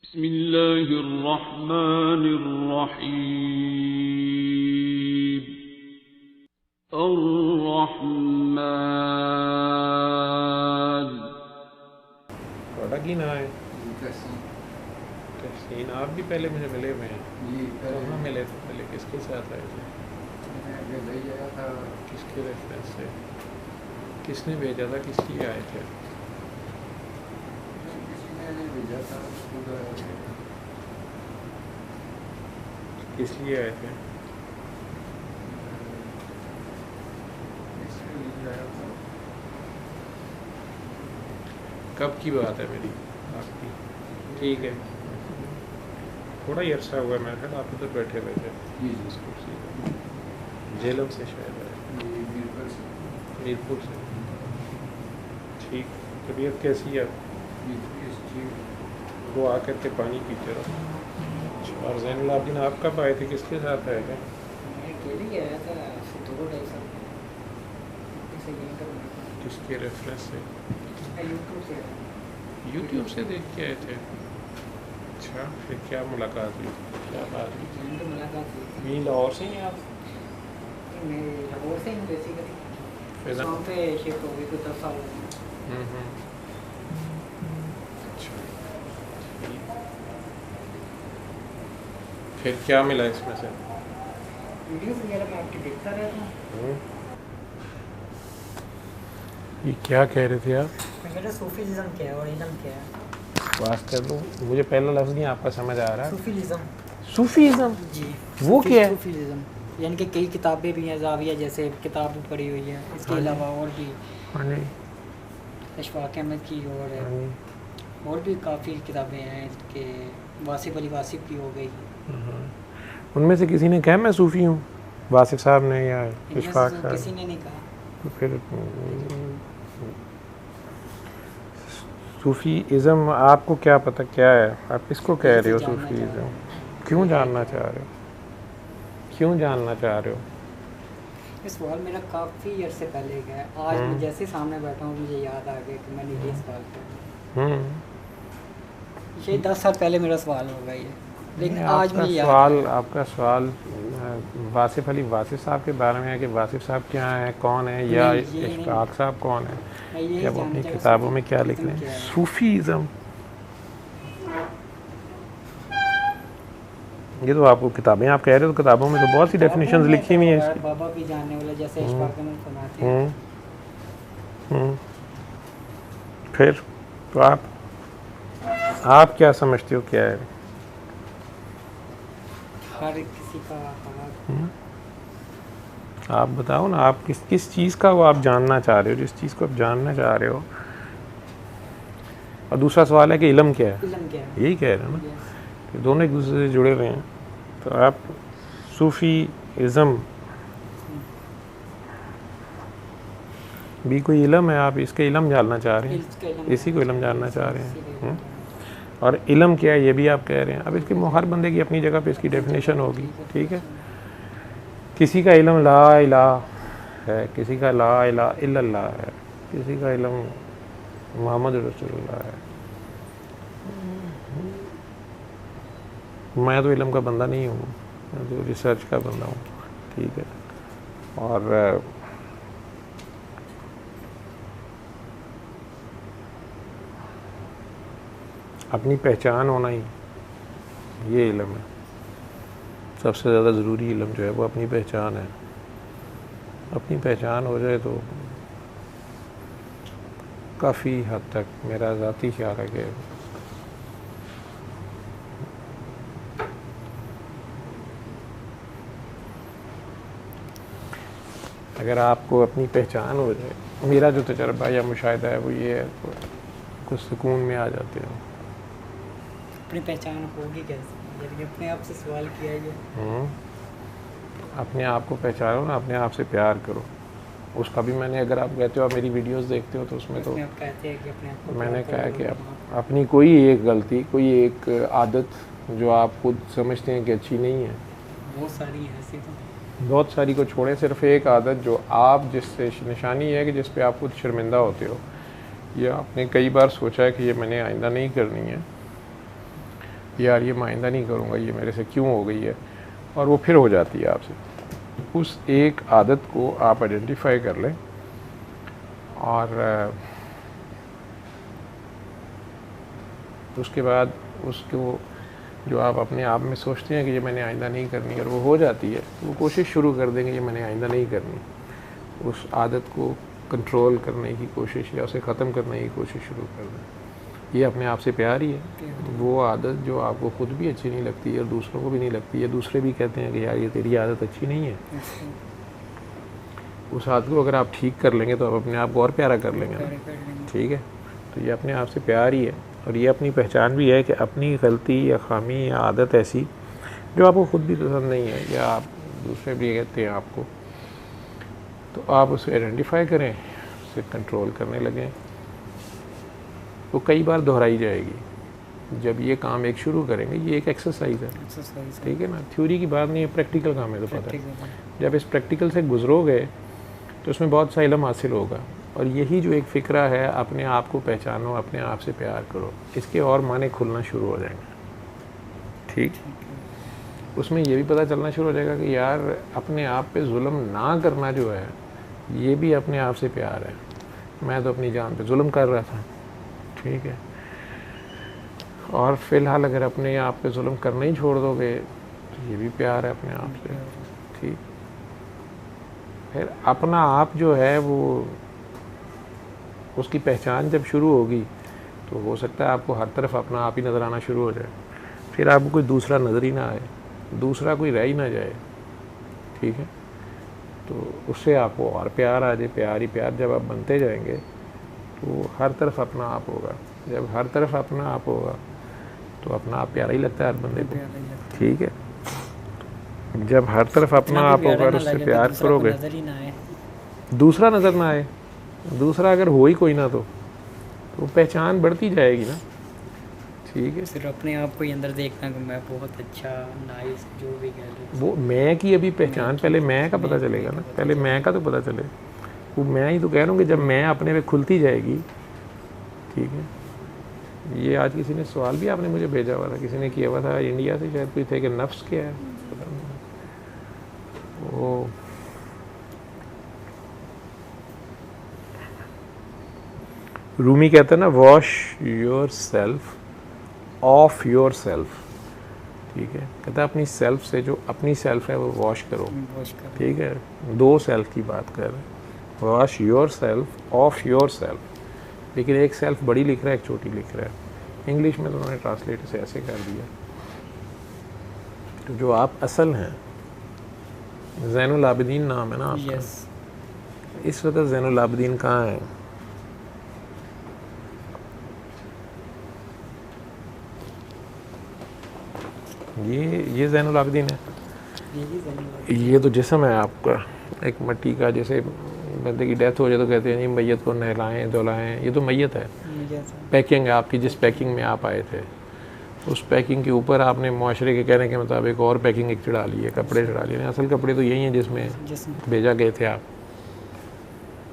बिस्मिल्लाहिर्रहमानिर्रहीम। अर्रहमान। थोड़ा की ना है तहसीन। आप भी पहले मुझे मिले हुए हैं। कहाँ मिले थे पहले, किसके साथ आए थे? किसके रेफरेंस से? किसने भेजा था, किस लिए आए थे? किस लिए आए थे? कब की बात है मेरी आपकी? ठीक है, थोड़ा ही अर्सा हुआ। मेरे ख्याल आप उधर बैठे हुए थे इस कुर्सी पर। जेलम से शायद आए, मीरपुर से। ठीक, तबीयत कैसी है? वो आकर के पानी पीते रहो। और जैनुल आबिदीन आप कब आए थे, किसके साथ आए थे? किसके रेफरेंस से? यूट्यूब से देख के आए थे। अच्छा, फिर क्या मुलाकात हुई, क्या बात हुई? यहीं लाहौर से ही आप? लाहौर से ही बेसिकली वहाँ पे शिफ्ट हो गई कुछ 10 साल। अच्छा, फिर क्या मिला इसमें से? वीडियोस वगैरह मैं आपकी देखता रहता हूँ। ये क्या कह रहे थे आप? मैं कह रहा सूफीज़म क्या है और इल्म क्या है। बात कर लूँ, मुझे पहला लफ्ज़ नहीं आपका समझ आ रहा। सूफीज़म। सूफीज़म जी, वो क्या है? सूफीज़म यानी कि कई किताबें भी हैं, ज़ाविया जैसे किताब भी पढ़ी हुई है। इसके अलावा और भी अशफाक अहमद की और भी काफ़ी किताबें हैं कि वासिफ़ अली वासिफ़ की हो गई। उनमें से किसी ने कहा मैं सूफ़ी हूँ? वासिफ़ साहब ने या इशफाक साहब? किसी ने नहीं कहा। तो फिर सूफ़ीज़म आपको क्या पता क्या है? आप किसको कह रहे हो सूफ़ीज़म? क्यों जानना चाह रहे हो? क्यों जानना चाह रहे हो? इस सवाल मेरा काफ़ी अरसे पहले का है। आज मैं जैसे सामने बैठा हूँ मुझे याद आ गया कि मैंने ये सवाल किया। ये 10 साल पहले मेरा सवाल होगा ये, लेकिन आज मुझे याद आपका सवाल वासिफ़ अली वासिफ़ साहब के बारे में है कि वासिफ़ साहब क्या हैं, कौन है, या इशफाक साहब कौन है, क्या वो अपनी किताबों में क्या लिख रहे हैं? सूफ़ीज़म ये तो आपको किताबें आप कह रहे हो, तो किताबों में तो बहुत सी डेफिनेशंस लिखी हुई हैं इसकी। बाबा भी जानने वाला जैसे इशफाक अहमद फरमाते हैं। फिर तो आप क्या समझते हो क्या है? हर किसी का आप बताओ ना, आप किस चीज़ का वो आप जानना चाह रहे हो, जिस चीज़ को आप जानना चाह रहे हो। और दूसरा सवाल है कि इल्म क्या है? यही कह रहे हैं ना, कि दोनों एक दूसरे से जुड़े हुए हैं। तो आप सूफ़ीज़म भी कोई इल्म है, आप इसके इल्म जानना चाह रहे हैं, इसी को इल्म जानना चाह रहे हैं। और इल्म क्या है ये भी आप कह रहे हैं। अब इसके हर बंदे की अपनी जगह पे इसकी डेफिनेशन होगी, ठीक है। किसी का इल्म ला इलाहा है, किसी का ला इलाहा इल्लल्लाह है, किसी का इल्म मोहम्मद रसूलुल्लाह है। मैं तो इल्म का बंदा नहीं हूँ, मैं तो रिसर्च का बंदा हूँ, ठीक है। और अपनी पहचान होना ही ये इल्म है। सबसे ज़्यादा ज़रूरी इल्म जो है वो अपनी पहचान है। अपनी पहचान हो जाए तो काफ़ी हद तक मेरा ज़ाती ख्याल है कि अगर आपको अपनी पहचान हो जाए, मेरा जो तजर्बा या मुशाहिदा है वो ये है, तो कुछ सुकून में आ जाते हो। अपनी पहचान होगी कैसे? यदि अपने आप से सवाल किया ये। अपने आप को पहचानो ना, अपने आप से प्यार करो। उसका भी मैंने, अगर आप कहते हो आप मेरी वीडियोस देखते हो तो उसमें तो मैंने कहा कि अपनी कोई एक गलती, कोई एक आदत जो आप खुद समझते हैं कि अच्छी नहीं है, बहुत सारी है ऐसी, तो बहुत सारी को छोड़ें, सिर्फ एक आदत जो आप जिससे निशानी है कि जिस पे आप खुद शर्मिंदा होते हो, या आपने कई बार सोचा है कि ये मैंने आइंदा नहीं करनी है, यार ये मैं आइंदा नहीं करूँगा, ये मेरे से क्यों हो गई है, और वो फिर हो जाती है आपसे। उस एक आदत को आप आइडेंटिफाई कर लें और उसके बाद उसको जो आप अपने आप में सोचते हैं कि ये मैंने आइंदा नहीं करनी, और वो हो जाती है, वो कोशिश शुरू कर देंगे ये मैंने आइंदा नहीं करनी। उस आदत को कंट्रोल करने की कोशिश या उसे ख़त्म करने की कोशिश शुरू कर दें। ये अपने आप से प्यार ही है। वो आदत जो आपको खुद भी अच्छी नहीं लगती है और दूसरों को भी नहीं लगती है, दूसरे भी कहते हैं कि यार ये तेरी आदत अच्छी नहीं है, उस आदत को अगर आप ठीक कर लेंगे तो आप अपने आप को और प्यारा कर लेंगे ना। ठीक है, तो ये अपने आप से प्यार ही है, और ये अपनी पहचान भी है कि अपनी गलती या खामी या आदत ऐसी जो आपको खुद भी पसंद नहीं है या आप दूसरे भी कहते हैं आपको, तो आप उसे आइडेंटिफाई करें, उसे कंट्रोल करने लगें। वो कई बार दोहराई जाएगी। जब ये काम एक शुरू करेंगे, ये एक एक्सरसाइज है, ठीक है ना, थ्योरी की बात नहीं है, प्रैक्टिकल काम है, तो पता है। जब इस प्रैक्टिकल से गुजरोगे तो उसमें बहुत सा इल्म हासिल होगा, और यही जो एक फ़िक्रा है, अपने आप को पहचानो, अपने आप से प्यार करो, इसके और माने खुलना शुरू हो जाएंगे। ठीक, उसमें ये भी पता चलना शुरू हो जाएगा कि यार अपने आप पे जुल्म ना करना जो है, ये भी अपने आप से प्यार है। मैं तो अपनी जान पे जुल्म कर रहा था, ठीक है, और फ़िलहाल अगर अपने आप पे जुल्म करना ही छोड़ दोगे तो ये भी प्यार है अपने आप से। ठीक, फिर अपना आप जो है वो, उसकी पहचान जब शुरू होगी तो हो सकता है आपको हर तरफ अपना आप ही नज़र आना शुरू हो जाए, फिर आपको कोई दूसरा नज़र ही ना आए, दूसरा कोई रह ही ना जाए। ठीक है, तो उससे आपको और प्यार आ जाए, प्यार ही प्यार जब आप बनते जाएंगे तो हर तरफ अपना आप होगा। जब हर तरफ अपना आप होगा तो अपना आप प्यारा ही लगता है हर बंदे को। ठीक है, जब हर तरफ अपना आप होगा और उससे प्यार करोगे, दूसरा नज़र ना आए, दूसरा अगर हो ही कोई ना तो पहचान बढ़ती जाएगी ना। ठीक है, सिर्फ अपने आप को ही अंदर देखना कि मैं बहुत अच्छा, नाइस, जो भी कह लो, वो मैं की अभी पहचान, पहले मैं का पता चलेगा ना, पहले मैं का तो पता चले। वो मैं ही तो कह रहा हूँ कि जब मैं अपने पे खुलती जाएगी। ठीक है, ये आज किसी ने सवाल भी आपने मुझे भेजा हुआ था, किसी ने किया हुआ था इंडिया से शायद कोई थे कि नफ्स क्या है, पता नहीं। वो रूमी कहता है ना, wash your self of your self. ठीक है, कहता है अपनी सेल्फ से, जो अपनी सेल्फ है वो वॉश करो। ठीक है, दो सेल्फ की बात कर रहे हैं, wash your self of your self, लेकिन एक सेल्फ बड़ी लिख रहा है, एक छोटी लिख रहा है। इंग्लिश में तो उन्होंने ट्रांसलेट से ऐसे कर दिया। तो जो आप असल हैं, ज़ैनुल आबिदीन नाम है ना आपका। इस वक्त ज़ैनुल आबिदीन कहाँ है? ये ज़ैनुल आबिदीन है, ये तो जिस्म है आपका, एक मिट्टी का। जैसे बंदे की डेथ हो जाए तो कहते हैं जी मैयत को नहलाएं धुलाएं, ये तो मैयत है, पैकिंग है आपकी। जिस पैकिंग में आप आए थे, उस पैकिंग के ऊपर आपने मुआशरे के कहने के मुताबिक और पैकिंग एक चढ़ा ली है, कपड़े चढ़ा लिए। असल कपड़े तो यही हैं जिसमें भेजा गए थे आप,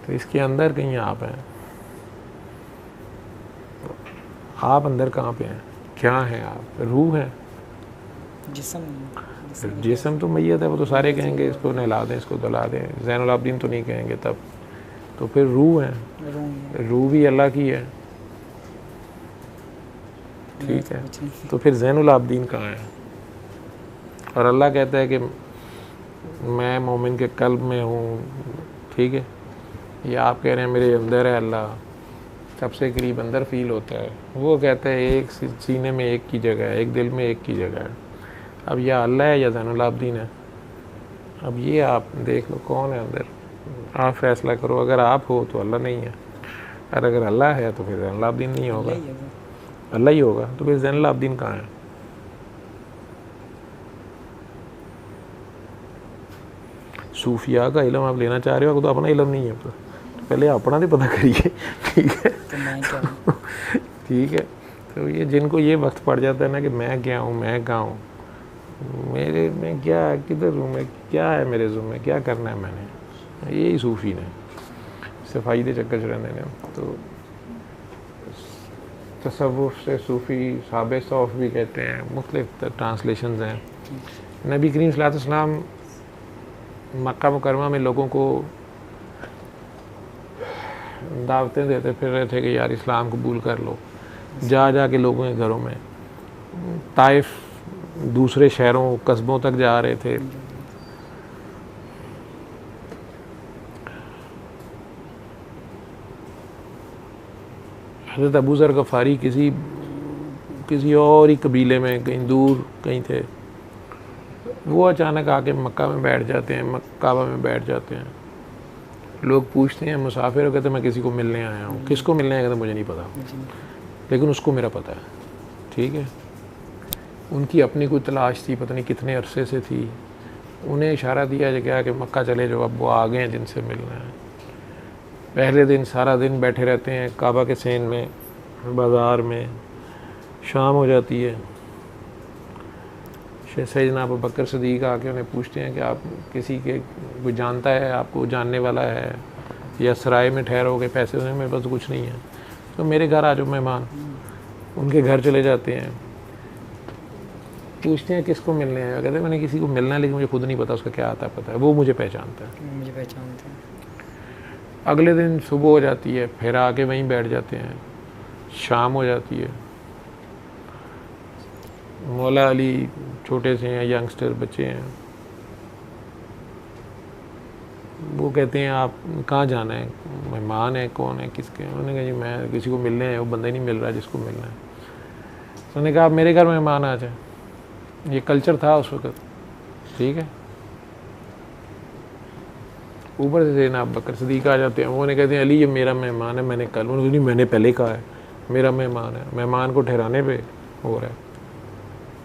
तो इसके अंदर कहीं आप हैं। आप अंदर कहाँ पे हैं, क्या हैं आप? रूह हैं। जिस्म तो मैयत है, वो तो सारे कहेंगे इसको नहला दें, इसको धुला दें। ज़ैनुल आबिदीन तो नहीं कहेंगे तब, तो फिर रूह है, रूह भी अल्लाह की है। ठीक है, तो फिर ज़ैनुल आबिदीन कहाँ है? और अल्लाह कहता है कि मैं मोमिन के कल्ब में हूँ। ठीक है, ये आप कह रहे हैं मेरे अंदर है अल्लाह, सबसे करीब अंदर फील होता है। वो कहता है एक सीने में एक की जगह है, एक दिल में एक की जगह है। अब या अल्लाह है या ज़ैनुल आबिदीन है। अब ये आप देख लो कौन है अंदर, आप फैसला करो। अगर आप हो तो अल्लाह नहीं है, और अगर अल्लाह है तो फिर ज़ैनुल आबिदीन नहीं होगा, अल्लाह ही होगा। तो फिर ज़ैनुल आबिदीन कहाँ है? सूफिया का इल्म आप लेना चाह रहे हो तो अपना इल्म नहीं है, तो पहले अपना तो पता करिए। ठीक है, ठीक है। तो ये जिनको ये वक्त पड़ जाता है ना कि मैं क्या हूँ, मैं कहाँ हूँ, मेरे में क्या है, किधर हूँ मैं, क्या है मेरे ज़ुम्मे में, क्या करना है मैंने, यही सूफ़ी ने सफाई दे चक्कर चढ़ाने ने। तो तसव्वुफ़ से सूफ़ी, साहब सौफ़ भी कहते हैं, मुख्तलिफ ट्रांसलेशंस हैं। नबी करीम सल्लल्लाहु अलैहि वसल्लम मक्का मुकरमा में लोगों को दावतें देते फिर रहे थे कि यार इस्लाम कबूल कर लो, जा के लोगों के घरों में, ताइफ दूसरे शहरों कस्बों तक जा रहे थे। हज़रत अबू ज़र गफ़ारी किसी और ही कबीले में कहीं दूर कहीं थे, वो अचानक आके मक्का में बैठ जाते हैं, काबा में बैठ जाते हैं। लोग पूछते हैं मुसाफिर हो, कहते मैं किसी को मिलने आया हूँ। किसको मिलने आया, कहते मुझे नहीं पता, लेकिन उसको मेरा पता है। ठीक है, उनकी अपनी कोई तलाश थी, पता नहीं कितने अरसे से थी। उन्हें इशारा दिया जो क्या कि मक्का चले जाओ, अब वो आ गए हैं जिनसे मिलना है। पहले दिन सारा दिन बैठे रहते हैं काबा के सेन में, बाज़ार में। शाम हो जाती है, सैयदना अबू बकर सिद्दीक़ आके उन्हें पूछते हैं कि आप किसी के कोई जानता है, आपको जानने वाला है, या सराय में ठहरोगे, पैसे उन्हें मेरे पास तो कुछ नहीं है, तो मेरे घर आ जाओ मेहमान। उनके घर चले जाते हैं, पूछते हैं किसको मिलने आए, कहते हैं मैंने किसी को मिलना है लेकिन मुझे खुद नहीं पता उसका क्या आता पता है, वो मुझे पहचानता है। अगले दिन सुबह हो जाती है, फिर आके वहीं बैठ जाते हैं। शाम हो जाती है, मौला अली छोटे से हैं, यंगस्टर बच्चे हैं, वो कहते हैं आप कहाँ जाना है, मेहमान है, कौन है, किसके? उन्होंने कहा जी मैं किसी को मिलने हैं, वो बंदा ही नहीं मिल रहा जिसको मिलना है। तो उन्होंने कहा आप मेरे घर मेहमान आ जाए। ये कल्चर था उस वक़्त। ठीक है, ऊपर से ना अबू बकर सिद्दीक़ आ जाते हैं, वो कहते हैं अली ये मेरा मेहमान है, मैंने कल, उन्होंने नहीं मैंने पहले कहा है मेरा मेहमान है, मेहमान को ठहराने पे हो रहा है।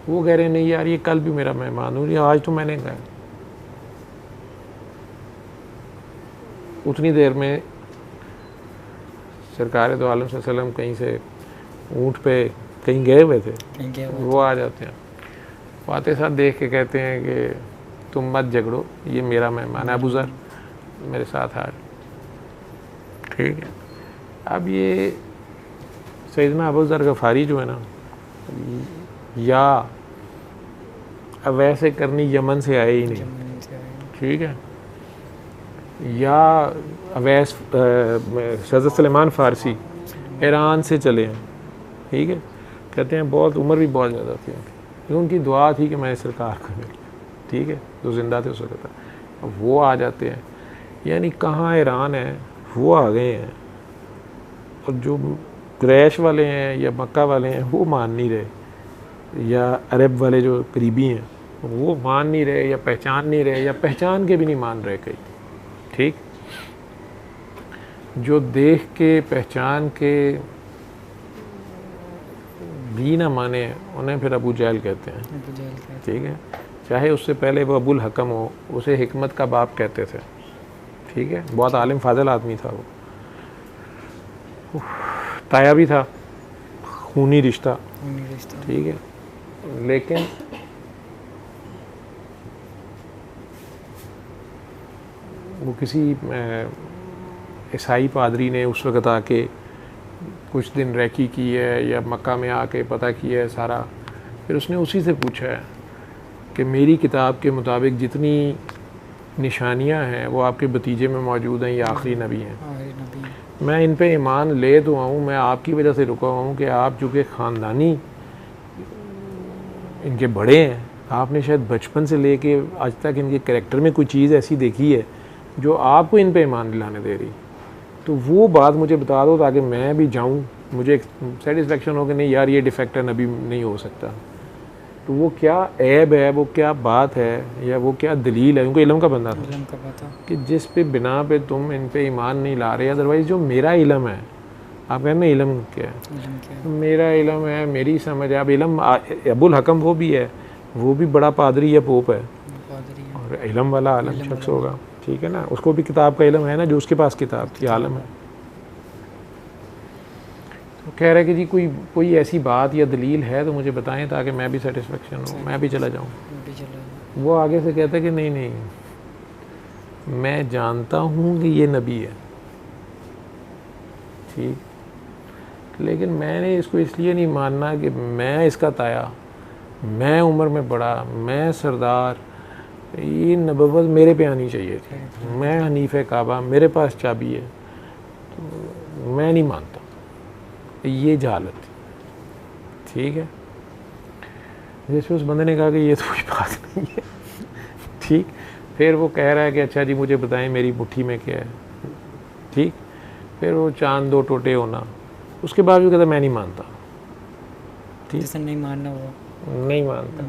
वो कह रहे हैं नहीं यार ये कल भी मेरा मेहमान हूँ, आज तो मैंने कहा। उतनी देर में सरकार दो आलम सल्लल्लाहु अलैहि वसल्लम कहीं से ऊँट पे कहीं गए हुए थे, वो आ जाते हैं। वो आते साथ देख के कहते हैं कि तुम मत झगड़ो, ये मेरा मेहमान है, अबू ज़र मेरे साथ आ। ठीक है, अब ये सैयदना अबू ज़र गफ़ारी जो है ना, या अवैस करनी यमन से आए ही नहीं। ठीक है, या अवैस हज़रत सलेमान फ़ारसी ईरान से चले हैं। ठीक है, कहते हैं बहुत उम्र भी बहुत ज़्यादा थी उनकी, उनकी दुआ थी कि मैं सरकार को मिल। ठीक है, जो ज़िंदा थे उस वक्त, अब वो आ जाते हैं, यानी कहाँ ईरान है वो आ गए हैं, और जो कुरैश वाले हैं या मक्का वाले हैं वो मान नहीं रहे, या अरब वाले जो करीबी हैं वो मान नहीं रहे, या पहचान नहीं रहे, या पहचान के भी नहीं मान रहे कई। ठीक, जो देख के पहचान के भी ना माने उन्हें फिर अबू जहल कहते हैं। ठीक है, चाहे उससे पहले वो अबुल हकम हो, उसे हिकमत का बाप कहते थे। ठीक है, बहुत आलिम फाजिल आदमी था वो, ताया भी था, खूनी रिश्ता। ठीक है, लेकिन वो किसी ईसाई पादरी ने उस वक़्त आके कुछ दिन रैकी की है, या मक्का में आके पता किया है सारा, फिर उसने उसी से पूछा है कि मेरी किताब के मुताबिक जितनी निशानियां हैं वो आपके भतीजे में मौजूद हैं, ये आखिरी नबी हैं। मैं इन पे ईमान ले तो आऊँ, मैं आपकी वजह से रुका हूँ कि आप चूँकि ख़ानदानी इनके बड़े हैं, आपने शायद बचपन से लेके आज तक इनके कैरेक्टर में कोई चीज़ ऐसी देखी है जो आपको इन पे ईमान दिलाने दे रही, तो वो बात मुझे बता दो ताकि मैं भी जाऊँ, मुझे सेटिस्फेक्शन हो कि नहीं यार ये डिफेक्ट है, नबी नहीं हो सकता। तो वो क्या ऐब है, वो क्या बात है, या वो क्या दलील है? उनको इल्म का बंदा था कि जिस पे बिना पे तुम इन पे ईमान नहीं ला रहे। अदरवाइज़ जो मेरा इल्म है, आप कहते हैं इल्म क्या है? तो मेरा इल्म है, मेरी समझ है। अब इल्म अबुल हकम वो भी है, वो भी बड़ा पादरी या पोप है, और इल्म वाला आलम शख्स होगा। ठीक है ना, उसको भी किताब का इल्म है ना, जो उसके पास किताब की आलम है। तो कह रहे कि जी कोई ऐसी बात या दलील है तो मुझे बताएं ताकि मैं भी सेटिस्फेक्शन हो, मैं भी चला जाऊं। वो आगे से कहता है कि नहीं, मैं जानता हूं कि ये नबी है। ठीक, लेकिन मैंने इसको इसलिए नहीं मानना कि मैं इसका ताया, मैं उम्र में बड़ा, मैं सरदार, ये नबुव्वत मेरे पे आनी चाहिए थी, मैं हनीफ काबा, मेरे पास चाबी है, तो मैं नहीं मानता। ये जहालत थी, ठीक है। जैसे उस बंदे ने कहा कि ये तो कोई बात नहीं है, ठीक। फिर वो कह रहा है कि अच्छा जी मुझे बताएं मेरी मुट्ठी में क्या है, ठीक। फिर वो चांद दो टोटे होना, उसके बाद भी कहता मैं नहीं मानता, ठीक। जिसे नहीं मानना वो नहीं मानता।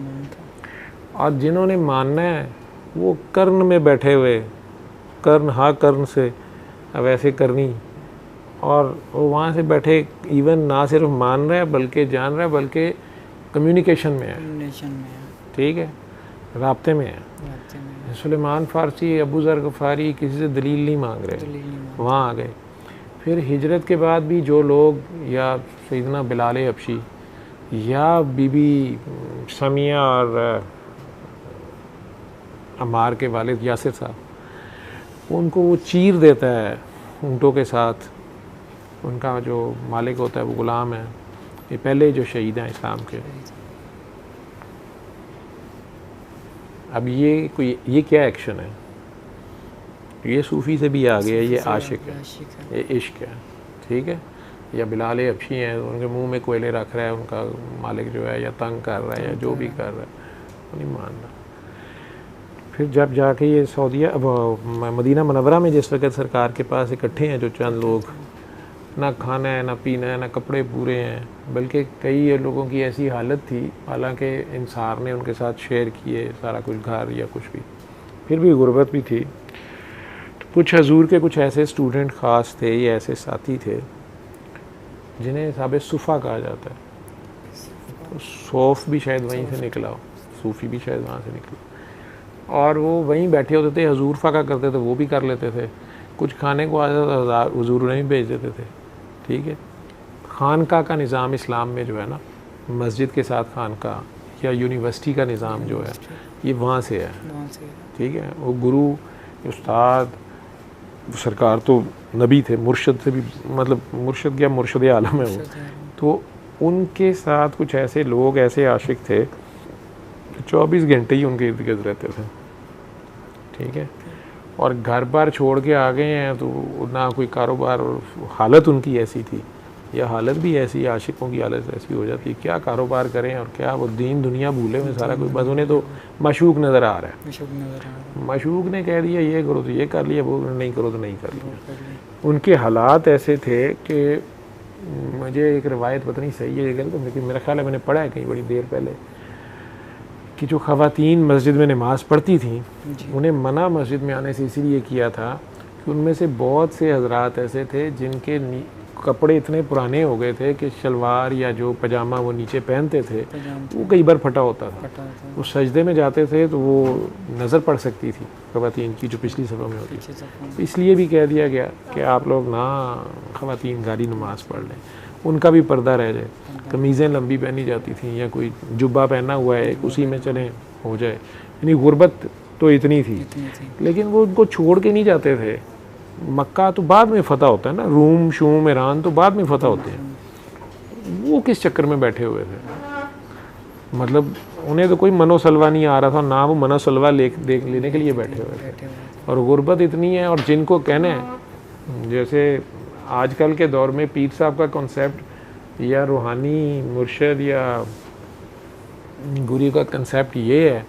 और जिन्होंने मानना है वो कर्ण में बैठे हुए, कर्ण हाँ कर्ण से अब ऐसे करनी, और वो वहाँ से बैठे इवन ना सिर्फ मान रहा है बल्कि जान रहा है, बल्कि कम्युनिकेशन में है, ठीक है, राब्ते में है। सुलेमान फ़ारसी, अबू ज़र गफ़ारी किसी से दलील नहीं मांग रहे, वहाँ आ गए। फिर हिजरत के बाद भी जो लोग, या सैयदना बिलाल हबशी या बीबी समिया और अम्मार के वालिद यासिर साहब, उनको वो चीर देता है ऊँटों के साथ, उनका जो मालिक होता है वो ग़ुलाम है। ये पहले जो शहीद हैं इस्लाम के। अब ये क्या एक्शन है? ये सूफ़ी से भी आगे है, ये आशिक है, ये इश्क है, ठीक है। या बिलाल हबशी हैं, उनके मुंह में कोयले रख रहा है उनका मालिक जो है, या तंग कर रहा है, या जो भी कर रहा है, वो नहीं मानना। फिर जब जाके ये सऊदीया, अब मदीना मुनव्वरा में जिस वक्त सरकार के पास इकट्ठे हैं जो चंद लोग, ना खाना है, ना पीना है, ना कपड़े पूरे हैं, बल्कि कई लोगों की ऐसी हालत थी, हालांकि इंसार ने उनके साथ शेयर किए सारा कुछ, घर या कुछ भी, फिर भी गुर्बत भी थी। तो कुछ हजूर के कुछ ऐसे स्टूडेंट ख़ास थे, ये ऐसे साथी थे जिन्हें साहब सुफ़ा कहा जाता है। तो सौफ भी शायद वहीं से निकला हो, सूफ़ी भी शायद वहाँ से निकला, और वो वहीं बैठे होते थे, हजूर फ़ाका करते थे, वो भी कर लेते थे। कुछ खाने को आ जाता था, हजूर नहीं भेज देते थे, ठीक है। खानका का निज़ाम इस्लाम में जो है ना, मस्जिद के साथ खानका या यूनिवर्सिटी का निज़ाम जो है, ये वहाँ से है, ठीक है। वो गुरु, उस्ताद, सरकार तो नबी थे, मुर्शद से भी, मतलब मुर्शद या मुर्शद आलम है वो, तो उनके साथ कुछ ऐसे लोग, ऐसे आशिक थे, 24 घंटे ही उनके इर्द गिर्द रहते थे, ठीक है। और घर बार छोड़ के आ गए हैं, तो ना कोई कारोबार, और हालत उनकी ऐसी थी, या हालत भी ऐसी, आशिकों की हालत ऐसी हो जाती है, क्या कारोबार करें और क्या, वो दीन दुनिया भूले हुए सारा कुछ, बस उन्हें तो मशूक नज़र आ रहा है, मशूक ने कह दिया ये करो तो ये कर लिया, वो नहीं करो तो नहीं कर लिया। उनके हालात ऐसे थे कि मुझे एक रिवायत पता नहीं सही है गलत, लेकिन मेरा ख्याल है मैंने पढ़ा है कहीं बड़ी देर पहले, कि जो ख़वातीन मस्जिद में नमाज़ पढ़ती थीं, उन्हें मना मस्जिद में आने से इसीलिए किया था कि उनमें से बहुत से हजरात ऐसे थे जिनके कपड़े इतने पुराने हो गए थे कि शलवार या जो पजामा वो नीचे पहनते थे वो कई बार फटा होता था। वो सजदे में जाते थे तो वो नज़र पड़ सकती थी ख़वातीन की, जो पिछली सफ़ों में होती थी। इसलिए भी कह दिया गया कि आप लोग ना ख़वातीन गाली नमाज़ पढ़ लें, उनका भी पर्दा रह जाए। कमीज़ें लंबी पहनी जाती थी, या कोई जुब्बा पहना हुआ है उसी में चलें हो जाए, यानी गुर्बत तो इतनी थी। लेकिन वो उनको छोड़ के नहीं जाते थे। मक्का तो बाद में फ़तह होता है ना, रूम शूम ईरान तो बाद में फ़तह होते हैं। वो किस चक्कर में बैठे हुए थे, मतलब उन्हें तो कोई मनोसलवा नहीं आ रहा था, ना वो मनोसलवा लेने के लिए बैठे हुए थे। और गुर्बत इतनी है, और जिनको कहना है, जैसे आजकल के दौर में पीर साहब का कॉन्सेप्ट या रूहानी मुर्शद या गुरु का कंसेप्ट ये है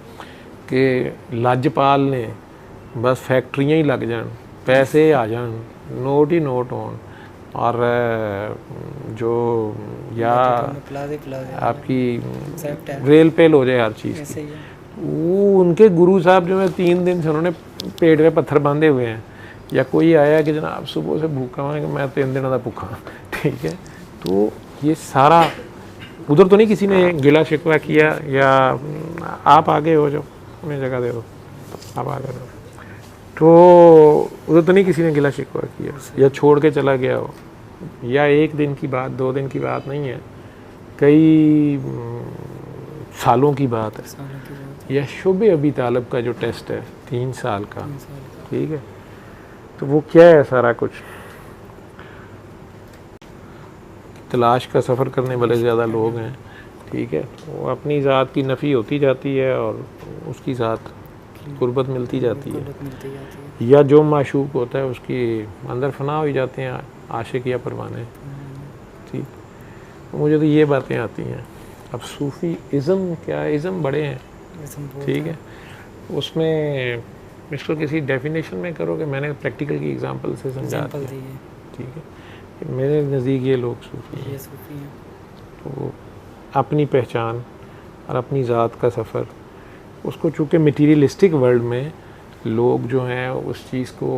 कि लाजपाल ने बस फैक्ट्रियाँ ही लग जान, पैसे आ जान, नोट ही नोट हों, और जो या आपकी रेल पेल हो जाए हर चीज़ की। वो उनके गुरु साहब जो है 3 दिन से उन्होंने पेट में पत्थर बांधे हुए हैं, या कोई आया कि जनाब सुबह से भूखा हुआ है कि मैं 3 दिन का भूखा, ठीक है। तो ये सारा उधर तो नहीं किसी ने गिला शिकवा किया, या आप आगे हो जाओ उन्हें जगह दे दो, आप आगे हो, तो उधर तो नहीं किसी ने गिला शिकवा किया या छोड़ के चला गया हो। या 1 दिन की बात, 2 दिन की बात नहीं है, कई सालों की बात है। या शुभ अबी तालिब का जो टेस्ट है 3 साल का, ठीक है, तो वो क्या है सारा कुछ। तलाश का सफ़र करने वाले ज़्यादा लोग हैं, ठीक है। वो अपनी ज़ात की नफ़ी होती जाती है और उसकी ज़ात गुर्बत मिलती जाती है, या जो माशूक होता है उसकी अंदर फना हो जाते हैं आशिक या परवाने, ठीक। तो मुझे तो ये बातें आती हैं। अब सूफ़ी इज़्म क्या है, इज़्म बड़े हैं, ठीक है। उसमें इसको किसी डेफिनेशन में करोगे, मैंने प्रैक्टिकल की एग्जांपल से समझा दिया, ठीक है। कि मेरे नज़दीक ये लोग सूफ़ी हैं। तो अपनी पहचान और अपनी ज़ात का सफ़र, उसको चूँकि मटीरियलिस्टिक वर्ल्ड में लोग जो हैं उस चीज़ को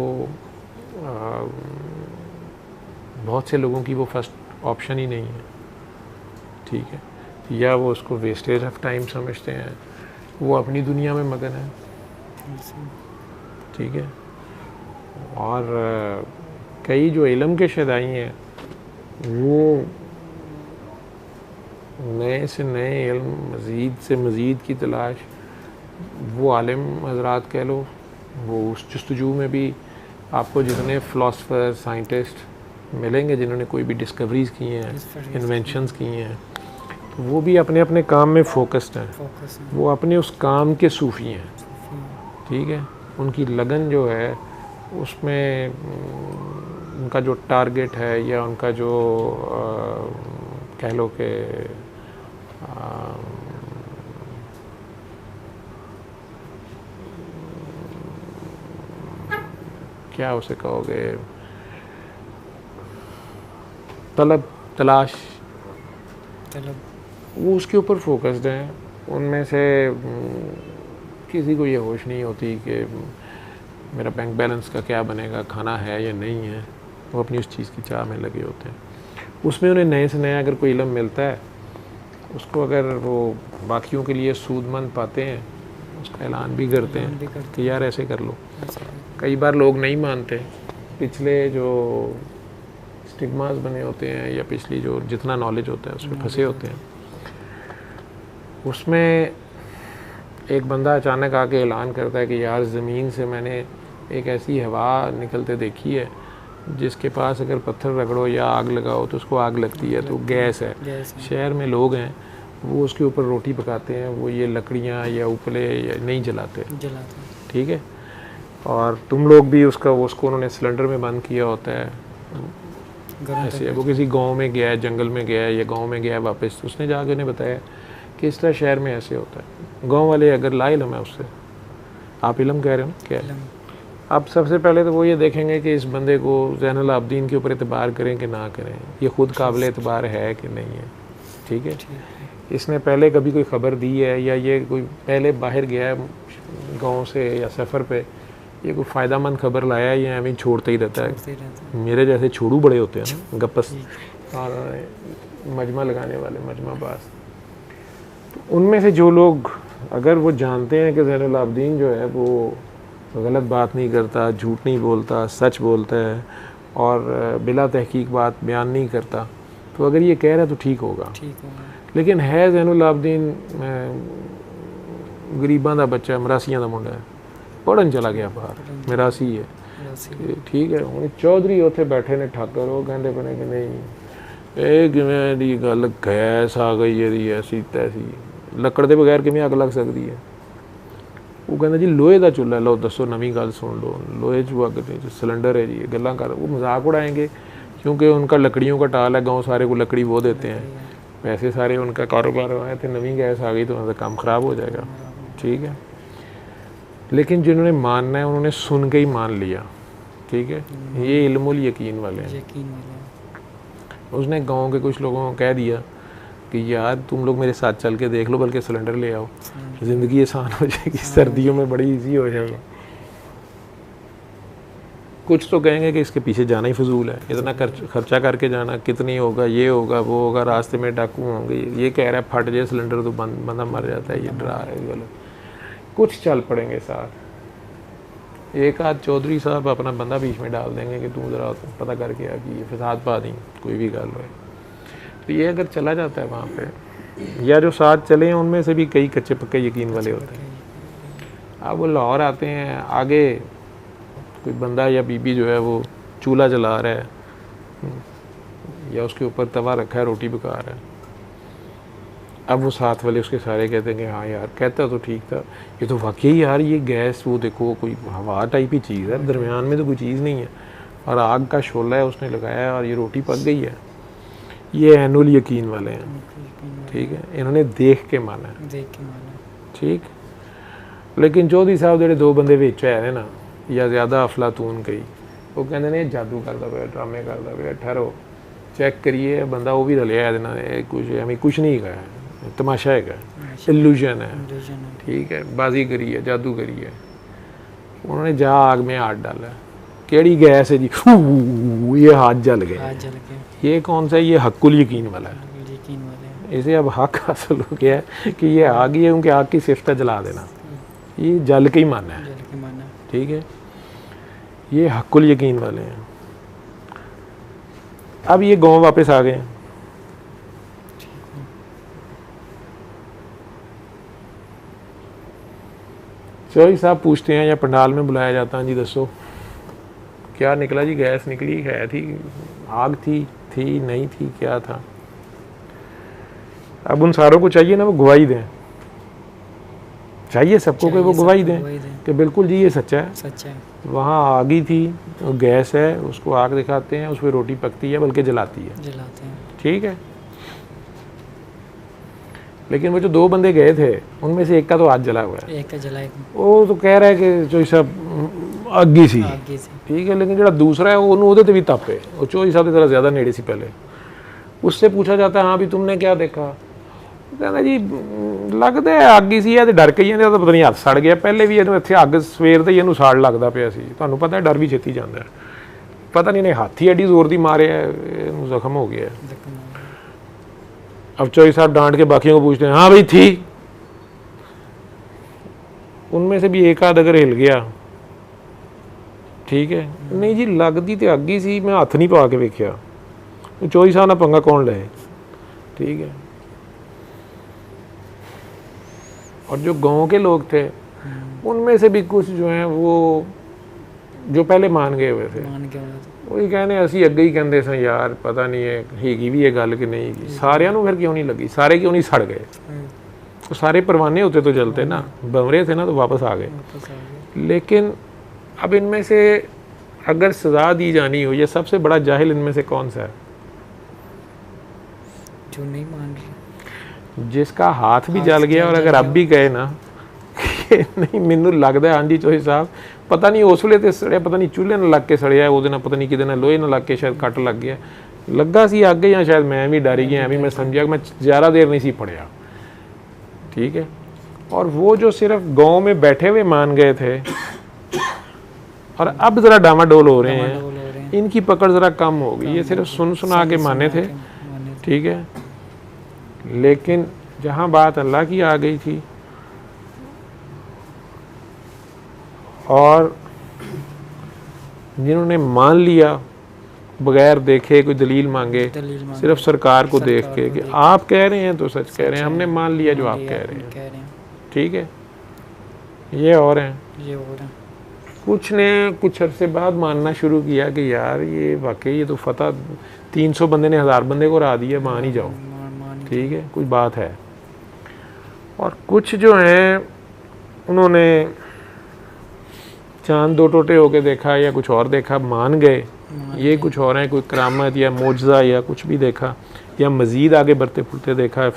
बहुत से लोगों की वो फर्स्ट ऑप्शन ही नहीं है, ठीक है। या वो उसको वेस्टेज ऑफ टाइम समझते हैं, वो अपनी दुनिया में मगन है, ठीक है। और कई जो इल्म के शदाई हैं वो नए से नए इल्म, मज़ीद से मज़ीद की तलाश, वो आलिम हज़रात कह लो, वो उस जस्तजू में भी आपको जितने फ़िलासफ़र साइंटिस्ट मिलेंगे जिन्होंने कोई भी डिस्कवरीज़ की हैं, इन्वेंशंस की हैं, तो वो भी अपने अपने काम में फ़ोकस्ड हैं, वो अपने उस काम के सूफ़ी हैं, ठीक है। उनकी लगन जो है उसमें उनका जो टारगेट है या उनका जो कह लो कि क्या उसे कहोगे, तलाश, वो उसके ऊपर फोकस्ड हैं। उनमें से किसी को ये होश नहीं होती कि मेरा बैंक बैलेंस का क्या बनेगा, खाना है या नहीं है, वो अपनी उस चीज़ की चाह में लगे होते हैं। उसमें उन्हें नए से नया अगर कोई इल्म मिलता है, उसको अगर वो बाकियों के लिए सूदमंद पाते हैं, उसका ऐलान भी करते हैं कि यार ऐसे कर लो। कई बार लोग नहीं मानते, पिछले जो स्टिग्मास बने होते हैं या पिछली जो जितना नॉलेज होता है उसमें फंसे होते हैं। उसमें एक बंदा अचानक आके ऐलान करता है कि यार ज़मीन से मैंने एक ऐसी हवा निकलते देखी है जिसके पास अगर पत्थर रगड़ो या आग लगाओ तो उसको आग लगती है, तो गैस है। शहर में लोग हैं वो उसके ऊपर रोटी पकाते हैं, वो ये लकड़ियाँ या उपले या नहीं जलाते, ठीक है। और तुम लोग भी उसको उन्होंने सिलेंडर में बंद किया होता है ऐसे। वो किसी गांव में गया है, जंगल में गया है या गांव में गया है वापस, उसने जाके उन्हें बताया कि इस तरह शहर में ऐसे होता है। गांव वाले अगर ला इल्म है उससे, आप इल्म कह रहे हो क्या है, अब सबसे पहले तो वो ये देखेंगे कि इस बंदे को ज़ैनुल आबिदीन के ऊपर एतबार करें कि ना करें, ये ख़ुद काबिल एतबार है कि नहीं है, ठीक है। इसने पहले कभी कोई ख़बर दी है या ये कोई पहले बाहर गया है गाँव से या सफ़र पे, ये कोई फ़ायदामंद खबर लाया है या हमें छोड़ते ही रहता है। मेरे जैसे छोड़ू बड़े होते हैं ना, गप्पस और मजमा लगाने वाले, मजमा बास। तो उनमें से जो लोग अगर वो जानते हैं कि ज़ैनुल आबिदीन जो है वो गलत बात नहीं करता, झूठ नहीं बोलता, सच बोलता है और बिला तहकीक बात बयान नहीं करता, तो अगर ये कह रहा है तो ठीक होगा। लेकिन है ज़ैनुल आबिदीन गरीबां दा बच्चा, मरासियां दा मुंडा है, पढ़न चला गया बाहर, मरासी है, ठीक है। हुण चौधरी उत्थे बैठे ने ठाकर, वो कहते बने कि नहीं ਇਹ ਕਿਵੇਂ ਦੀ ਗੱਲ, ਗੈਸ ਆ ਗਈ ਇਹਦੀ ਐਸੀ ਤੈਸੀ, ਲੱਕੜ ਦੇ ਬਗੈਰ ਕਿਵੇਂ ਅੱਗ ਲੱਗ ਸਕਦੀ ਹੈ। ਉਹ ਕਹਿੰਦਾ ਜੀ ਲੋਹੇ ਦਾ ਚੁੱਲ੍ਹਾ, ਲਓ ਦੱਸੋ ਨਵੀਂ ਗੱਲ सुन लो, लोहे च ਅੱਗ नहीं, सिलेंडर है जी, गल्लां कर। वो मजाक उड़ाएंगे क्योंकि उनका लकड़ियों का टाल है, गाँव सारे को लकड़ी वो देते हैं, पैसे सारे उनका कारोबार है, तो नवी गैस आ गई तो उनका काम ख़राब हो जाएगा, ठीक है। लेकिन जिन्होंने मानना है उन्होंने सुन के ही मान लिया, ठीक है। ये इल्मुल यकीन वाले हैं। उसने गांव के कुछ लोगों को कह दिया कि यार तुम लोग मेरे साथ चल के देख लो, बल्कि सिलेंडर ले आओ, ज़िंदगी आसान हो जाएगी, सर्दियों में बड़ी इजी हो जाएगा। कुछ तो कहेंगे कि इसके पीछे जाना ही फजूल है, इतना खर्चा करके जाना, कितनी होगा, ये होगा वो होगा, रास्ते में डाकू होंगे, ये कह रहा है फट जाए सिलेंडर तो बंदा मर जाता है, ये डरा है गलत। कुछ चल पड़ेंगे साथ, एक आध चौधरी साहब अपना बंदा बीच में डाल देंगे कि तू ज़रा पता करके आ कि फसाद पा दी, कोई भी गल हो। तो ये अगर चला जाता है वहाँ पे, या जो साथ चले हैं उनमें से भी कई कच्चे पक्के यकीन वाले होते हैं। अब वो लाहौर आते हैं, आगे कोई बंदा या बीबी जो है वो चूल्हा जला रहा है या उसके ऊपर तवा रखा है, रोटी पका रहा है। अब वो साथ वाले उसके सारे कहते हैं कि हाँ यार, कहता तो ठीक था, ये तो वाकई यार ये गैस, वो देखो कोई हवा टाइप ही चीज़ है, दरमियान में तो कोई चीज़ नहीं है, और आग का शोला है उसने लगाया और ये रोटी पक गई है। ये ऐनुल यकीन वाले हैं, ठीक है, इन्होंने देख के माना है, ठीक। लेकिन चौधरी साहब जेडे दो बंदे विच है ना, या ज़्यादा अफलातून कई, वो कहते ने जादू करता पे, ड्रामे करता पे, ठहरो चेक करिए, बंदा वो भी रलिया है, कुछ हमें कुछ नहीं कहा है, तमाशा है, इल्यूजन है, ठीक है, बाजी करी है, जादू करी है। उन्होंने जा आग में हाथ डाला, केड़ी गैस है जी, ये हाथ जल गया। ये कौन सा है? ये हक्कुल यकीन वाला है, इसे अब हक हासिल हो गया है कि ये आग ही है, उनके आग की सिफ्त जला देना, ये जल के ही माना है, ठीक है। ये हक्कुल यकीन वाले हैं। अब ये गांव वापस आ गए, चौधरी साहब पूछते हैं या पंडाल में बुलाया जाता है, जी दसो क्या निकला जी? गैस निकली है, थी आग थी नहीं थी, क्या था? अब उन सारों को चाहिए ना वो गवाही दें, चाहिए सबको कि वो गवाही दें कि बिल्कुल जी ये सच्चा है, वहाँ आग ही थी, गैस है, उसको आग दिखाते हैं, उस पर रोटी पकती है, बल्कि जलाते हैं, ठीक है। लेकिन वो जो दो बंदे गए थे उनमें से एक का तो हाथ जला हुआ है, एक का जला है, वो तो कह रहा है कि चौधरी साहब अग्गी सी, ठीक है। लेकिन जो दूसरा है वो भी तप है, वो चौधरी साहब की तरह ज़्यादा नेड़े सी। पहले उससे पूछा जाता है हाँ भी तुमने क्या देखा? कहना जी लगता है अग ही सी, डर के ही तो पता नहीं हाथ सड़ गया, पहले भी इन्होंने इतने अग सवेर से ही इन्हों साड़ लगता पाया सी, तुहानूं पता है डर भी छेती जाता है, पता नहीं इन्हें हाथी एडी जोर दी मारे है, जख्म हो गया है। अब चौधरी साहब डांट के बाकियों को पूछते हैं, हाँ भाई थी? उनमें से भी एक आध अगर हिल गया, ठीक है, नहीं जी लगती तो अग ही सी, मैं हथ नहीं पा के वेख्या, तो चौधरी साहब ना पंगा कौन ले, ठीक है। और जो गांव के लोग थे उनमें से भी कुछ जो हैं वो जो पहले मान गए हुए थे, वही कहने असी अगे ही कहते सन यार, पता नहीं है हैगी भी ये गल कि नहीं हैगी, सारिਆਂ ਨੂੰ फिर क्यों नहीं लगी, सारे क्यों नहीं सड़ गए? तो सारे परवाने होते तो जलते ना, बमरे थे ना तो वापस आ गए। लेकिन अब इनमें से अगर सज़ा दी जानी हो, ये सबसे बड़ा जाहिल इनमें से कौन सा है? जो नहीं मान रही, जिसका हाथ भी जल गया, और अगर अब भी कहे ना नहीं मैनू लगता है हाँ जी चौधरी साहब पता नहीं उस वे तो सड़िया, पता नहीं चूल्हे नाल लग के सड़िया, वो पता नहीं कि लोहे नाल लग के शायद कट लग गया, लगा सी अग, या शायद मैं भी डर गया, मैं समझा मैं ज़्यादा देर नहीं सी पढ़िया, ठीक है। और वो जो सिर्फ गांव में बैठे हुए मान गए थे और अब ज़रा डामाडोल हो रहे हैं, इनकी पकड़ ज़रा कम हो गई, ये सिर्फ सुना के माने थे, ठीक है। लेकिन जहाँ बात अल्लाह की आ गई थी और जिन्होंने मान लिया बगैर देखे, कोई दलील मांगे, सिर्फ सरकार को देख के कि आप कह रहे हैं तो सच कह रहे हैं, हमने मान लिया जो आप कह रहे हैं, ठीक है। ये और हैं, कुछ ने कुछ अरसे बाद मानना शुरू किया कि यार ये वाकई ये तो फतह 300 बंदे ने 1000 बंदे को हरा दिया, मान ही जाओ, ठीक है, कुछ बात है। और कुछ जो हैं उन्होंने चांद दो टोटे होके देखा या कुछ और देखा, मान गए, ये कुछ और हैं, कोई करामत या मोजज़ा या कुछ भी देखा, या मज़ीद आगे बढ़ते फुलते देखा,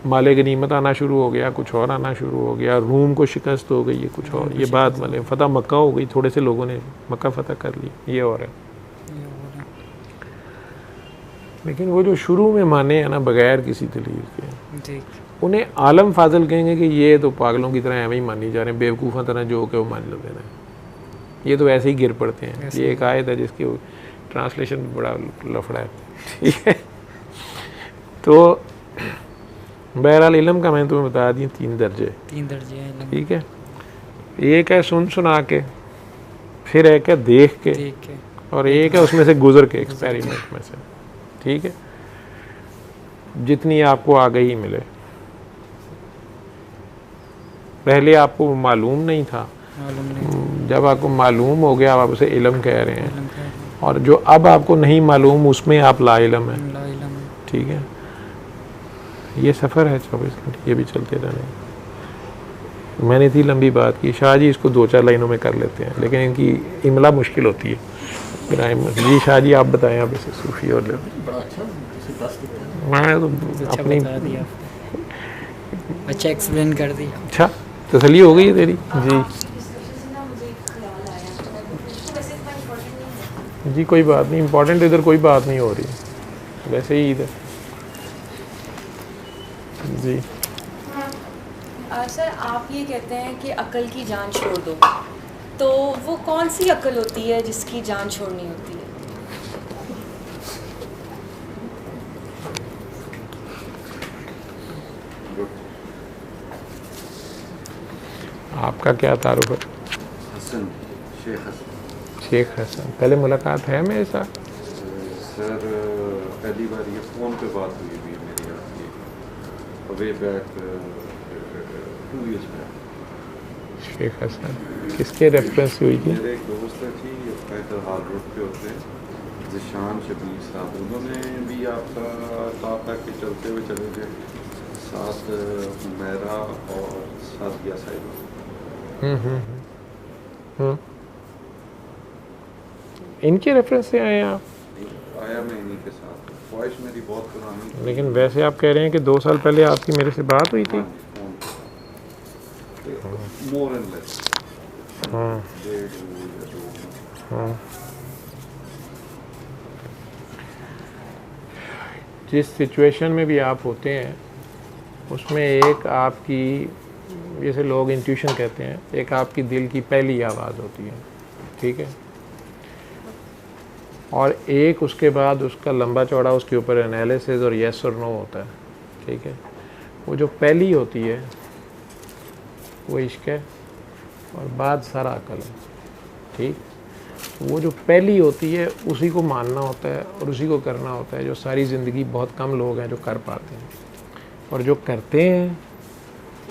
माले गनीमत आना शुरू हो गया, कुछ और आना शुरू हो गया, रूम को शिकस्त हो गई, ये कुछ और, ये बात मतलब फ़तह मक्का हो गई, थोड़े से लोगों ने मक्का फ़तह कर लिया, ये और है। लेकिन वो जो शुरू में माने हैं ना बगैर किसी दलील के, उन्हें आलम फाजल कहेंगे कि ये तो पागलों की तरह एवं ही मानी जा रहे हैं, बेवकूफ़ों तरह जो के वो मान लेते हैं, ये तो ऐसे ही गिर पड़ते हैं। ये एक आयत है जिसकी ट्रांसलेशन बड़ा लफड़ा है, ठीक है। तो बहरहाल इल्म का मैंने तुम्हें बता दिया 3 दर्जे हैं, ठीक है। एक है सुना के, फिर एक है देख के, और एक है उसमें से गुजर के, एक्सपेरिमेंट में से, ठीक है। जितनी आपको आगे ही मिले, पहले आपको मालूम नहीं था, जब आपको मालूम हो गया आप उसे इल्म कह रहे हैं, और जो अब आपको नहीं मालूम उसमें आप लाइलम है। ठीक है, ये सफ़र है 24 घंटे, ये भी चलते रहने। मैंने इतनी लंबी बात की, शाह जी इसको 2-4 लाइनों में कर लेते हैं, लेकिन इनकी इमला मुश्किल होती है। जी शाह जी आप बताएं, आप इसे सूफी और बड़ा अच्छा मैं तो अच्छा अपनी बता दिया, अच्छा एक्सप्लेन कर दिया। अच्छा तसल्ली हो गई है तेरी जी। जी कोई बात नहीं, इम्पोर्टेंट इधर कोई बात नहीं हो रही, वैसे ही इधर जी। सर आप ये कहते हैं कि अकल की जान छोड़ दो, तो वो कौन सी अकल होती है जिसकी जान छोड़नी होती है? आपका क्या तारुफ है? हसन, शेख हसन। शेख हसन, पहले मुलाकात है मेरे साथ? सर पहली बार ये फ़ोन पे बात हुई है मेरी आपकी, way back 2 years back. Sheikh Hasan किसके रेफरेंस हुई थी? मेरे एक दोस्त है जी, पैदल हाल रोड पे होते हैं, ज़िशान शबीर साहब, उन्होंने भी आपका कहा था कि चलते हुए चले गए साथ मेरा और सादिया साहिबा। इनके रेफरेंस से आए हैं आप? आया मैं इन्हीं के साथ, ख्वाहिश मेरी बहुत पुरानी थी। लेकिन वैसे आप कह रहे हैं कि 2 साल पहले आपकी मेरे से बात हुई थी? More and less. हाँ हाँ। जिस सिचुएशन में भी आप होते हैं उसमें एक आपकी, जैसे लोग इंट्यूशन कहते हैं, एक आपकी दिल की पहली आवाज़ होती है, ठीक है, और एक उसके बाद उसका लंबा चौड़ा उसके ऊपर एनालिसिस और येस और नो होता है, ठीक है। वो जो पहली होती है वो इश्क है और बाद सारा अकल है, ठीक। वो जो पहली होती है उसी को मानना होता है और उसी को करना होता है, जो सारी ज़िंदगी बहुत कम लोग हैं जो कर पाते हैं, और जो करते हैं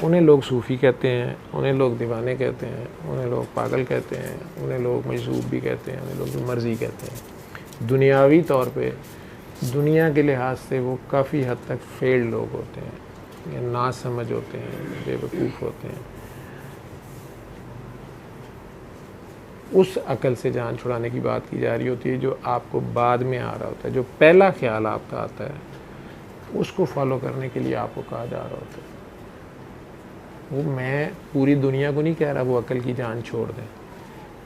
उन्हें लोग सूफ़ी कहते हैं, उन्हें लोग दीवाने कहते हैं, उन्हें लोग पागल कहते हैं, उन्हें लोग मजसूब भी कहते हैं, उन्हें लोग जो मर्ज़ी कहते हैं। दुनियावी तौर पे दुनिया के लिहाज से वो काफ़ी हद तक फेल्ड लोग होते हैं, या ना समझ होते हैं, बेवकूफ़ होते हैं। उस अकल से जान छुड़ाने की बात की जा रही होती है जो आपको बाद में आ रहा होता है। जो पहला ख्याल आपका आता है उसको फॉलो करने के लिए आपको कहा जा रहा होता है। वो मैं पूरी दुनिया को नहीं कह रहा वो अकल की जान छोड़ दें,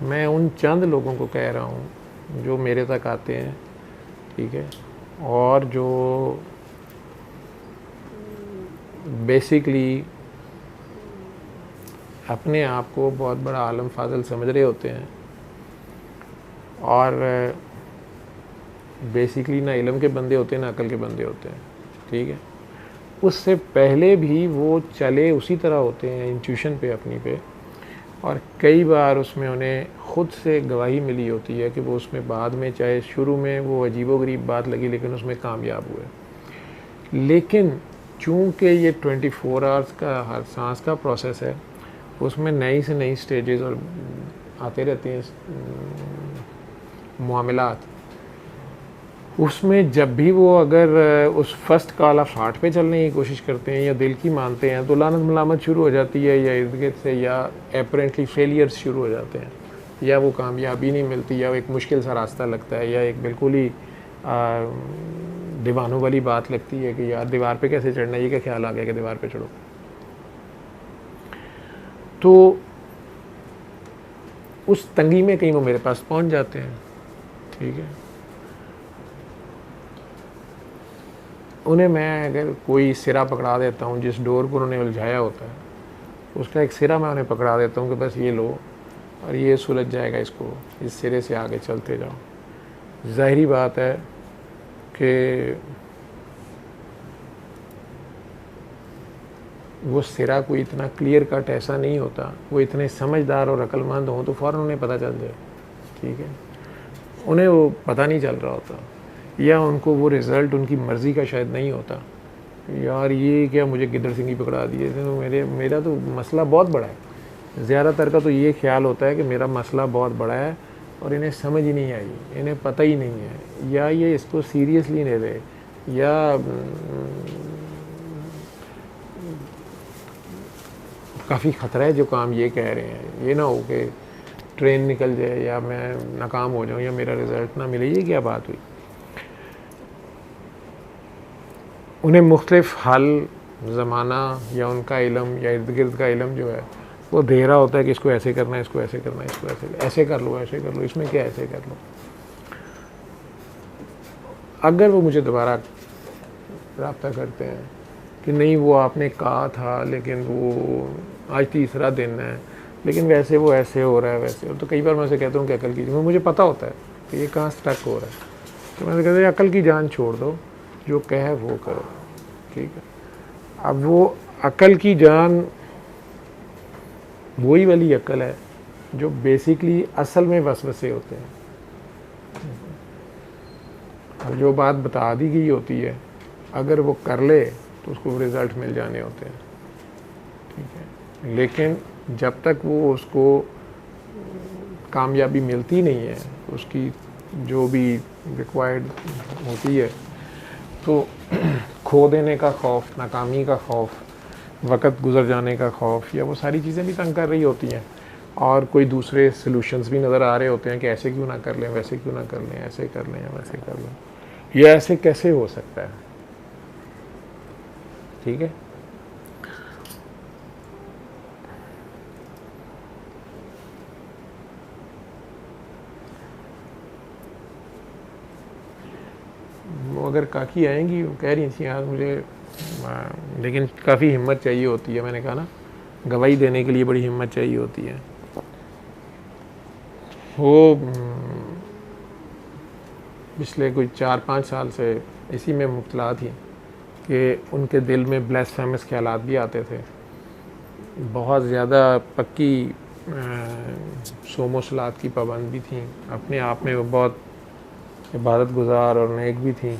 मैं उन चंद लोगों को कह रहा हूँ जो मेरे तक आते हैं, ठीक है, और जो बेसिकली अपने आप को बहुत बड़ा आलम फाजल समझ रहे होते हैं और बेसिकली ना इल्म के बंदे होते हैं ना अकल के बंदे होते हैं, ठीक है। उससे पहले भी वो चले उसी तरह होते हैं इंट्यूशन पे अपनी पे, और कई बार उसमें उन्हें ख़ुद से गवाही मिली होती है कि वो उसमें बाद में, चाहे शुरू में वो अजीबोगरीब बात लगी लेकिन उसमें कामयाब हुए। लेकिन चूँकि ये 24 आवर्स का हर सांस का प्रोसेस है, उसमें नई से नई स्टेजेस और आते रहते हैं मामलात। उसमें जब भी वो अगर उस फर्स्ट कॉल ऑफ हार्ट पे चलने की कोशिश करते हैं या दिल की मानते हैं तो लानत मलामत शुरू हो जाती है, या इर्द गिर्द से, या एपरेंटली फेलियर्स शुरू हो जाते हैं, या वो कामयाबी नहीं मिलती, या एक मुश्किल सा रास्ता लगता है, या एक बिल्कुल ही दीवानों वाली बात लगती है कि यार दीवार पे कैसे चढ़ना है, ये क्या ख्याल आ गया कि दीवार पे चढ़ो। तो उस तंगी में कहीं वो मेरे पास पहुंच जाते हैं, ठीक है। उन्हें मैं अगर कोई सिरा पकड़ा देता हूँ, जिस डोर को उन्होंने उलझाया होता है उसका एक सिरा मैं उन्हें पकड़ा देता हूँ कि बस ये लो और ये सुलझ जाएगा, इसको इस सिरे से आगे चलते जाओ। ज़ाहिरी बात है कि वो सिरा कोई इतना क्लियर कट ऐसा नहीं होता, वो इतने समझदार और अक्लमंद हों तो फ़ौरन उन्हें पता चल जाए, ठीक है। उन्हें वो पता नहीं चल रहा होता, या उनको वो रिज़ल्ट उनकी मर्ज़ी का शायद नहीं होता। यार ये क्या मुझे गिद्दड़ सिंगी पकड़ा दिए, तो मेरा तो मसला बहुत बड़ा है। ज़्यादातर का तो ये ख्याल होता है कि मेरा मसला बहुत बड़ा है, और इन्हें समझ ही नहीं आई, इन्हें पता ही नहीं है, या ये इसको सीरियसली नहीं ले, या काफ़ी ख़तरा है जो काम ये कह रहे हैं। ये ना हो कि ट्रेन निकल जाए या मैं नाकाम हो जाऊँ या मेरा रिज़ल्ट ना मिले, ये क्या बात हुई। उन्हें मुख्तलिफ़ हल, ज़माना या उनका इलम या इर्द गिर्द का इलम जो है वो दे रहा होता है कि इसको ऐसे करना है, इसको ऐसे करना है, इसको ऐसे कर लो, ऐसे कर लो, इसमें क्या ऐसे कर लो। अगर वो मुझे दोबारा रब्ता करते हैं कि नहीं वो आपने कहा था लेकिन वो आज तीसरा दिन है, लेकिन वैसे वो ऐसे हो रहा है वैसे, तो कई बार मैं उसे कहता हूँ कि अकल की, मुझे पता होता है कि ये कहाँ स्टक हो रहा है, तो मैं कहता हूँ अकल की जान छोड़ दो, जो कहे वो करो, ठीक है। अब वो अकल की जान वही वाली अकल है जो बेसिकली असल में वसवसे होते हैं। अब जो बात बता दी गई होती है अगर वो कर ले तो उसको रिज़ल्ट मिल जाने होते हैं, ठीक है। लेकिन जब तक वो उसको कामयाबी मिलती नहीं है, उसकी जो भी रिक्वायर्ड होती है, तो खो देने का खौफ, नाकामी का खौफ, वक़्त गुज़र जाने का खौफ, या वो सारी चीज़ें भी तंग कर रही होती हैं, और कोई दूसरे सॉल्यूशंस भी नज़र आ रहे होते हैं कि ऐसे क्यों ना कर लें, वैसे क्यों ना कर लें, ऐसे कर लें या वैसे कर लें, ये ऐसे कैसे हो सकता है, ठीक है। वो अगर काकी आएंगी, वो कह रही थी आज मुझे, लेकिन काफ़ी हिम्मत चाहिए होती है, मैंने कहा ना गवाही देने के लिए बड़ी हिम्मत चाहिए होती है। वो पिछले कोई 4-5 साल से इसी में मुब्तला थी कि उनके दिल में ब्लास्फेमस ख्यालात भी आते थे, बहुत ज़्यादा पक्की सोमो सलात की पाबंद भी थी, अपने आप में वो बहुत इबादत गुजार और नेक भी थी,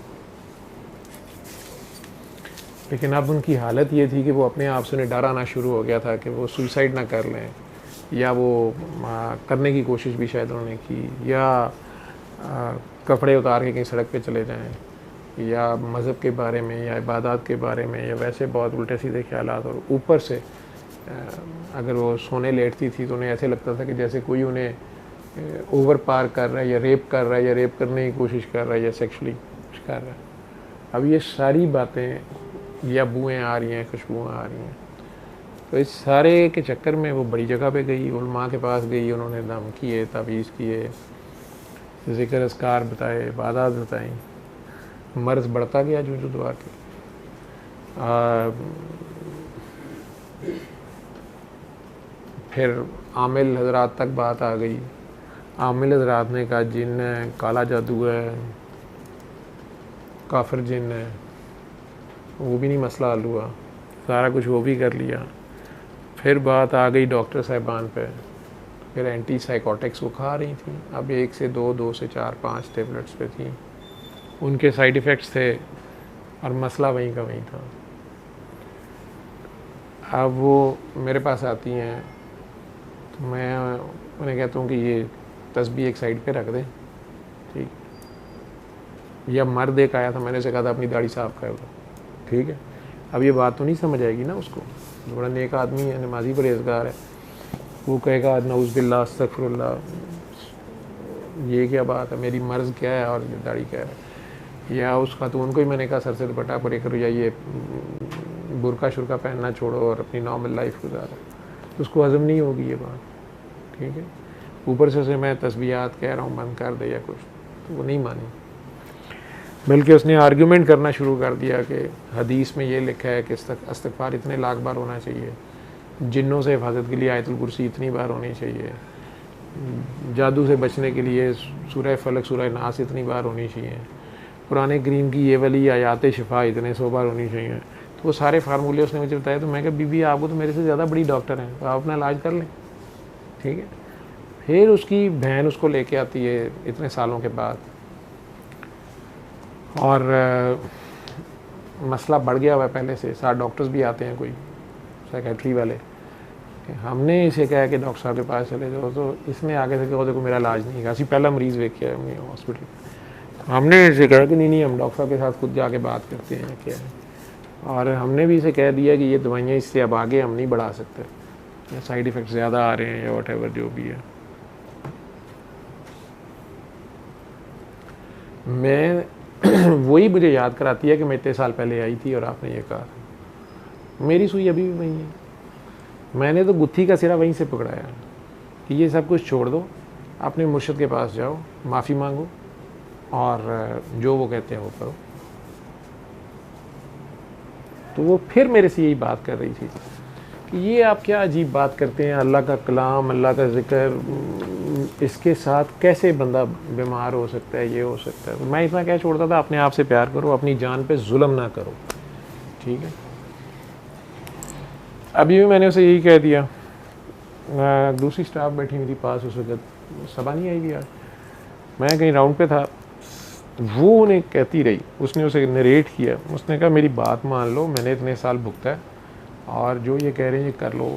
लेकिन अब उनकी हालत ये थी कि वो अपने आप से उन्हें डर आना शुरू हो गया था कि वो सुसाइड ना कर लें, या वो करने की कोशिश भी शायद उन्होंने की, या कपड़े उतार के कहीं सड़क पे चले जाएं, या मज़हब के बारे में या इबादत के बारे में, या वैसे बहुत उल्टे सीधे ख्यालात। और ऊपर से अगर वो सोने लेटती थी तो उन्हें ऐसे लगता था कि जैसे कोई उन्हें ओवर पार कर रहा है, या रेप कर रहा है, या रेप करने की कोशिश कर रहा है, या सेक्सुअली कुछ कर रहा है। अब ये सारी बातें, या बुएँ आ रही हैं, खुशबुएँ आ रही हैं, तो इस सारे के चक्कर में वो बड़ी जगह पे गई, उलमा के पास गई, उन्होंने दम किए, तावीज़ किए, ज़िक्र अस्कार बताए, इबादत बताई, मर्ज़ बढ़ता गया जो दुआ के। फिर आमिल हजरात तक बात आ गई। आमिल हजरात ने कहा जिन है, काला जादू है, काफिर जिन है, वो भी नहीं मसला हल हुआ, सारा कुछ वो भी कर लिया। फिर बात आ गई डॉक्टर साहिबान पे, फिर एंटी साइकोटिक्स वो खा रही थी, अब 1 से 2, 2 से 4, 5 टेबलेट्स पे थी, उनके साइड इफ़ेक्ट्स थे और मसला वहीं का वहीं था। अब वो मेरे पास आती हैं तो मैं उन्हें कहता हूँ कि ये तस्बीह एक साइड पे रख दें, ठीक। या मर्द एक आया था, मैंने उसे कहा था अपनी दाढ़ी साफ कर दो, ठीक है। अब ये बात तो नहीं समझ आएगी ना उसको, बड़ा नेक आदमी है, नमाजी परहेज़गार है, वो कहेगा नऊज़ बिल्लाह अस्तगफिरुल्लाह, ये क्या बात है, मेरी मर्ज़ क्या है और दाढ़ी क्या है। या उस खातून को ही मैंने कहा सर से दुपट्टा परे करो, या ये बुरका शुरका पहनना छोड़ो और अपनी नॉर्मल लाइफ गुजारो, तो उसको हज़म नहीं होगी ये बात, ठीक है। ऊपर से उसे मैं तस्बीहात कह रहा हूँ बंद कर दे या कुछ, तो वो नहीं मानी, बल्कि उसने आर्गूमेंट करना शुरू कर दिया कि हदीस में ये लिखा है कि इस्तिग़फ़ार इतने लाख बार होना चाहिए, जिन्नों से हिफाजत के लिए आयतुल कुर्सी इतनी बार होनी चाहिए, जादू से बचने के लिए सूरह फलक सूरह नास इतनी बार होनी चाहिए, कुरान करीम की ये वाली आयात शिफा इतने 100 बार होनी चाहिए। तो वो सारे फार्मूले उसने मुझे बताए। तो मैं कहा बीबी आपको तो मेरे से ज़्यादा बड़ी डॉक्टर हैं, तो आप अपना इलाज कर लें, ठीक है। फिर उसकी बहन उसको लेके आती है इतने सालों के बाद, और मसला बढ़ गया हुआ है पहले से, 7 डॉक्टर्स भी आते हैं, कोई साइकेट्री वाले, हमने इसे कहा कि डॉक्टर साहब के पास चले जाओ, तो इसने आगे से कहा देखो मेरा इलाज नहीं है, असं पहला मरीज़ वेख के हमने हॉस्पिटल। हमने इसे कहा कि नहीं हम डॉक्टर साहब के साथ खुद जाके बात करते हैं क्या है, और हमने भी इसे कह दिया कि ये दवाइयाँ इससे अब आगे हम नहीं बढ़ा सकते, या साइड इफ़ेक्ट ज़्यादा आ रहे हैं या व्हाटएवर जो भी है। मैं वही मुझे याद कराती है कि मैं इतने साल पहले आई थी और आपने ये कहा, मेरी सुई अभी भी वही है। मैंने तो गुत्थी का सिरा वहीं से पकड़ाया कि ये सब कुछ छोड़ दो, अपने मुर्शिद के पास जाओ, माफ़ी मांगो और जो वो कहते हैं वो करो। तो वो फिर मेरे से यही बात कर रही थी कि ये आप क्या अजीब बात करते हैं, अल्लाह का कलाम, अल्लाह का ज़िक्र, इसके साथ कैसे बंदा बीमार हो सकता है, ये हो सकता है। तो मैं इतना क्या छोड़ता था, अपने आप से प्यार करो, अपनी जान पे जुल्म ना करो, ठीक है। अभी भी मैंने उसे यही कह दिया। दूसरी स्टाफ बैठी हुई थी पास, उस वक्त सबा नहीं आई भी आज, मैं कहीं राउंड पे था, वो उन्हें कहती रही, उसने उसे नरेट किया, उसने कहा मेरी बात मान लो, मैंने इतने साल भुगता है और जो ये कह रहे हैं ये कर लो।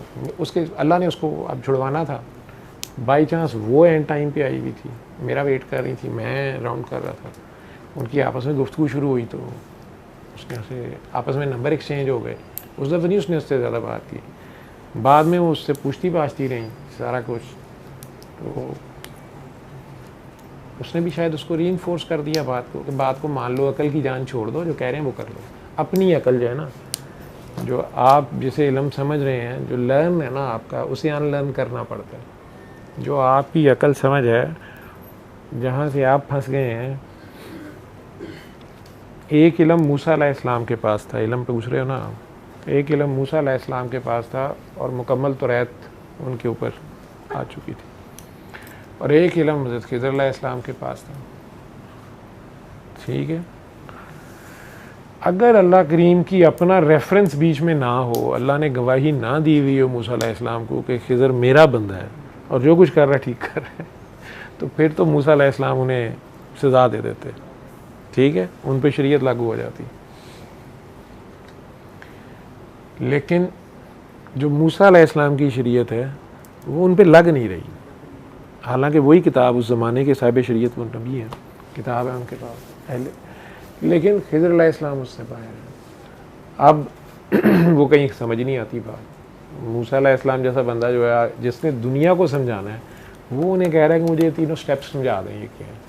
उसके अल्लाह ने उसको अब छुड़वाना था, बाई चांस वो एंड टाइम पे आई हुई थी, मेरा वेट कर रही थी, मैं राउंड कर रहा था, उनकी आपस में गुफ्तगू शुरू हुई तो उसके से आपस में नंबर एक्सचेंज हो गए। उस दफ़ा नहीं उसने उससे ज़्यादा बात की, बाद में वो उससे पूछती पाछती रही सारा कुछ, तो उसने भी शायद उसको रीइंफोर्स कर दिया बात को कि बात को मान लो, अकल की जान छोड़ दो, जो कह रहे हैं वो कर लो। अपनी अकल जो है ना, जो आप जिसे इल्म समझ रहे हैं, जो लर्न है ना आपका, उसे अनलर्न करना पड़ता है। जो आपकी अकल समझ है, जहाँ से आप फंस गए हैं, एक इल्म मूसा अलैहिस्सलाम के पास था, इल्म पूछ रहे हो ना, एक इल्म मूसा अलैहिस्सलाम के पास था और मुकम्मल तौरात उनके ऊपर आ चुकी थी, और एक इल्म हज़रत खिज़र अलैहिस्सलाम के पास था, ठीक है। अगर अल्लाह करीम की अपना रेफरेंस बीच में ना हो, अल्लाह ने गवाही ना दी हुई हो मूसा अलैहिस्सलाम को कि खिज़र मेरा बंदा है और जो कुछ कर रहा है ठीक कर रहा है, तो फिर तो मूसा अलैहिस्सलाम उन्हें सज़ा दे देते, ठीक है, उन पर शरीयत लागू हो जाती। लेकिन जो मूसा अलैहिस्सलाम की शरीयत है वो उन पर लग नहीं रही, हालांकि वही किताब उस ज़माने के साहिब शरीयत वो नबी हैं, किताब है उनके पास पहले, लेकिन खिज़र अलैहिस्सलाम उससे बाहर है। अब वो कहीं समझ नहीं आती बात। मूसा अलैहिस्सलाम जैसा बंदा जो है, जिसने दुनिया को समझाना है, वो उन्हें कह रहा है कि मुझे तीनों स्टेप्स समझा दें, ये क्या है।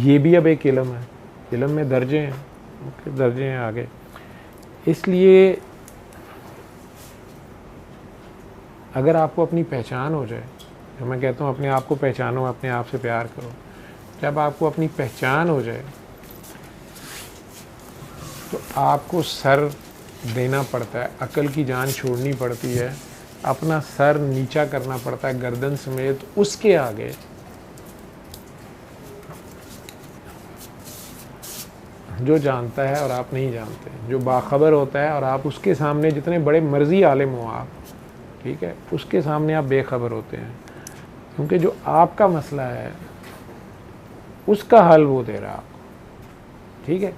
ये भी अब एक इल्म है, इल्म में दर्जे हैं, दर्जे हैं आगे। इसलिए अगर आपको अपनी पहचान हो जाए, तो मैं कहता हूँ अपने आप को पहचानो, अपने आप से प्यार करो। जब आपको अपनी पहचान हो जाए तो आपको सर देना पड़ता है, अकल की जान छोड़नी पड़ती है, अपना सर नीचा करना पड़ता है गर्दन समेत उसके आगे। जो जानता है और आप नहीं जानते, जो बाखबर होता है और आप उसके सामने जितने बड़े मर्जी आलिम हो आप, ठीक है, उसके सामने आप बेखबर होते हैं, क्योंकि जो आपका मसला है उसका हल वो दे रहा है आपको, ठीक है।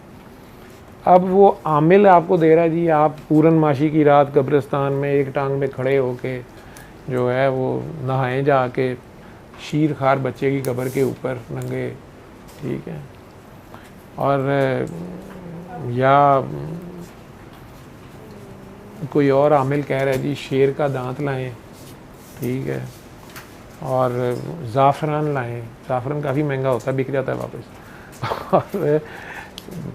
अब वो आमिल आपको दे रहा है जी, आप पूरनमाशी की रात कब्रिस्तान में एक टांग में खड़े होके जो है वो नहाएं जाके शीर खार बच्चे की कब्र के ऊपर नंगे, ठीक है। और या कोई और आमिल कह रहा है जी शेर का दांत लाएं, ठीक है, और ज़ाफ़रान लाएं, ज़ाफ़रान काफ़ी महंगा होता है, बिक जाता है वापस, और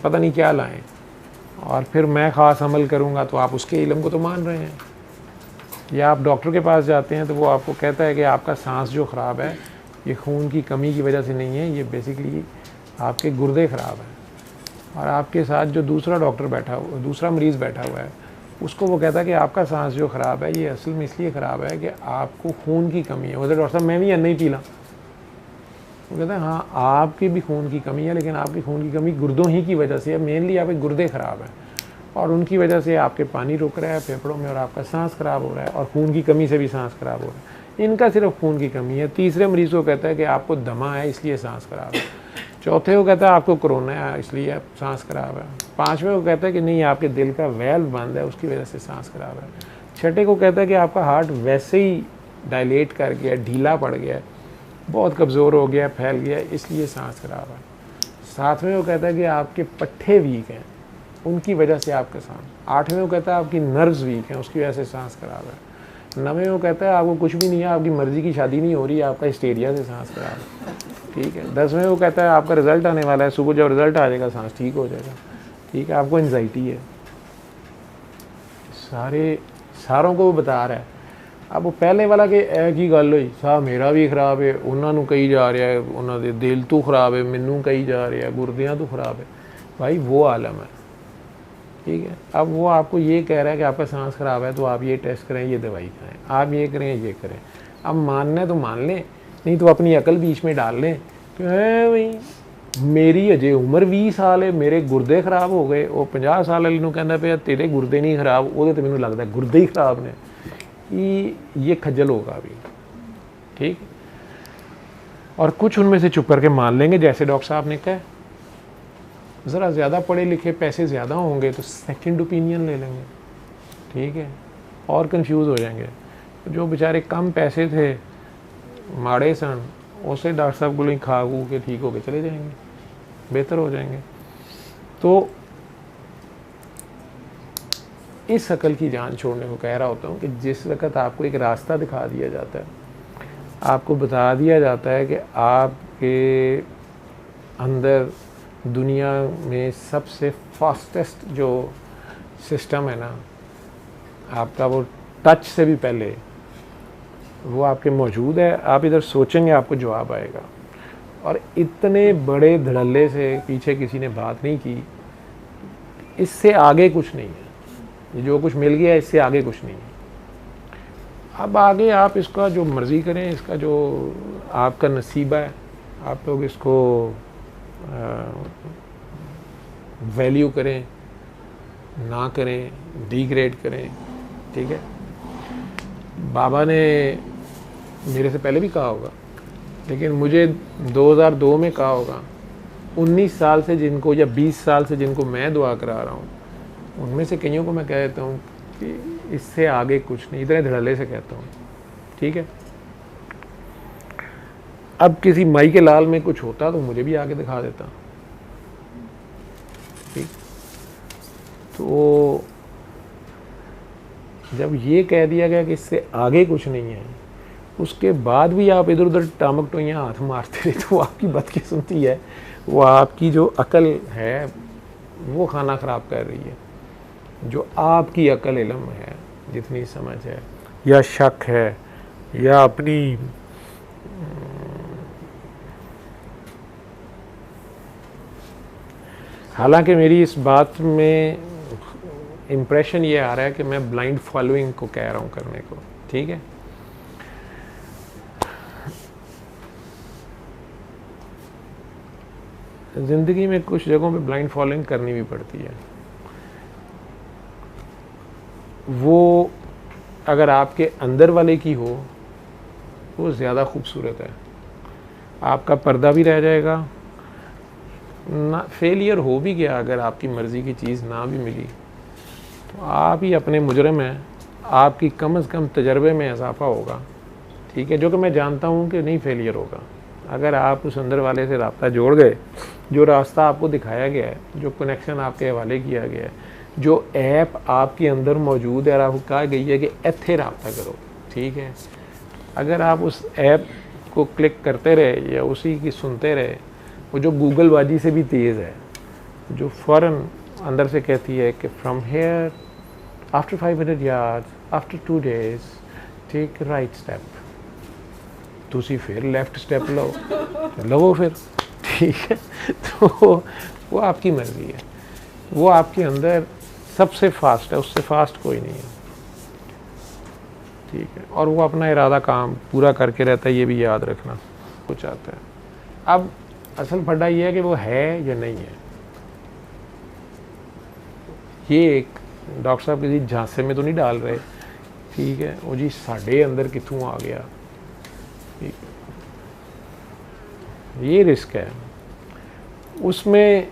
पता नहीं क्या लाएं, और फिर मैं ख़ास अमल करूँगा, तो आप उसके इल्म को तो मान रहे हैं। या आप डॉक्टर के पास जाते हैं तो वो आपको कहता है कि आपका सांस जो ख़राब है ये खून की कमी की वजह से नहीं है, ये बेसिकली आपके गुर्दे ख़राब हैं। और आपके साथ जो दूसरा डॉक्टर बैठा हुआ, दूसरा मरीज़ बैठा हुआ है, उसको वो कहता है कि आपका सांस जो ख़राब है ये असल में इसलिए ख़राब है कि आपको खून की कमी है। वो कहता है डॉक्टर साहब मैं भी अन्ना ही पी ला। वो कहता है हाँ आपकी भी खून की कमी है, लेकिन आपकी खून की कमी गुर्दों ही की वजह से है, मेनली आपके गुर्दे ख़राब हैं और उनकी वजह से आपके पानी रुक रहा है फेफड़ों में और आपका सांस ख़राब हो रहा है, और खून की कमी से भी सांस ख़राब हो रहा है। इनका सिर्फ खून की कमी है। तीसरे मरीज़ को कहता है कि आपको दमा है इसलिए सांस ख़राब है। चौथे को कहता है आपको कोरोना है इसलिए आप सांस खराब है। पाँचवें को कहता है कि नहीं आपके दिल का वेल्व बंद है उसकी वजह से सांस खराब है। छठे को कहता है कि आपका हार्ट वैसे ही डायलेट कर गया, ढीला पड़ गया, बहुत कमज़ोर हो गया, फैल गया, इसलिए सांस खराब है। सातवें को कहता है कि आपके पट्टे वीक हैं उनकी वजह से आपका सांस। आठवें को कहता है आपकी नर्व्स वीक हैं उसकी वजह से सांस खराब है। नवें को कहता है आपको कुछ भी नहीं है, आपकी मर्ज़ी की शादी नहीं हो रही है, आपका हिस्टेरिया से सांस खराब है, ठीक है। 10वें को कहता है आपका रिज़ल्ट आने वाला है, सुबह जब रिज़ल्ट आ जाएगा सांस ठीक हो जाएगा, ठीक है, आपको एंजाइटी है। सारों को वो बता रहा है। अब वो पहले वाला कि की गल हुई साह मेरा भी खराब है, उन्होंने कही जा रहा है, उन्होंने दिल तो खराब है, मैनू कही जा रहा है गुर्दियाँ तो खराब है। भाई वो आलम है, ठीक है। अब वो आपको ये कह रहा है कि आपका सांस खराब है तो आप ये टेस्ट करें, ये दवाई खाएं, आप ये करें, ये करें। अब मानना है तो मान लें, नहीं तो अपनी अकल बीच में डाल लें कि है भाई मेरी अजे उम्र 20 साल है, मेरे गुर्दे खराब हो गए। वो 50 साल वाले नूं कहंदा पे तेरे गुर्दे नहीं खराब, वो तो मैनूं लगदा गुर्दे ही खराब ने, कि ये खज्जल होगा अभी, ठीक। और कुछ उनमें से चुप करके मान लेंगे, जैसे डॉक्टर साहब ने कहा। ज़रा ज़्यादा पढ़े लिखे, पैसे ज़्यादा होंगे तो सेकंड ओपिनियन ले लेंगे, ठीक है, और कंफ्यूज हो जाएंगे। जो बेचारे कम पैसे थे, माड़े सन, उसे डॉक्टर साहब गोली खा खू के ठीक होके चले जाएंगे, बेहतर हो जाएंगे। तो इस अकल की जान छोड़ने को कह रहा होता हूँ कि जिस वक्त आपको एक रास्ता दिखा दिया जाता है, आपको बता दिया जाता है कि आपके अंदर दुनिया में सबसे फास्टेस्ट जो सिस्टम है ना, आपका वो टच से भी पहले वो आपके मौजूद है, आप इधर सोचेंगे आपको जवाब आएगा। और इतने बड़े धड़ल्ले से पीछे किसी ने बात नहीं की, इससे आगे कुछ नहीं है, ये जो कुछ मिल गया इससे आगे कुछ नहीं है। अब आगे आप इसका जो मर्ज़ी करें, इसका जो आपका नसीबा है, आप लोग इसको वैल्यू करें ना करें, डिग्रेड करें, ठीक है। बाबा ने मेरे से पहले भी कहा होगा, लेकिन मुझे 2002 में कहा होगा, 19 साल से जिनको या 20 साल से जिनको मैं दुआ करा रहा हूँ, उनमें से कईयों को मैं कह देता हूँ कि इससे आगे कुछ नहीं, इतने धड़ल्ले से कहता हूँ, ठीक है। अब किसी माई के लाल में कुछ होता तो मुझे भी आगे दिखा देता, ठीक। तो जब ये कह दिया गया कि इससे आगे कुछ नहीं है, उसके बाद भी आप इधर उधर टामक टोइयाँ हाथ मारते रहे तो आपकी बात की सुनती है, वो आपकी जो अकल है वो खाना ख़राब कर रही है। जो आपकी अकल इल्म है, जितनी समझ है या शक है या अपनी हालांकि मेरी इस बात में इम्प्रेशन ये आ रहा है कि मैं ब्लाइंड फॉलोइंग को कह रहा हूँ करने को, ठीक है। ज़िंदगी में कुछ जगहों पे ब्लाइंड फॉलोइंग करनी भी पड़ती है। वो अगर आपके अंदर वाले की हो वो ज़्यादा खूबसूरत है, आपका पर्दा भी रह जाएगा ना। फेलियर हो भी गया, अगर आपकी मर्ज़ी की चीज़ ना भी मिली तो आप ही अपने मुजरम हैं, आपकी कम से कम तजर्बे में इजाफा होगा, ठीक है। जो कि मैं जानता हूँ कि नहीं फेलियर होगा, अगर आप उस अंदर वाले से रास्ता जोड़ गए, जो रास्ता आपको दिखाया गया है, जो कनेक्शन आपके हवाले किया गया है, जो ऐप आपके अंदर मौजूद है और आपको कहा गई है कि इत्थे राब्ता करो, ठीक है। अगर आप उस ऐप को क्लिक करते रहे या उसी की सुनते रहे, वो जो गूगल बाजी से भी तेज़ है, जो फ़ौरन अंदर से कहती है कि from here after 500 yards after 2 days take right step, तुसी फिर लेफ़्ट स्टेप लो, लो फिर, ठीक है। तो वो आपकी मर्ज़ी है, वो आपके अंदर सबसे फास्ट है, उससे फास्ट कोई नहीं है, ठीक है। और वो अपना इरादा काम पूरा करके रहता है, ये भी याद रखना वो चाहता है। अब असल फड्डा ये है कि वो है या नहीं है। ये एक डॉक्टर साहब किसी झांसे में तो नहीं डाल रहे, ठीक है, वो जी साढ़े अंदर कितों आ गया, ठीक है। ये रिस्क है। उसमें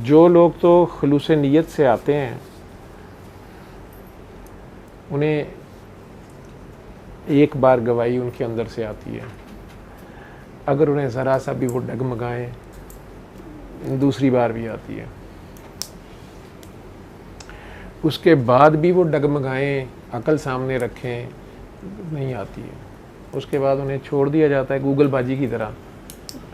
जो लोग तो खुलूस नीयत से आते हैं उन्हें एक बार गवाही उनके अंदर से आती है, अगर उन्हें ज़रा सा भी वो डगमगाएं दूसरी बार भी आती है, उसके बाद भी वो डगमगाएं अकल सामने रखें नहीं आती है। उसके बाद उन्हें छोड़ दिया जाता है गूगलबाजी की तरह।